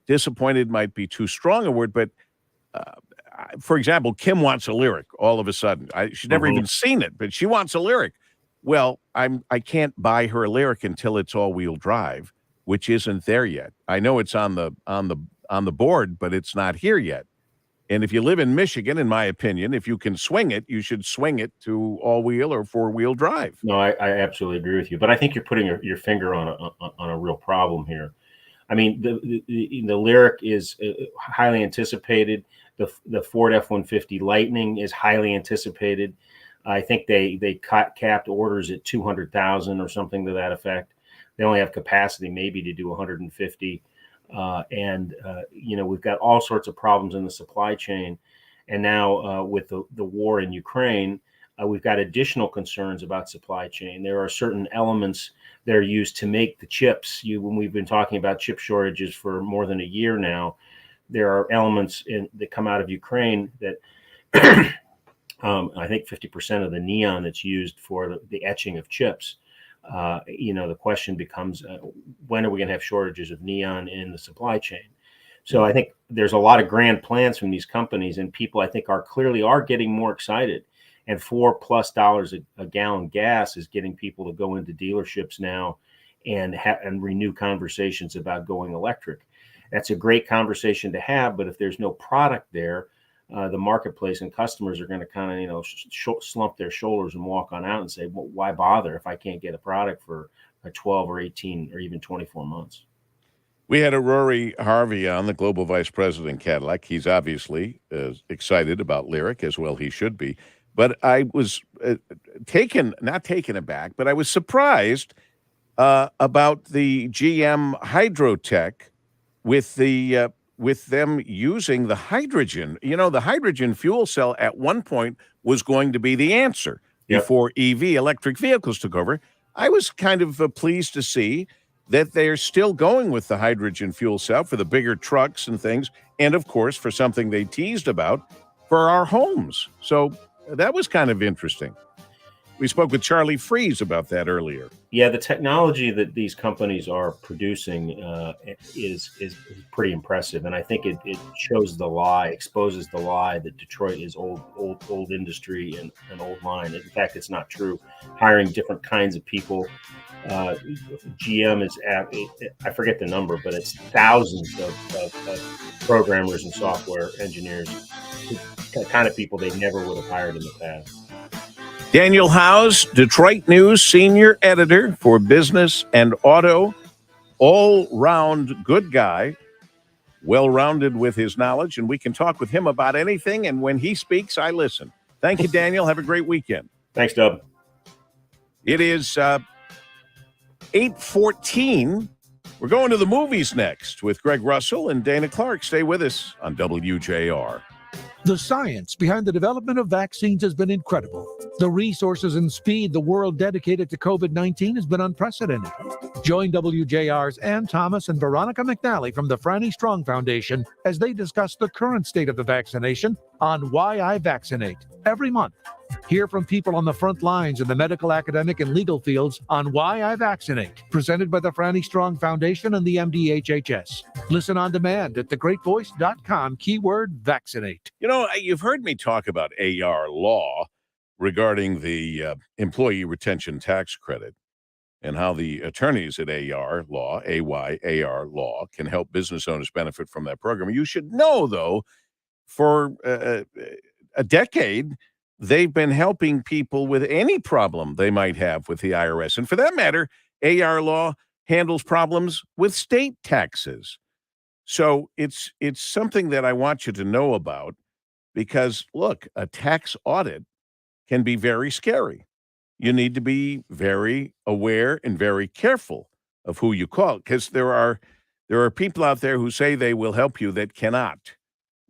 disappointed, might be too strong a word, but for example, Kim wants a Lyriq all of a sudden. She's never even seen it, but she wants a Lyriq. Well, I can't buy her a Lyriq until it's all-wheel drive, which isn't there yet. I know it's on the board, but it's not here yet. And if you live in Michigan, in my opinion, if you can swing it, you should swing it to all-wheel or four-wheel drive. No, I absolutely agree with you. But I think you're putting your finger on a real problem here. I mean, the Lyriq is highly anticipated. The Ford F-150 Lightning is highly anticipated. I think they capped orders at 200,000 or something to that effect. They only have capacity maybe to do 150. We've got all sorts of problems in the supply chain. And now with the war in Ukraine, we've got additional concerns about supply chain. There are certain elements that are used to make the chips. When we've been talking about chip shortages for more than a year now, there are elements that come out of Ukraine that I think 50% of the neon that's used for the etching of chips. The question becomes, when are we going to have shortages of neon in the supply chain? So I think there's a lot of grand plans from these companies, and people I think are getting more excited. And $4+ a gallon gas is getting people to go into dealerships now and renew conversations about going electric. That's a great conversation to have, but if there's no product there, the marketplace and customers are going to kind of, slump their shoulders and walk on out and say, well, why bother if I can't get a product for 12 or 18 or even 24 months? We had a Rory Harvey on, the Global Vice President Cadillac. He's obviously excited about Lyriq, as well he should be. But I was not taken aback, but I was surprised about the GM Hydrotech with them using the hydrogen. The hydrogen fuel cell at one point was going to be the answer before EV electric vehicles took over. I was kind of pleased to see that they're still going with the hydrogen fuel cell for the bigger trucks and things, and of course for something they teased about for our homes. So that was kind of interesting. We spoke with Charlie Freeze about that earlier. Yeah, the technology that these companies are producing is pretty impressive, and I think it exposes the lie that Detroit is old industry and an old line. In fact, it's not true. Hiring different kinds of people. GM is at, I forget the number, but it's thousands of programmers and software engineers, the kind of people they never would have hired in the past. Daniel Howes, Detroit News senior editor for business and auto, all-round good guy, well-rounded with his knowledge, and we can talk with him about anything, and when he speaks, I listen. Thank you, Daniel. Have a great weekend. Thanks, Dub. It is 8:14. We're going to the movies next with Greg Russell and Dana Clark. Stay with us on WJR. The science behind the development of vaccines has been incredible. The resources and speed the world dedicated to COVID-19 has been unprecedented. Join WJR's Ann Thomas and Veronica McNally from the Franny Strong Foundation as they discuss the current state of the vaccination on Why I Vaccinate every month. Hear from people on the front lines in the medical, academic, and legal fields on Why I Vaccinate, presented by the Franny Strong Foundation and the MDHHS. Listen on demand at thegreatvoice.com, keyword vaccinate. You know, you've heard me talk about AR law regarding the employee retention tax credit and how the attorneys at AR law, AYAR law, can help business owners benefit from that program. You should know, though, for a decade, they've been helping people with any problem they might have with the IRS. And for that matter, AR law handles problems with state taxes. So it's something that I want you to know about because, look, a tax audit can be very scary. You need to be very aware and very careful of who you call, because there are people out there who say they will help you that cannot.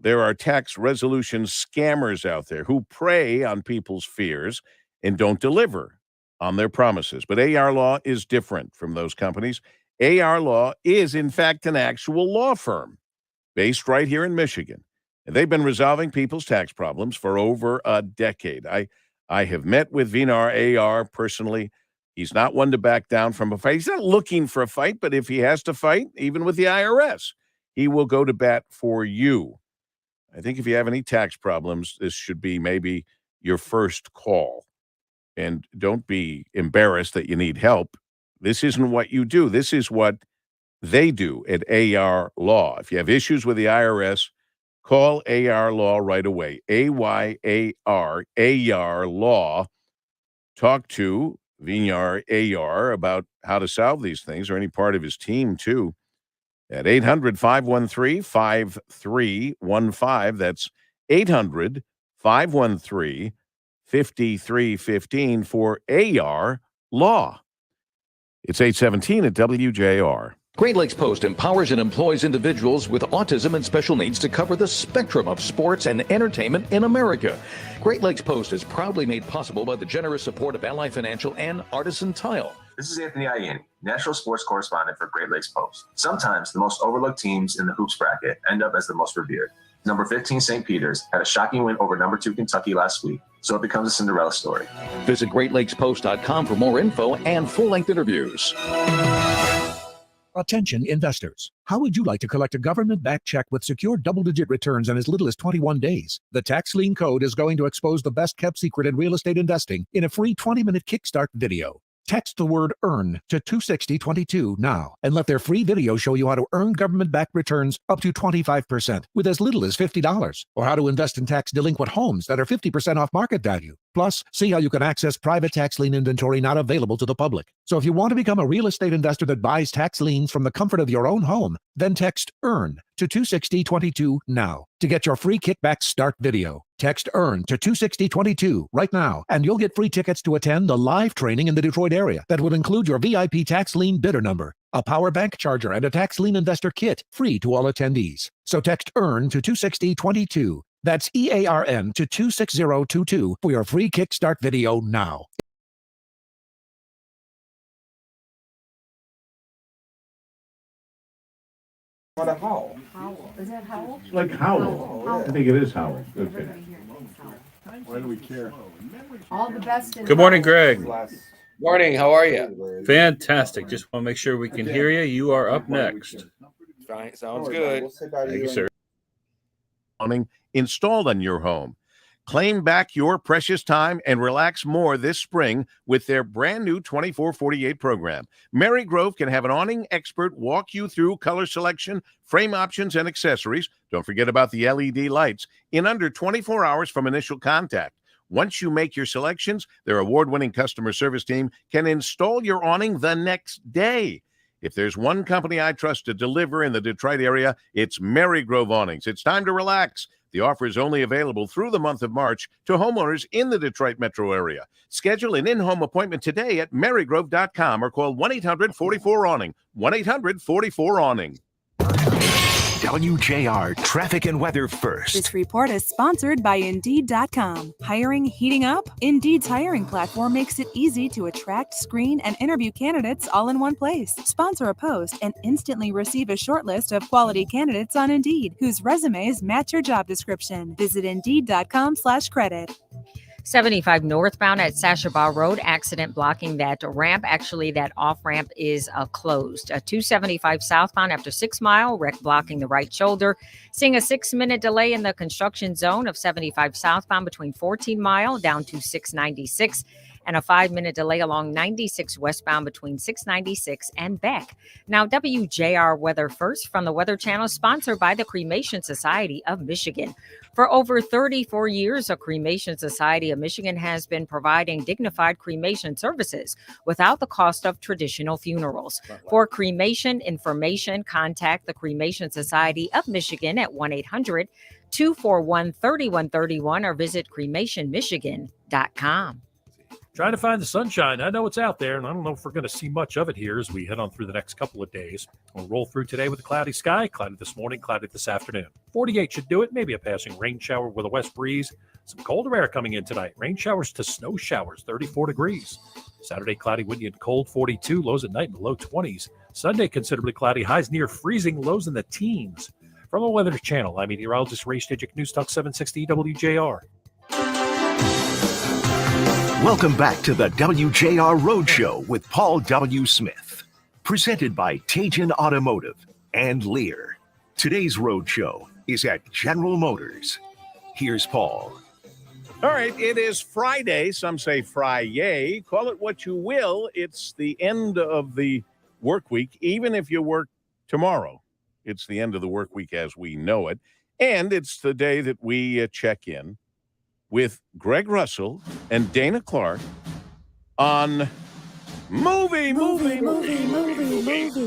There are tax resolution scammers out there who prey on people's fears and don't deliver on their promises. But AR Law is different from those companies. AR Law is, in fact, an actual law firm based right here in Michigan. And they've been resolving people's tax problems for over a decade. I have met with Vinar AR personally. He's not one to back down from a fight. He's not looking for a fight, but if he has to fight, even with the IRS, he will go to bat for you. I think if you have any tax problems, this should be maybe your first call. And don't be embarrassed that you need help. This isn't what you do. This is what they do at AR Law. If you have issues with the IRS, call AR Law right away. AYAR Law. Talk to Vinar AR about how to solve these things, or any part of his team, too. At 800-513-5315. That's 800-513-5315 for AR Law. It's 8:17 at WJR. Great Lakes Post empowers and employs individuals with autism and special needs to cover the spectrum of sports and entertainment in America. Great Lakes Post is proudly made possible by the generous support of Ally Financial and Artisan Tile. This is Anthony Ianni, national sports correspondent for Great Lakes Post. Sometimes the most overlooked teams in the hoops bracket end up as the most revered. Number 15 St. Peter's had a shocking win over number 2 Kentucky last week, so it becomes a Cinderella story. Visit GreatLakesPost.com for more info and full-length interviews. Attention investors. How would you like to collect a government-backed check with secure double-digit returns in as little as 21 days? The Tax Lien Code is going to expose the best-kept secret in real estate investing in a free 20-minute Kickstart video. Text the word EARN to 26022 now and let their free video show you how to earn government-backed returns up to 25% with as little as $50, or how to invest in tax-delinquent homes that are 50% off market value. Plus, see how you can access private tax lien inventory not available to the public. So if you want to become a real estate investor that buys tax liens from the comfort of your own home, then text EARN to 26022 now to get your free kickback start video. Text EARN to 26022 right now, and you'll get free tickets to attend a live training in the Detroit area that will include your VIP tax lien bidder number, a power bank charger, and a tax lien investor kit free to all attendees. So text EARN to 26022. That's EARN to 26022 for your free Kickstart video now. What a howl. Howl. Is that howl? Like howl. I think it is howl. Okay. Why do we care? All the best. Good morning, Greg. Morning. How are you? Fantastic. Just want to make sure we can hear you. You are up next. Fine. Sounds good. Thank you, sir. Installed on your home. Claim back your precious time and relax more this spring with their brand new 2448 program. Mary Grove can have an awning expert walk you through color selection, frame options, and accessories. Don't forget about the LED lights in under 24 hours from initial contact. Once you make your selections, their award-winning customer service team can install your awning the next day. If there's one company I trust to deliver in the Detroit area, it's Mary Grove Awnings. It's time to relax. The offer is only available through the month of March to homeowners in the Detroit metro area. Schedule an in-home appointment today at marygrove.com or call 1-800-44-AWNING. 1-800-44-AWNING. WJR Traffic and Weather First. This report is sponsored by Indeed.com. Hiring heating up? Indeed's hiring platform makes it easy to attract, screen, and interview candidates all in one place. Sponsor a post and instantly receive a short list of quality candidates on Indeed whose resumes match your job description. Visit Indeed.com/credit. 75 northbound at Sashabaw Road, accident blocking that ramp. Actually, that off-ramp is closed. 275 southbound after 6 Mile, wreck blocking the right shoulder. Seeing a 6-minute delay in the construction zone of 75 southbound between 14 Mile down to 696. And a 5-minute delay along 96 westbound between 696 and Beck. Now, WJR Weather First from the Weather Channel, sponsored by the Cremation Society of Michigan. For over 34 years, the Cremation Society of Michigan has been providing dignified cremation services without the cost of traditional funerals. For cremation information, contact the Cremation Society of Michigan at 1-800-241-3131 or visit cremationmichigan.com. Trying to find the sunshine. I know it's out there, and I don't know if we're going to see much of it here as we head on through the next couple of days. We'll roll through today with a cloudy sky, cloudy this morning, cloudy this afternoon. 48 should do it, maybe a passing rain shower with a west breeze. Some colder air coming in tonight. Rain showers to snow showers, 34 degrees. Saturday, cloudy, windy, and cold, 42. Lows at night in the low 20s. Sunday, considerably cloudy, highs near freezing, lows in the teens. From the Weather Channel, I'm meteorologist Ray Stidgick, News Talk 760 WJR. Welcome back to the WJR Road Show with Paul W. Smith. Presented by Tajin Automotive and Lear. Today's Road Show is at General Motors. Here's Paul. All right, it is Friday. Some say Fry-yay. Call it what you will. It's the end of the work week. Even if you work tomorrow, it's the end of the work week as we know it. And it's the day that we check in with Greg Russell and Dana Clark on movie,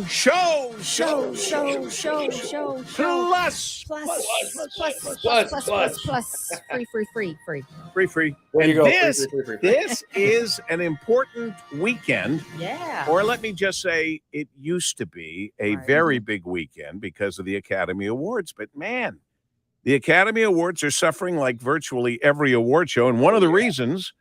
show, free. There you go. Free. This is an important weekend. Yeah. Or let me just say, it used to be a very big weekend because of the Academy Awards. But man, the Academy Awards are suffering like virtually every award show. And one of the reasons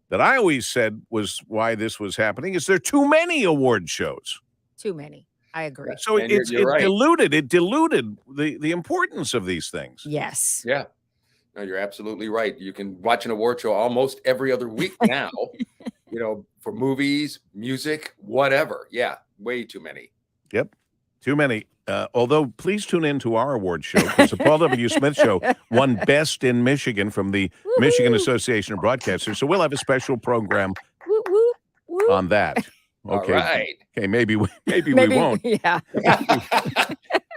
that I always said was why this was happening is there are too many award shows. Too many. I agree. So it right. diluted the importance of these things. Yes. Yeah. No, you're absolutely right. You can watch an award show almost every other week now, for movies, music, whatever. Yeah. Way too many. Yep. Too many. Although, please tune in to our award show because the Paul W. Smith Show won Best in Michigan from the Michigan Association of Broadcasters. So we'll have a special program on that. Okay. All right. Okay. Maybe we won't. Yeah.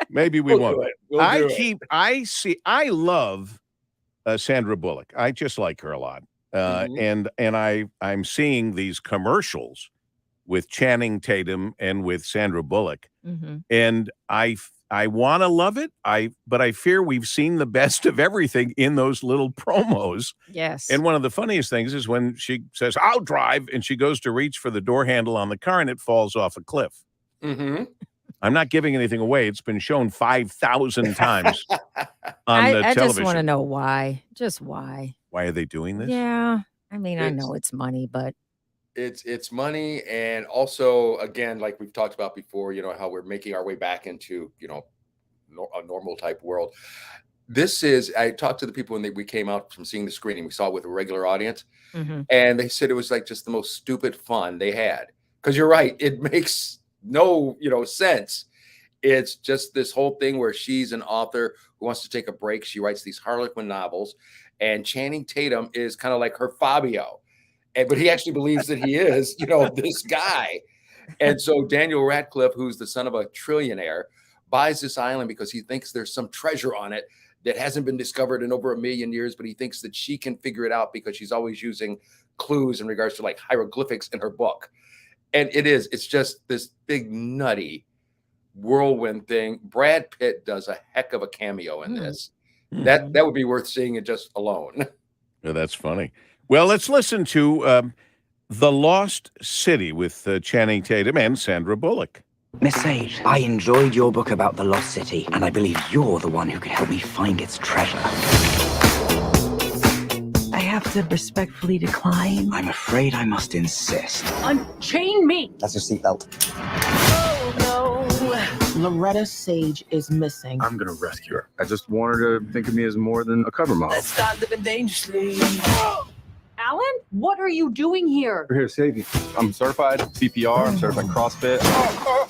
Maybe we won't. I love Sandra Bullock. I just like her a lot. And I'm seeing these commercials with Channing Tatum and with Sandra Bullock. Mm-hmm. And I want to love it. But I fear we've seen the best of everything in those little promos. Yes. And one of the funniest things is when she says, "I'll drive," and she goes to reach for the door handle on the car and it falls off a cliff. Mm-hmm. I'm not giving anything away. It's been shown 5,000 times on the I television. just want to know why. Just why. Why are they doing this? Yeah. I mean, I know it's money, but It's money, and also, again, like we've talked about before, how we're making our way back into, a normal type world. I talked to the people when we came out from seeing the screening. We saw it with a regular audience, and they said it was like just the most stupid fun they had. Because you're right, it makes no, sense. It's just this whole thing where she's an author who wants to take a break. She writes these Harlequin novels, and Channing Tatum is kind of like her Fabio. But he actually believes that he is, this guy. And so Daniel Radcliffe, who's the son of a trillionaire, buys this island because he thinks there's some treasure on it that hasn't been discovered in over 1 million years, but he thinks that she can figure it out because she's always using clues in regards to like hieroglyphics in her book. And it's just this big nutty whirlwind thing. Brad Pitt does a heck of a cameo in this. That would be worth seeing it just alone. Yeah, that's funny. Well, let's listen to The Lost City with Channing Tatum and Sandra Bullock. Miss Sage, I enjoyed your book about the Lost City, and I believe you're the one who can help me find its treasure. I have to respectfully decline. I'm afraid I must insist. Unchain me! That's your seatbelt. Oh no! Loretta Sage is missing. I'm gonna rescue her. I just want her to think of me as more than a cover model. Let's start living dangerously. Alan, what are you doing here? We're here to save you. I'm certified CPR, I'm certified CrossFit.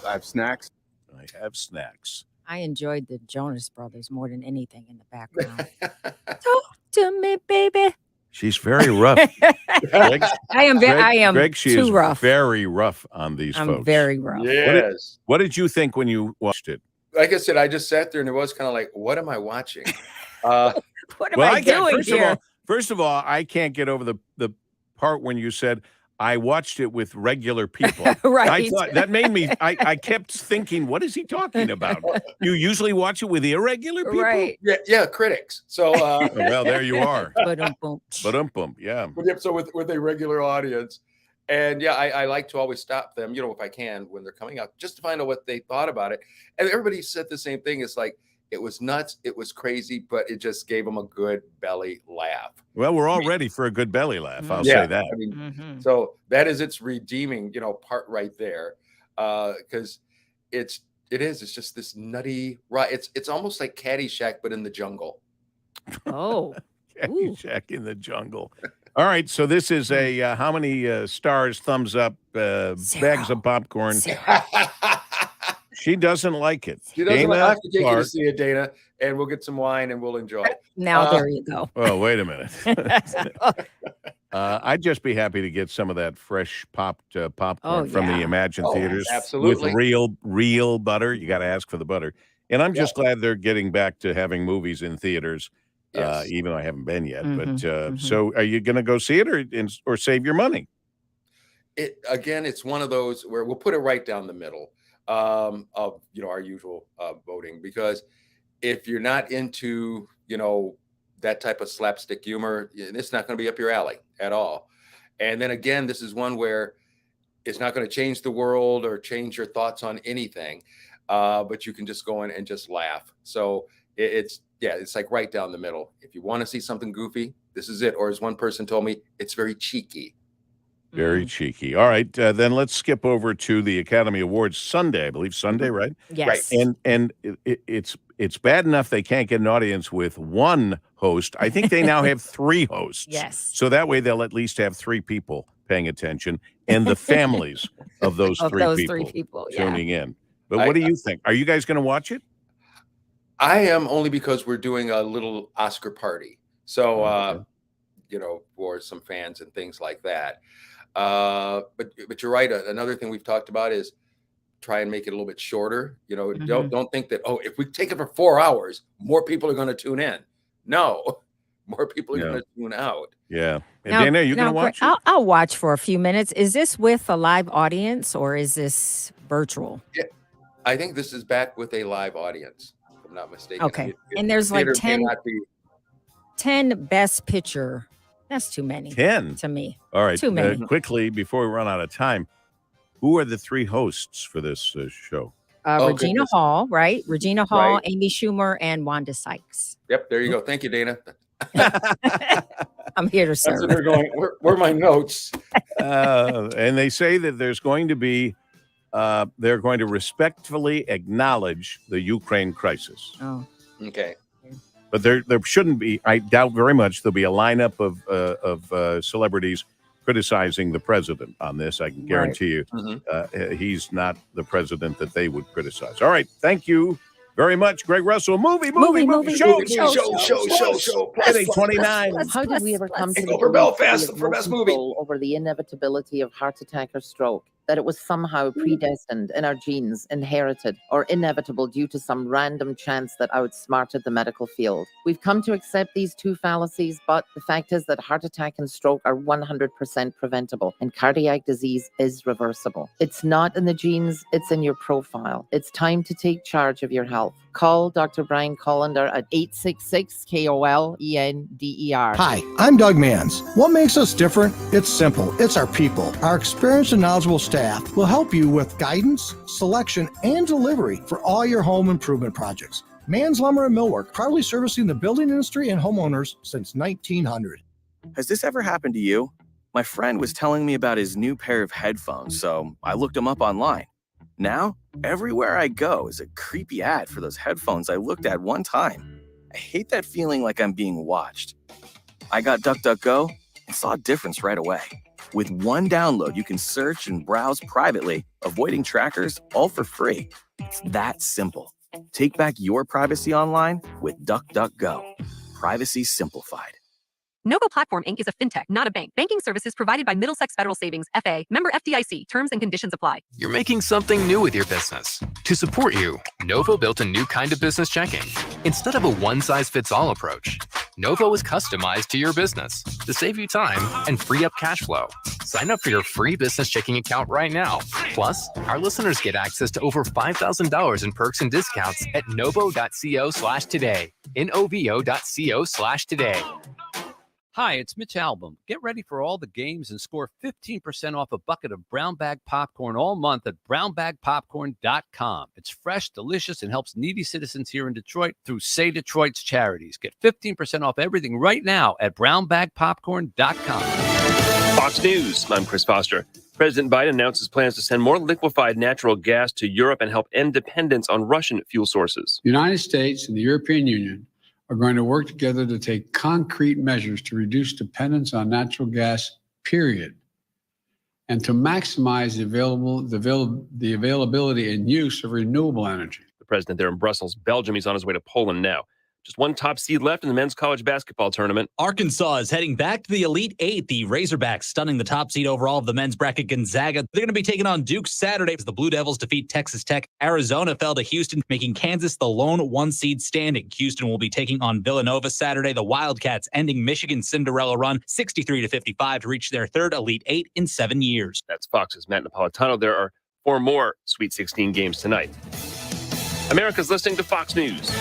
I have snacks. I enjoyed the Jonas Brothers more than anything in the background. Talk to me, baby. She's very rough. I am. I am Greg, she too is rough. very rough on these I'm folks. very rough. Yes. What did you think when you watched it? Like I said, I just sat there and it was kind of like, what am I watching? What am I doing here? First of all, I can't get over the part when you said I watched it with regular people. Right. I thought that made me. I kept thinking, what is he talking about? You usually watch it with irregular people, Right. Yeah, critics. So well, there you are. Ba-dum-bum. Yeah. So with a regular audience. And yeah, I like to always stop them, if I can, when they're coming out, just to find out what they thought about it. And everybody said the same thing. It's like, it was nuts, it was crazy, but it just gave them a good belly laugh. Well, we're all ready for a good belly laugh. I'll Yeah, say that. I mean, so that is its redeeming, part right there, because it's just this nutty ride. It's almost like Caddyshack, but in the jungle. Oh, Caddyshack in the jungle. All right, so this is a how many stars, thumbs up, bags of popcorn? She doesn't like it. She doesn't. I have to take you Clark. to see it, Dana, and we'll get some wine and we'll enjoy it. Now there you go. Oh, wait a minute. I'd just be happy to get some of that fresh popped popcorn from the Imagine Theaters. Absolutely. With real butter. You got to ask for the butter. And I'm just glad they're getting back to having movies in theaters, even though I haven't been yet. But so are you going to go see it or save your money? It's one of those where we'll put it right down the middle of our usual voting, because if you're not into that type of slapstick humor, it's not going to be up your alley at all. And then again, this is one where it's not going to change the world or change your thoughts on anything, but you can just go in and just laugh. So it's like right down the middle. If you want to see something goofy, this is it. Or as one person told me, it's very cheeky. Very cheeky. All right, then let's skip over to the Academy Awards Sunday. I believe Sunday, right? Yes. Right. And it's bad enough they can't get an audience with one host. I think they now have 3 hosts. Yes. So that way they'll at least have 3 people paying attention and the families of those three people tuning in. But what do you think? Are you guys going to watch it? I am, only because we're doing a little Oscar party. So, for some fans and things like that. But you're right. Another thing we've talked about is try and make it a little bit shorter. Don't think that, if we take it for 4 hours, more people are going to tune in. No, more people are going to tune out. Yeah. And Dana, are you going to watch it? I'll watch for a few minutes. Is this with a live audience or is this virtual? Yeah, I think this is back with a live audience, if I'm not mistaken. Okay. And there's like 10 best picture. That's too many. 10 to me. All right. Too many. Quickly, before we run out of time, who are the 3 hosts for this show? Regina Hall, right? Regina Hall, Right. Amy Schumer, and Wanda Sykes. Yep, there you go. Thank you, Dana. I'm here to That's serve. what they're going. Where are my notes? And they say that there's going to be, they're going to respectfully acknowledge the Ukraine crisis. Oh, okay. But there shouldn't be. I doubt very much there'll be a lineup of celebrities criticizing the president on this. I can guarantee you, he's not the president that they would criticize. All right, thank you very much, Greg Russell. Movie, show. Planet 29. How did we ever come to Go for Belfast for best movie over the inevitability of heart attack or stroke? That it was somehow predestined in our genes, inherited, or inevitable due to some random chance that outsmarted the medical field. We've come to accept these 2 fallacies, but the fact is that heart attack and stroke are 100% preventable, and cardiac disease is reversible. It's not in the genes, it's in your profile. It's time to take charge of your health. Call Dr. Brian Collender at 866-KOLENDER. Hi, I'm Doug Manns. What makes us different? It's simple. It's our people. Our experienced and knowledgeable staff will help you with guidance, selection, and delivery for all your home improvement projects. Manns Lumber and Millwork, proudly servicing the building industry and homeowners since 1900. Has this ever happened to you? My friend was telling me about his new pair of headphones, so I looked them up online. Now, everywhere I go is a creepy ad for those headphones I looked at one time. I hate that feeling like I'm being watched. I got DuckDuckGo and saw a difference right away. With one download, you can search and browse privately, avoiding trackers, all for free. It's that simple. Take back your privacy online with DuckDuckGo. Privacy simplified. Novo Platform Inc. is a fintech, not a bank. Banking services provided by Middlesex Federal Savings, FA. Member FDIC. Terms and conditions apply. You're making something new with your business. To support you, Novo built a new kind of business checking. Instead of a one-size-fits-all approach, Novo is customized to your business to save you time and free up cash flow. Sign up for your free business checking account right now. Plus, our listeners get access to over $5,000 in perks and discounts at novo.co/today. novo.co/today. Hi, it's Mitch Albom. Get ready for all the games and score 15% off a bucket of brown bag popcorn all month at brownbagpopcorn.com. It's fresh, delicious, and helps needy citizens here in Detroit through Say Detroit's charities. Get 15% off everything right now at brownbagpopcorn.com. Fox News, I'm Chris Foster. President Biden announces plans to send more liquefied natural gas to Europe and help end dependence on Russian fuel sources. The United States and the European Union are going to work together to take concrete measures to reduce dependence on natural gas, period, and to maximize the availability and use of renewable energy. The president there in Brussels, Belgium, he's on his way to Poland now. Just one top seed left in the men's college basketball tournament. Arkansas is heading back to the Elite Eight. The Razorbacks stunning the top seed overall of the men's bracket, Gonzaga. They're going to be taking on Duke Saturday as the Blue Devils defeat Texas Tech. Arizona fell to Houston, making Kansas the lone one seed standing. Houston will be taking on Villanova Saturday. The Wildcats ending Michigan's Cinderella run 63-55 to reach their third Elite Eight in 7 years. That's Fox's Matt Napolitano. There are 4 more Sweet 16 games tonight. America's listening to Fox News.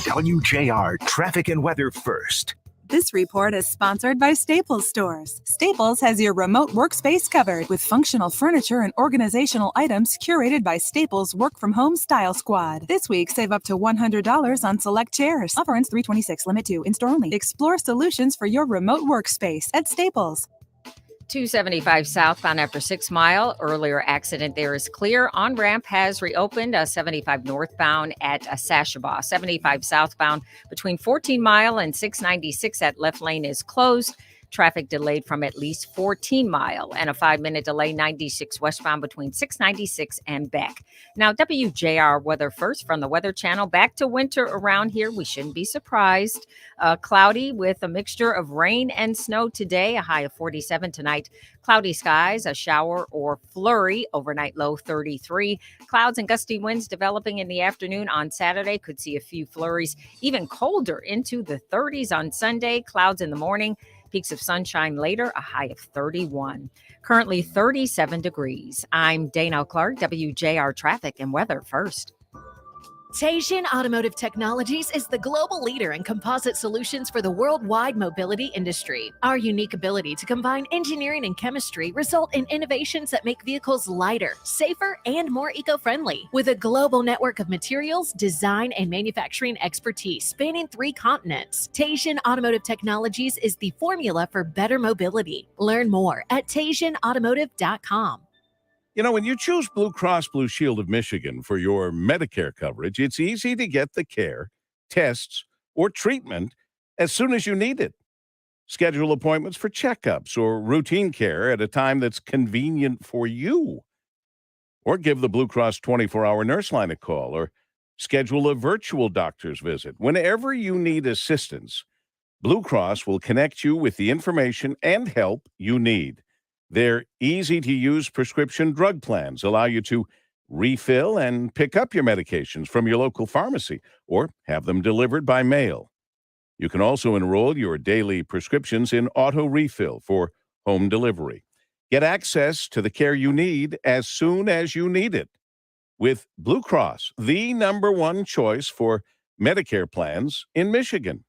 WJR Traffic and Weather First. This report is sponsored by Staples Stores. Staples has your remote workspace covered with functional furniture and organizational items curated by Staples Work From Home Style Squad. This week, save up to $100 on select chairs. Offer ends 3/26, limit 2, in-store only. Explore solutions for your remote workspace at Staples. 275 southbound after 6 Mile. Earlier accident there is clear. On-ramp has reopened. 75 northbound at Sashabaw. 75 southbound between 14 Mile and 696 at left lane is closed. Traffic delayed from at least 14 Mile and a 5-minute delay 96 westbound between 696 and Beck. Now, WJR weather first from the Weather Channel. Back to winter around here. We shouldn't be surprised. Cloudy with a mixture of rain and snow today, a high of 47 tonight. Cloudy skies, a shower or flurry, overnight low 33. Clouds and gusty winds developing in the afternoon on Saturday. Could see a few flurries, even colder into the 30s on Sunday. Clouds in the morning. Peaks of sunshine later, a high of 31. Currently 37 degrees. I'm Dana Clark, WJR Traffic and Weather First. Taisian Automotive Technologies is the global leader in composite solutions for the worldwide mobility industry. Our unique ability to combine engineering and chemistry result in innovations that make vehicles lighter, safer, and more eco-friendly. With a global network of materials, design, and manufacturing expertise spanning 3 continents, Taisian Automotive Technologies is the formula for better mobility. Learn more at TaisianAutomotive.com. You know, when you choose Blue Cross Blue Shield of Michigan for your Medicare coverage, it's easy to get the care, tests, or treatment as soon as you need it. Schedule appointments for checkups or routine care at a time that's convenient for you. Or give the Blue Cross 24-hour nurse line a call or schedule a virtual doctor's visit. Whenever you need assistance, Blue Cross will connect you with the information and help you need. Their easy-to-use prescription drug plans allow you to refill and pick up your medications from your local pharmacy or have them delivered by mail. You can also enroll your daily prescriptions in auto refill for home delivery. Get access to the care you need as soon as you need it. with Blue Cross, the #1 choice for Medicare plans in Michigan.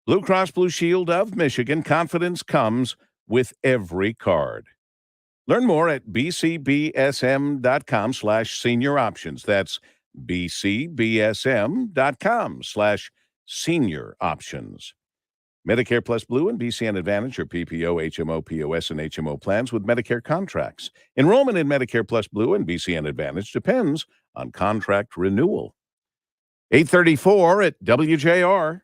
Blue Cross Blue Shield of Michigan. Confidence comes with every card. Learn more at bcbsm.com/senior options. That's bcbsm.com/senior options. Medicare Plus Blue and BCN Advantage are PPO, HMO, POS, and HMO plans with Medicare contracts. Enrollment in Medicare Plus Blue and BCN Advantage depends on contract renewal. 834 at WJR.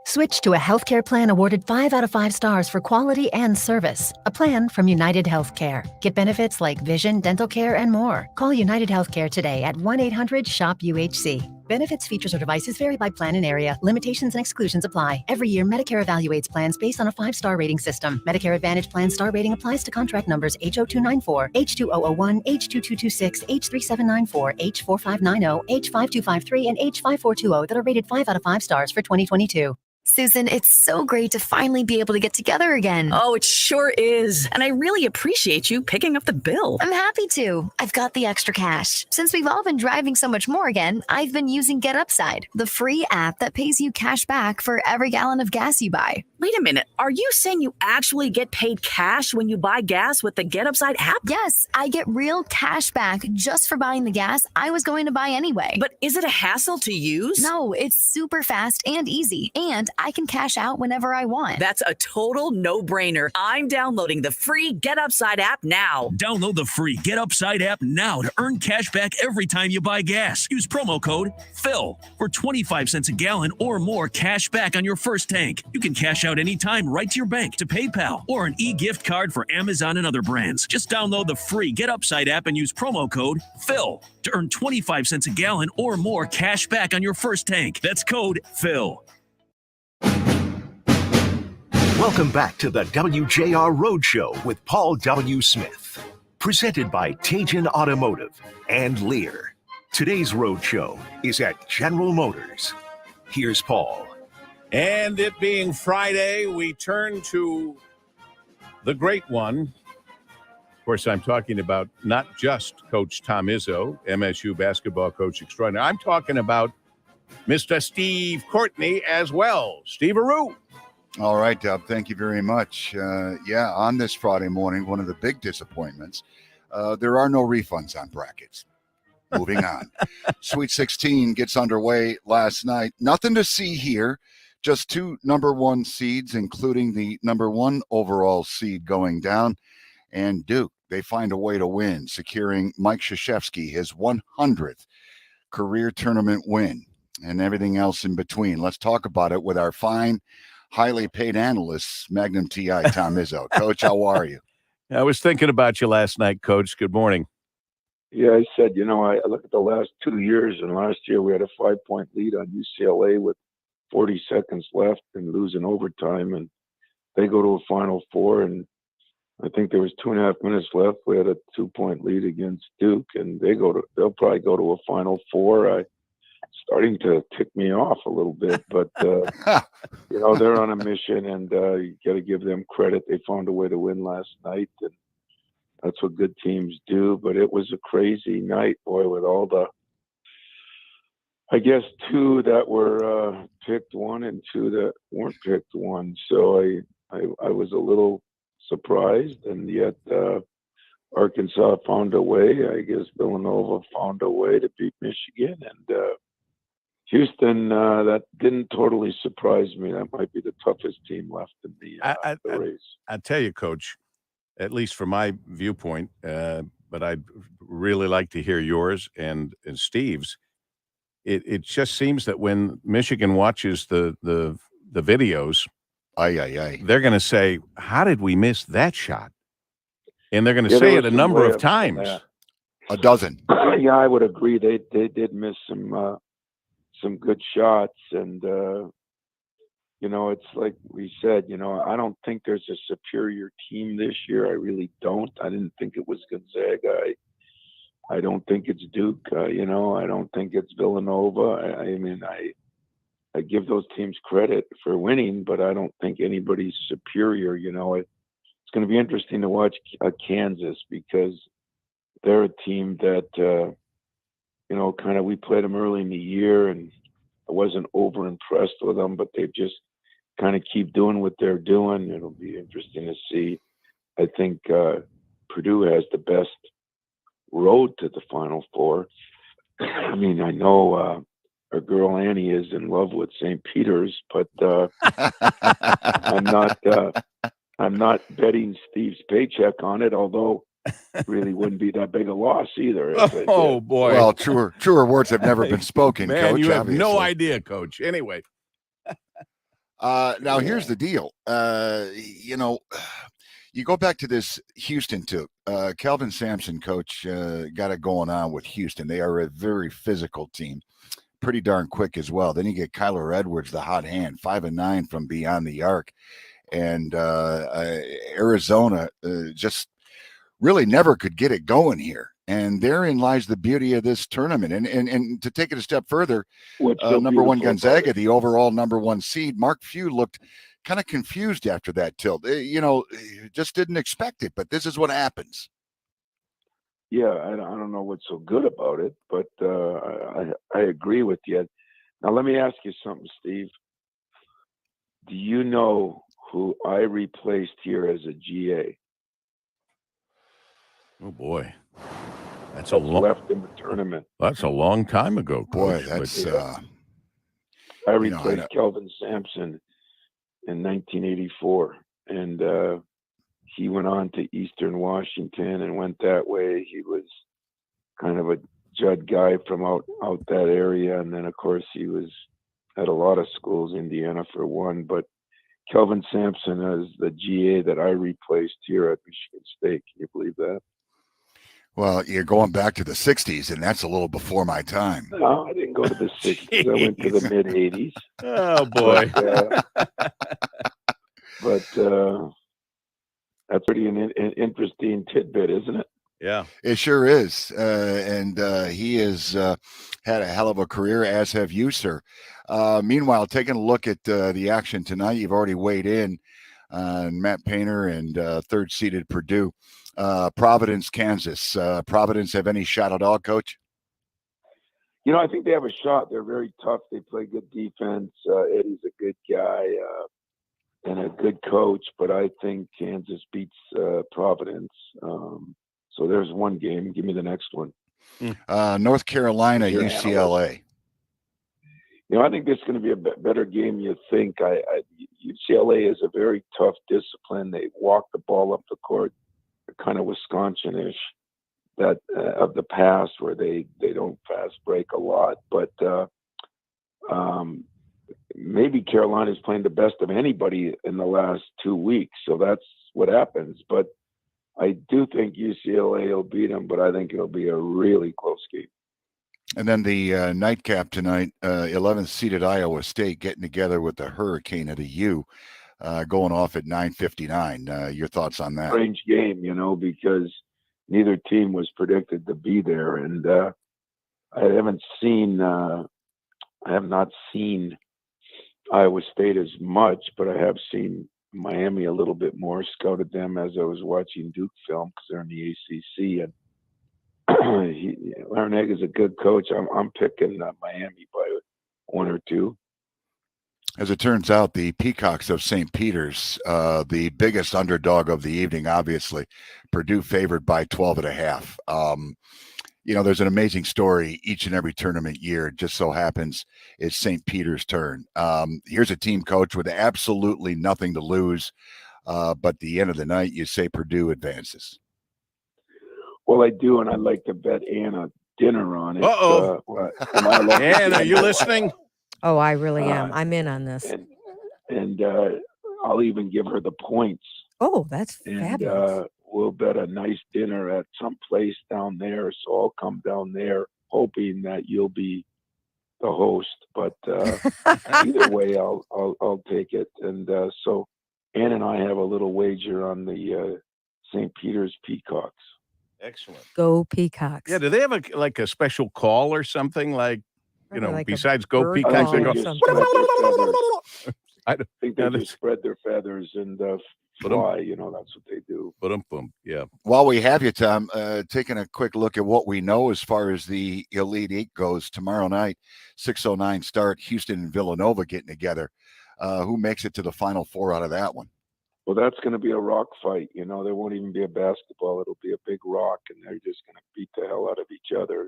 Switch to a healthcare plan awarded 5 out of 5 stars for quality and service. A plan from United Healthcare. Get benefits like vision, dental care, and more. Call United Healthcare today at 1-800-SHOP-UHC. Benefits, features, or devices vary by plan and area. Limitations and exclusions apply. Every year, Medicare evaluates plans based on a 5-star rating system. Medicare Advantage plan star rating applies to contract numbers H0294, H2001, H2226, H3794, H4590, H5253, and H5420 that are rated 5 out of 5 stars for 2022. Susan, it's so great to finally be able to get together again. Oh, it sure is. And I really appreciate you picking up the bill. I'm happy to. I've got the extra cash. Since we've all been driving so much more again, I've been using Get Upside, the free app that pays you cash back for every gallon of gas you buy. Wait a minute. Are you saying you actually get paid cash when you buy gas with the Get Upside app? Yes, I get real cash back just for buying the gas I was going to buy anyway. But is it a hassle to use? No, it's super fast and easy. And I can cash out whenever I want. That's a total no-brainer. I'm downloading the free Get Upside app now. Download the free Get Upside app now to earn cash back every time you buy gas. Use promo code PHIL for 25 cents a gallon or more cash back on your first tank. You can cash out anytime right to your bank, to PayPal, or an e-gift card for Amazon and other brands. Just download the free Get Upside app and use promo code PHIL to earn 25 cents a gallon or more cash back on your first tank. That's code PHIL. Welcome back to the WJR Road Show with Paul W. Smith. Presented by Tajin Automotive and Lear. Today's Road Show is at General Motors. Here's Paul. And it being Friday, we turn to the great one. Of course, I'm talking about not just Coach Tom Izzo, MSU basketball coach extraordinaire. I'm talking about Mr. Steve Courtney as well. Steve Aru. All right, Dub. Thank you very much. On this Friday morning, one of the big disappointments, there are no refunds on brackets. Moving on. Sweet 16 gets underway last night. Nothing to see here. Just 2 #1 seeds, including the #1 overall seed going down. And Duke, they find a way to win, securing Mike Krzyzewski his 100th career tournament win and everything else in between. Let's talk about it with our fine, highly paid analyst, Magnum TI, Tom Izzo. Coach, how are you? I was thinking about you last night, Coach. Good morning. Yeah, I said, I look at the last 2 years, and last year we had a 5-point lead on UCLA with 40 seconds left and lose in overtime, and they go to a Final Four, and I think there was 2.5 minutes left. We had a 2-point lead against Duke, and they'll probably go to a Final Four. Starting to tick me off a little bit, but they're on a mission, and you got to give them credit. They found a way to win last night, and that's what good teams do. But it was a crazy night, boy, with all the, I guess, 2 that were picked one and 2 that weren't picked one. So I was a little surprised, and yet Arkansas found a way. I guess Villanova found a way to beat Michigan, and Houston, that didn't totally surprise me. That might be the toughest team left in the race. I tell you, Coach, at least from my viewpoint, but I'd really like to hear yours and Steve's. It just seems that when Michigan watches the videos, they're going to say, "How did we miss that shot?" And they're going to say it a number of times. A dozen. Yeah, I would agree. They did miss some good shots, and it's like we said, I don't think there's a superior team this year. I really don't. I didn't think it was Gonzaga. I don't think it's Duke. I don't think it's Villanova. I give those teams credit for winning, but I don't think anybody's superior. It's going to be interesting to watch Kansas, because they're a team that kind of we played them early in the year, and I wasn't over impressed with them, but they just kind of keep doing what they're doing. It'll be interesting to see. I think Purdue has the best road to the Final Four. I mean, I know our girl Annie is in love with St. Peter's, but I'm not betting Steve's paycheck on it, although really wouldn't be that big a loss either. Oh, boy. Well, truer words have never been spoken, Man, Coach. you have obviously. no idea, Coach. Anyway. Now, here's the deal. You go back to this Houston, too. Kelvin Sampson, Coach, got it going on with Houston. They are a very physical team, pretty darn quick as well. Then you get Kyler Edwards, the hot hand, 5-9 from beyond the arc. And Arizona just really never could get it going here. And therein lies the beauty of this tournament. And to take it a step further, number one Gonzaga, the overall number one seed, Mark Few looked kind of confused after that tilt. Just didn't expect it, but this is what happens. Yeah, I don't know what's so good about it, but I agree with you. Now, let me ask you something, Steve. Do you know who I replaced here as a GA? Oh, boy. That's a long left in the tournament. That's a long time ago, Coach. Boy, that's I replaced Kelvin Sampson in 1984, and he went on to Eastern Washington and went that way. He was kind of a Judd guy from out that area, and then of course he was at a lot of schools, Indiana for one. But Kelvin Sampson is the GA that I replaced here at Michigan State. Can you believe that? Well, you're going back to the 60s, and that's a little before my time. No, I didn't go to the 60s. I went to the mid-80s. Oh, boy. But that's pretty an interesting tidbit, isn't it? Yeah. It sure is. And he has had a hell of a career, as have you, sir. Meanwhile, taking a look at the action tonight, you've already weighed in on Matt Painter and third-seeded Purdue. Providence, Kansas. Providence have any shot at all, Coach? I think they have a shot. They're very tough. They play good defense. Eddie's a good guy and a good coach, but I think Kansas beats Providence. So there's one game. Give me the next one. North Carolina, UCLA. I think this is going to be a better game you think. UCLA is a very tough discipline. They walk the ball up the court, kind of Wisconsin-ish, that of the past where they don't fast break a lot. But maybe Carolina's playing the best of anybody in the last 2 weeks, so that's what happens. But I do think UCLA will beat them, but I think it'll be a really close game. And then the nightcap tonight, 11th seeded Iowa State getting together with the Hurricane of the U, going off at 9:59. Your thoughts on that? Strange game, because neither team was predicted to be there, and I have not seen Iowa State as much, but I have seen Miami a little bit more. Scouted them as I was watching Duke film because they're in the ACC, and Larnag is a good coach. I'm picking Miami by 1 or 2. As it turns out, the Peacocks of St. Peter's, the biggest underdog of the evening, obviously, Purdue favored by 12.5. There's an amazing story each and every tournament year. It just so happens it's St. Peter's turn. Here's a team, Coach, with absolutely nothing to lose. But at the end of the night, you say Purdue advances. Well, I do, and I'd like to bet Anna dinner on it. Uh-oh. Ann, are you listening? Oh, I really am. I'm in on this. And I'll even give her the points. Oh, that's fabulous. We'll bet a nice dinner at some place down there. So I'll come down there hoping that you'll be the host. But either way, I'll take it. And so Ann and I have a little wager on the St. Peter's Peacocks. Excellent. Go Peacocks. Yeah, do they have a special call or something like besides Go Peacocks? I think they just spread their feathers and fly. You know, that's what they do. Boom. Yeah. While we have you, Tom, taking a quick look at what we know as far as the Elite Eight goes, tomorrow night, 6:09 start, Houston and Villanova getting together. Who makes it to the Final Four out of that one? Well, that's going to be a rock fight. You know, there won't even be a basketball. It'll be a big rock, and they're just going to beat the hell out of each other.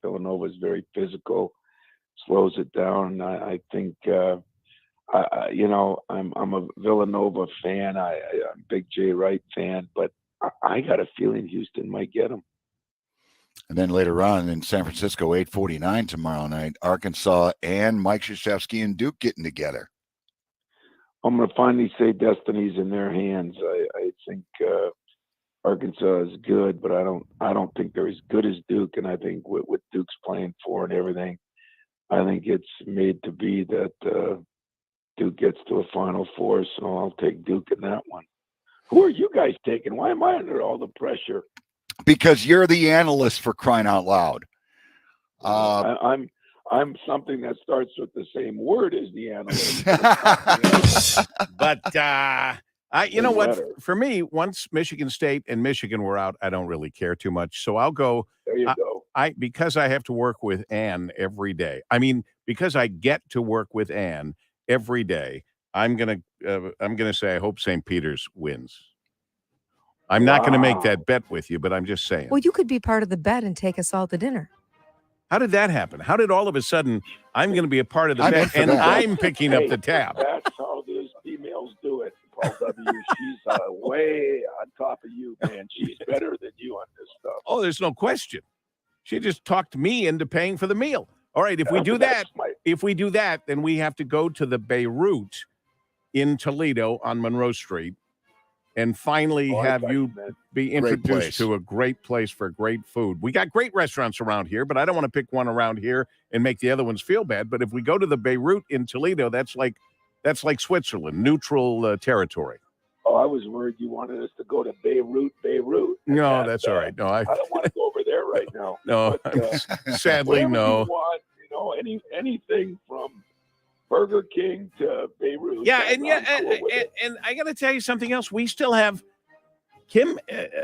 Villanova is very physical, slows it down. I think, I'm a Villanova fan. I'm a big Jay Wright fan, but I got a feeling Houston might get them. And then later on in San Francisco, 8:49 tomorrow night, Arkansas and Mike Krzyzewski and Duke getting together. I'm going to finally say destiny's in their hands. I think Arkansas is good, but I don't think they're as good as Duke. And I think what Duke's playing for and everything, I think it's made to be that Duke gets to a Final Four. So I'll take Duke in that one. Who are you guys taking? Why am I under all the pressure? Because you're the analyst, for crying out loud. I'm something that starts with the same word as the analyst. But you know what? For me, once Michigan State and Michigan were out, I don't really care too much. So I'll go. There you go. Because I have to work with Ann every day. I mean, because I get to work with Ann every day, I'm gonna say I hope St. Peter's wins. I'm not going to make that bet with you, but I'm just saying. Well, you could be part of the bet and take us all to dinner. How did that happen? How did all of a sudden I'm going to be a part of the bet and I'm picking up the tab? That's how those females do it, Paul W. She's way on top of you, man. She's better than you on this stuff. Oh, there's no question. She just talked me into paying for the meal. All right, if we do that, then we have to go to the Beirut in Toledo on Monroe Street and finally have you be introduced to a great place for great food. We got great restaurants around here, but I don't want to pick one around here and make the other ones feel bad. But if we go to the Beirut in Toledo, that's like Switzerland, neutral territory. Oh, I was worried you wanted us to go to Beirut. No, that's all right. No, I don't want to go over there right now. No, but, sadly, no. You want, anything from Burger King to Beirut. Yeah, and I got to tell you something else. We still have Kim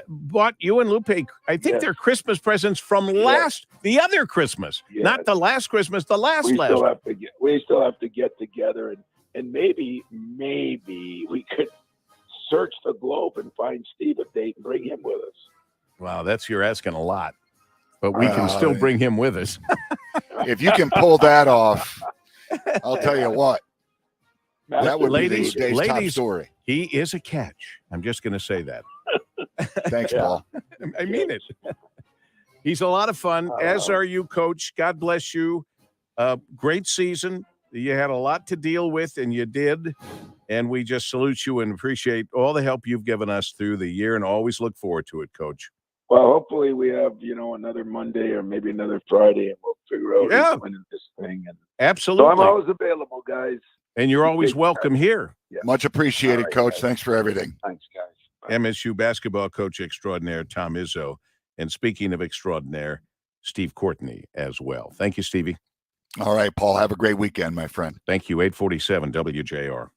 bought you and Lupe. I think they're Christmas presents from the other Christmas, not the last Christmas, the last. We still have to get together and maybe we could search the globe and find Steve a date and bring him with us. Wow, you're asking a lot, but we can still bring him with us. If you can pull that off. I'll tell you what. That would be today's top story. He is a catch. I'm just going to say that. Thanks, Paul. I mean it. He's a lot of fun, as are you, Coach. God bless you. Great season. You had a lot to deal with, and you did. And we just salute you and appreciate all the help you've given us through the year and always look forward to it, Coach. Well, hopefully we have, another Monday or maybe another Friday, and we'll figure out who's winning this thing. And absolutely. So I'm always available, guys. And you're always welcome here. Yeah. Much appreciated, Coach. Guys. Thanks for everything. Thanks, guys. Bye. MSU basketball coach extraordinaire, Tom Izzo. And speaking of extraordinaire, Steve Courtney as well. Thank you, Stevie. All right, Paul. Have a great weekend, my friend. Thank you. 847 WJR.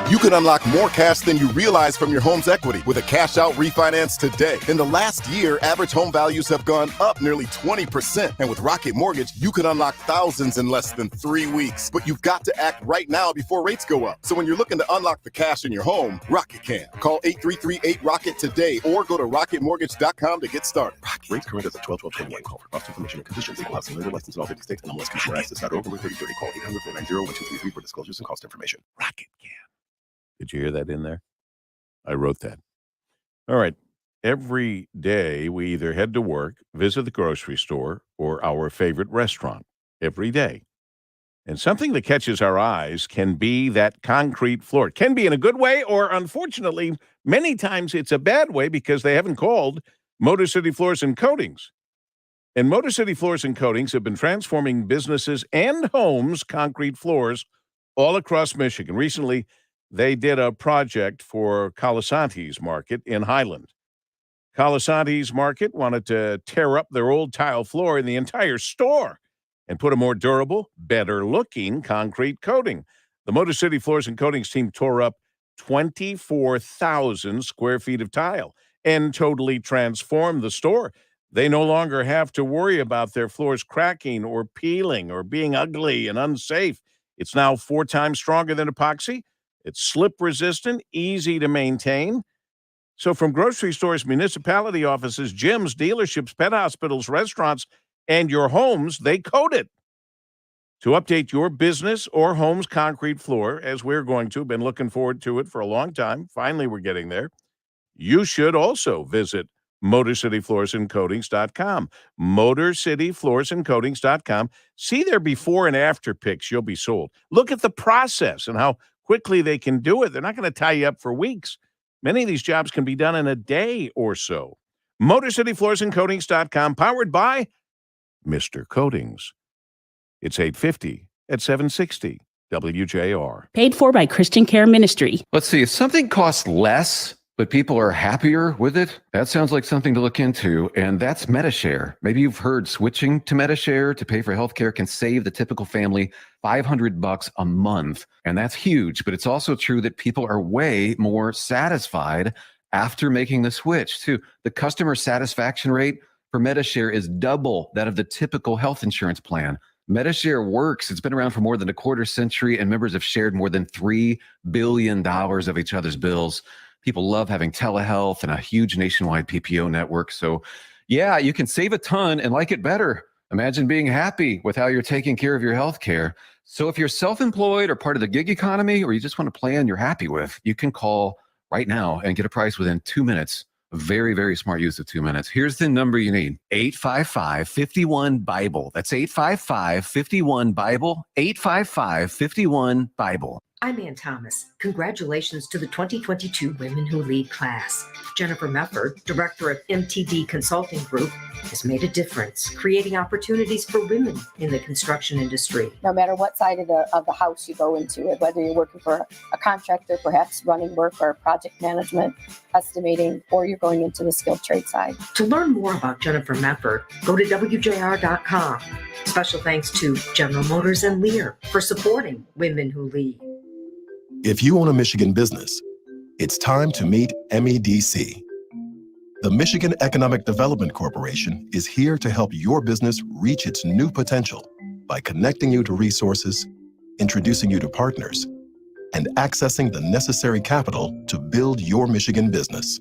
You can unlock more cash than you realize from your home's equity with a cash-out refinance today. In the last year, average home values have gone up nearly 20%. And with Rocket Mortgage, you can unlock thousands in less than 3 weeks. But you've got to act right now before rates go up. So when you're looking to unlock the cash in your home, Rocket can. Call 833-8-ROCKET today or go to rocketmortgage.com to get started. Rocket. Rates current as of 12/12/21. Call for cost information and conditions. Equal housing lender licensed in all 50 states and MLS consumer access.org. Over 3030. Call 800-490-1233 for disclosures and cost information. Rocket can. Did you hear that in there? I wrote that. All right. Every day we either head to work, visit the grocery store, or our favorite restaurant. Every day. And something that catches our eyes can be that concrete floor. It can be in a good way, or unfortunately, many times it's a bad way because they haven't called Motor City Floors and Coatings. And Motor City Floors and Coatings have been transforming businesses and homes' concrete floors all across Michigan. Recently, they did a project for Colasante's Market in Highland. Colasante's Market wanted to tear up their old tile floor in the entire store and put a more durable, better-looking concrete coating. The Motor City Floors and Coatings team tore up 24,000 square feet of tile and totally transformed the store. They no longer have to worry about their floors cracking or peeling or being ugly and unsafe. It's now 4 times stronger than epoxy. It's slip-resistant, easy to maintain. So from grocery stores, municipality offices, gyms, dealerships, pet hospitals, restaurants, and your homes, they coat it. To update your business or home's concrete floor, as we're going to, been looking forward to it for a long time. Finally, we're getting there. You should also visit MotorCityFloorsandCoatings.com. MotorCityFloorsandCoatings.com. See their before and after pics. You'll be sold. Look at the process and how quickly they can do it. They're not going to tie you up for weeks. Many of these jobs can be done in a day or so. MotorCityFloorsandCoatings.com, powered by Mr. Coatings. It's 8:50 at 760 WJR. Paid for by Christian Care Ministry. Let's see, if something costs less, but people are happier with it, that sounds like something to look into, and that's MediShare. Maybe you've heard switching to MediShare to pay for healthcare can save the typical family $500 a month, and that's huge, but it's also true that people are way more satisfied after making the switch, too. The customer satisfaction rate for MediShare is double that of the typical health insurance plan. MediShare works. It's been around for more than a quarter century, and members have shared more than $3 billion of each other's bills. People love having telehealth and a huge nationwide PPO network. So, yeah, you can save a ton and like it better. Imagine being happy with how you're taking care of your health care. So if you're self-employed or part of the gig economy, or you just want a plan you're happy with, you can call right now and get a price within 2 minutes. Very, very smart use of 2 minutes. Here's the number you need. 855-51-BIBLE. That's 855-51-BIBLE. 855-51-BIBLE. I'm Ann Thomas. Congratulations to the 2022 Women Who Lead class. Jennifer Mefford, director of MTD Consulting Group, has made a difference, creating opportunities for women in the construction industry. No matter what side of the house you go into, whether you're working for a contractor, perhaps running work or project management, estimating, or you're going into the skilled trade side. To learn more about Jennifer Mefford, go to WJR.com. Special thanks to General Motors and Lear for supporting Women Who Lead. If you own a Michigan business, it's time to meet MEDC. The Michigan Economic Development Corporation is here to help your business reach its new potential by connecting you to resources, introducing you to partners, and accessing the necessary capital to build your Michigan business.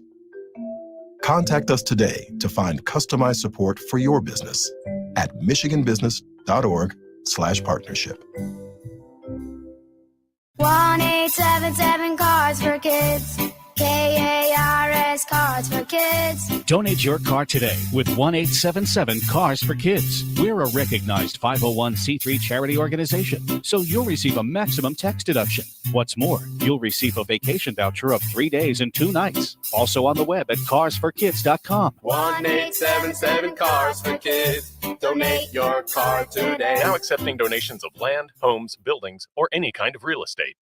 Contact us today to find customized support for your business at michiganbusiness.org/partnership. 1-877 Cars for Kids. KARS Cars for Kids. Donate your car today with 1-877 Cars for Kids. We're a recognized 501c3 charity organization, so you'll receive a maximum tax deduction. What's more, you'll receive a vacation voucher of 3 days and 2 nights. Also on the web at carsforkids.com. 1-877 Cars for Kids. Donate your car today. Now accepting donations of land, homes, buildings, or any kind of real estate.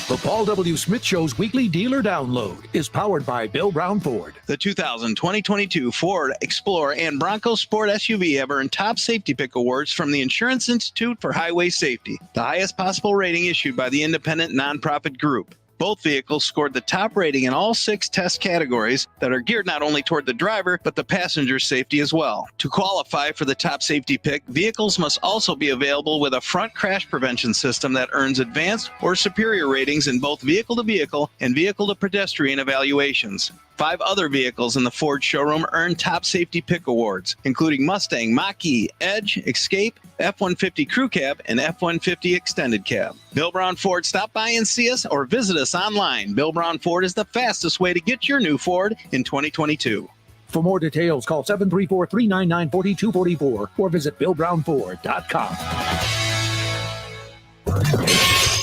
The Paul W. Smith Show's weekly dealer download is powered by Bill Brown Ford. The 2022 Ford Explorer and Bronco Sport SUV have earned top safety pick awards from the Insurance Institute for Highway Safety, the highest possible rating issued by the independent nonprofit group. Both vehicles scored the top rating in all 6 test categories that are geared not only toward the driver, but the passenger's safety as well. To qualify for the top safety pick, vehicles must also be available with a front crash prevention system that earns advanced or superior ratings in both vehicle-to-vehicle and vehicle-to-pedestrian evaluations. 5 other vehicles in the Ford showroom earned top safety pick awards, including Mustang, Mach-E, Edge, Escape, F-150 Crew Cab, and F-150 Extended Cab. Bill Brown Ford, stop by and see us or visit us online. Bill Brown Ford is the fastest way to get your new Ford in 2022. For more details, call 734-399-4244 or visit BillBrownFord.com.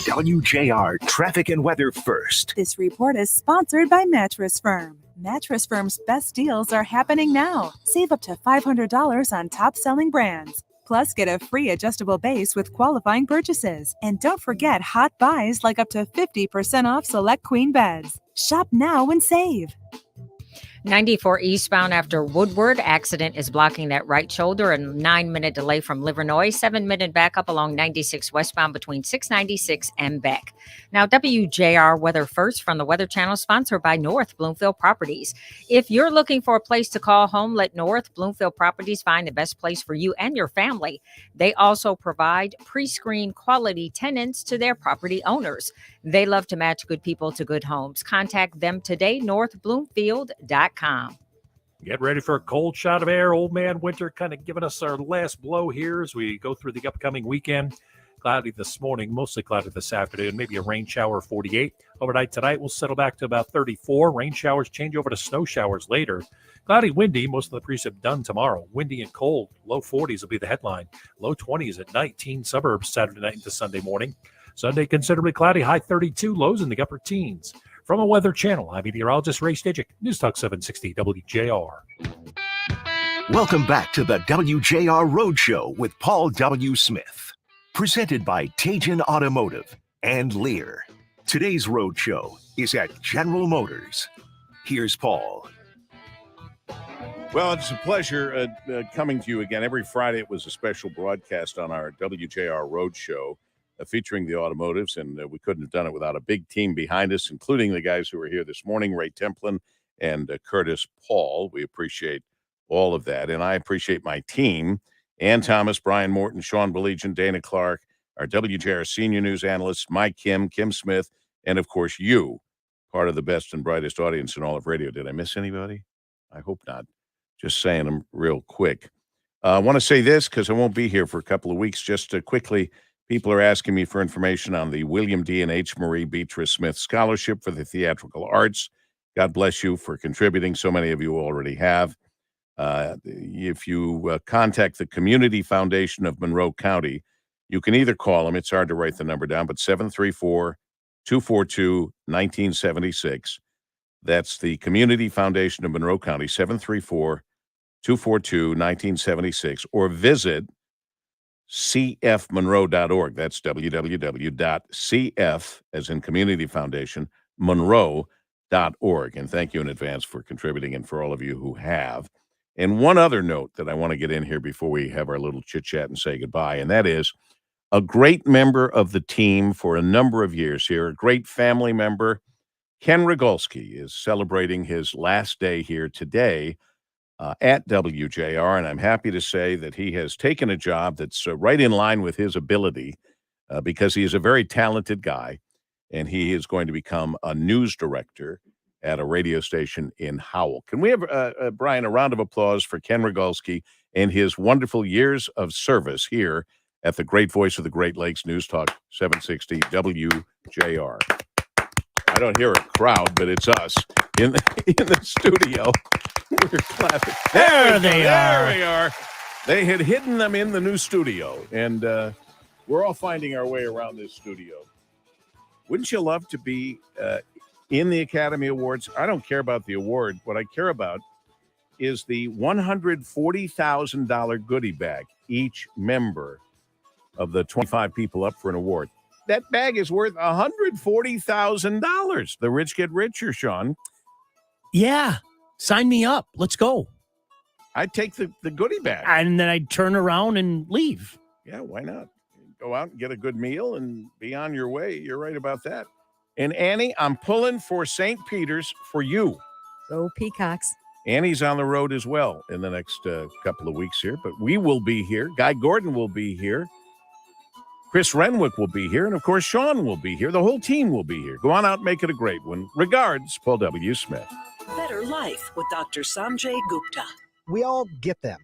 WJR Traffic and Weather First. This report is sponsored by Mattress Firm. Mattress Firm's best deals are happening now. Save up to $500 on top-selling brands. Plus, get a free adjustable base with qualifying purchases. And don't forget hot buys like up to 50% off select queen beds. Shop now and save. 94 eastbound after Woodward. Accident is blocking that right shoulder. A 9-minute delay from Livernois. 7-minute backup along 96 westbound between 696 and Beck. Now, WJR Weather First from the Weather Channel, sponsored by North Bloomfield Properties. If you're looking for a place to call home, let North Bloomfield Properties find the best place for you and your family. They also provide pre-screened quality tenants to their property owners. They love to match good people to good homes. Contact them today, northbloomfield.com. Get ready for a cold shot of air. Old man winter kind of giving us our last blow here as we go through the upcoming weekend. Cloudy this morning, mostly cloudy this afternoon, maybe a rain shower 48. Overnight tonight, we'll settle back to about 34. Rain showers change over to snow showers later. Cloudy, windy, most of the precip done tomorrow. Windy and cold, low 40s will be the headline. Low 20s at night, teen suburbs Saturday night into Sunday morning. Sunday, considerably cloudy, high 32, lows in the upper teens. From a Weather Channel, I'm meteorologist Ray Stajic, News Talk 760 WJR. Welcome back to the WJR Road Show with Paul W. Smith. Presented by Tajin Automotive and Lear. Today's road show is at General Motors. Here's Paul. Well, it's a pleasure coming to you again. Every Friday it was a special broadcast on our WJR Road Show featuring the automotives, and we couldn't have done it without a big team behind us, including the guys who were here this morning, Ray Templin and Curtis Paul. We appreciate all of that, and I appreciate my team. Ann Thomas, Brian Morton, Sean Belegian, Dana Clark, our WJR senior news analysts, Mike Kim, Kim Smith, and, of course, you, part of the best and brightest audience in all of radio. Did I miss anybody? I hope not. Just saying them real quick. I want to say this because I won't be here for a couple of weeks. Just quickly, people are asking me for information on the William D. and H. Marie Beatrice Smith Scholarship for the Theatrical Arts. God bless you for contributing. So many of you already have. If you contact the Community Foundation of Monroe County, you can either call them, it's hard to write the number down, but 734-242-1976. That's the Community Foundation of Monroe County, 734-242-1976, or visit cfmonroe.org. That's www.cf, as in Community Foundation, monroe.org. And thank you in advance for contributing and for all of you who have. And one other note that I want to get in here before we have our little chit-chat and say goodbye, and that is a great member of the team for a number of years here, a great family member, Ken Rogolski, is celebrating his last day here today at WJR, and I'm happy to say that he has taken a job that's right in line with his ability because he is a very talented guy, and he is going to become a news director at a radio station in Howell. Can we have, Brian, a round of applause for Ken Rogolski and his wonderful years of service here at the great voice of the Great Lakes, News Talk 760 WJR. I don't hear a crowd, but it's us in the studio. We're clapping. There they are. There we are. They had hidden them in the new studio, and we're all finding our way around this studio. Wouldn't you love to be in the Academy Awards? I don't care about the award. What I care about is the $140,000 goodie bag each member of the 25 people up for an award. That bag is worth $140,000. The rich get richer, Sean. Yeah. Sign me up. Let's go. I'd take the goodie bag. And then I'd turn around and leave. Yeah, why not? Go out and get a good meal and be on your way. You're right about that. And Annie, I'm pulling for St. Peter's for you. Go Peacocks. Annie's on the road as well in the next couple of weeks here, but we will be here. Guy Gordon will be here. Chris Renwick will be here. And, of course, Sean will be here. The whole team will be here. Go on out and make it a great one. Regards, Paul W. Smith. Better life with Dr. Sanjay Gupta. We all get them.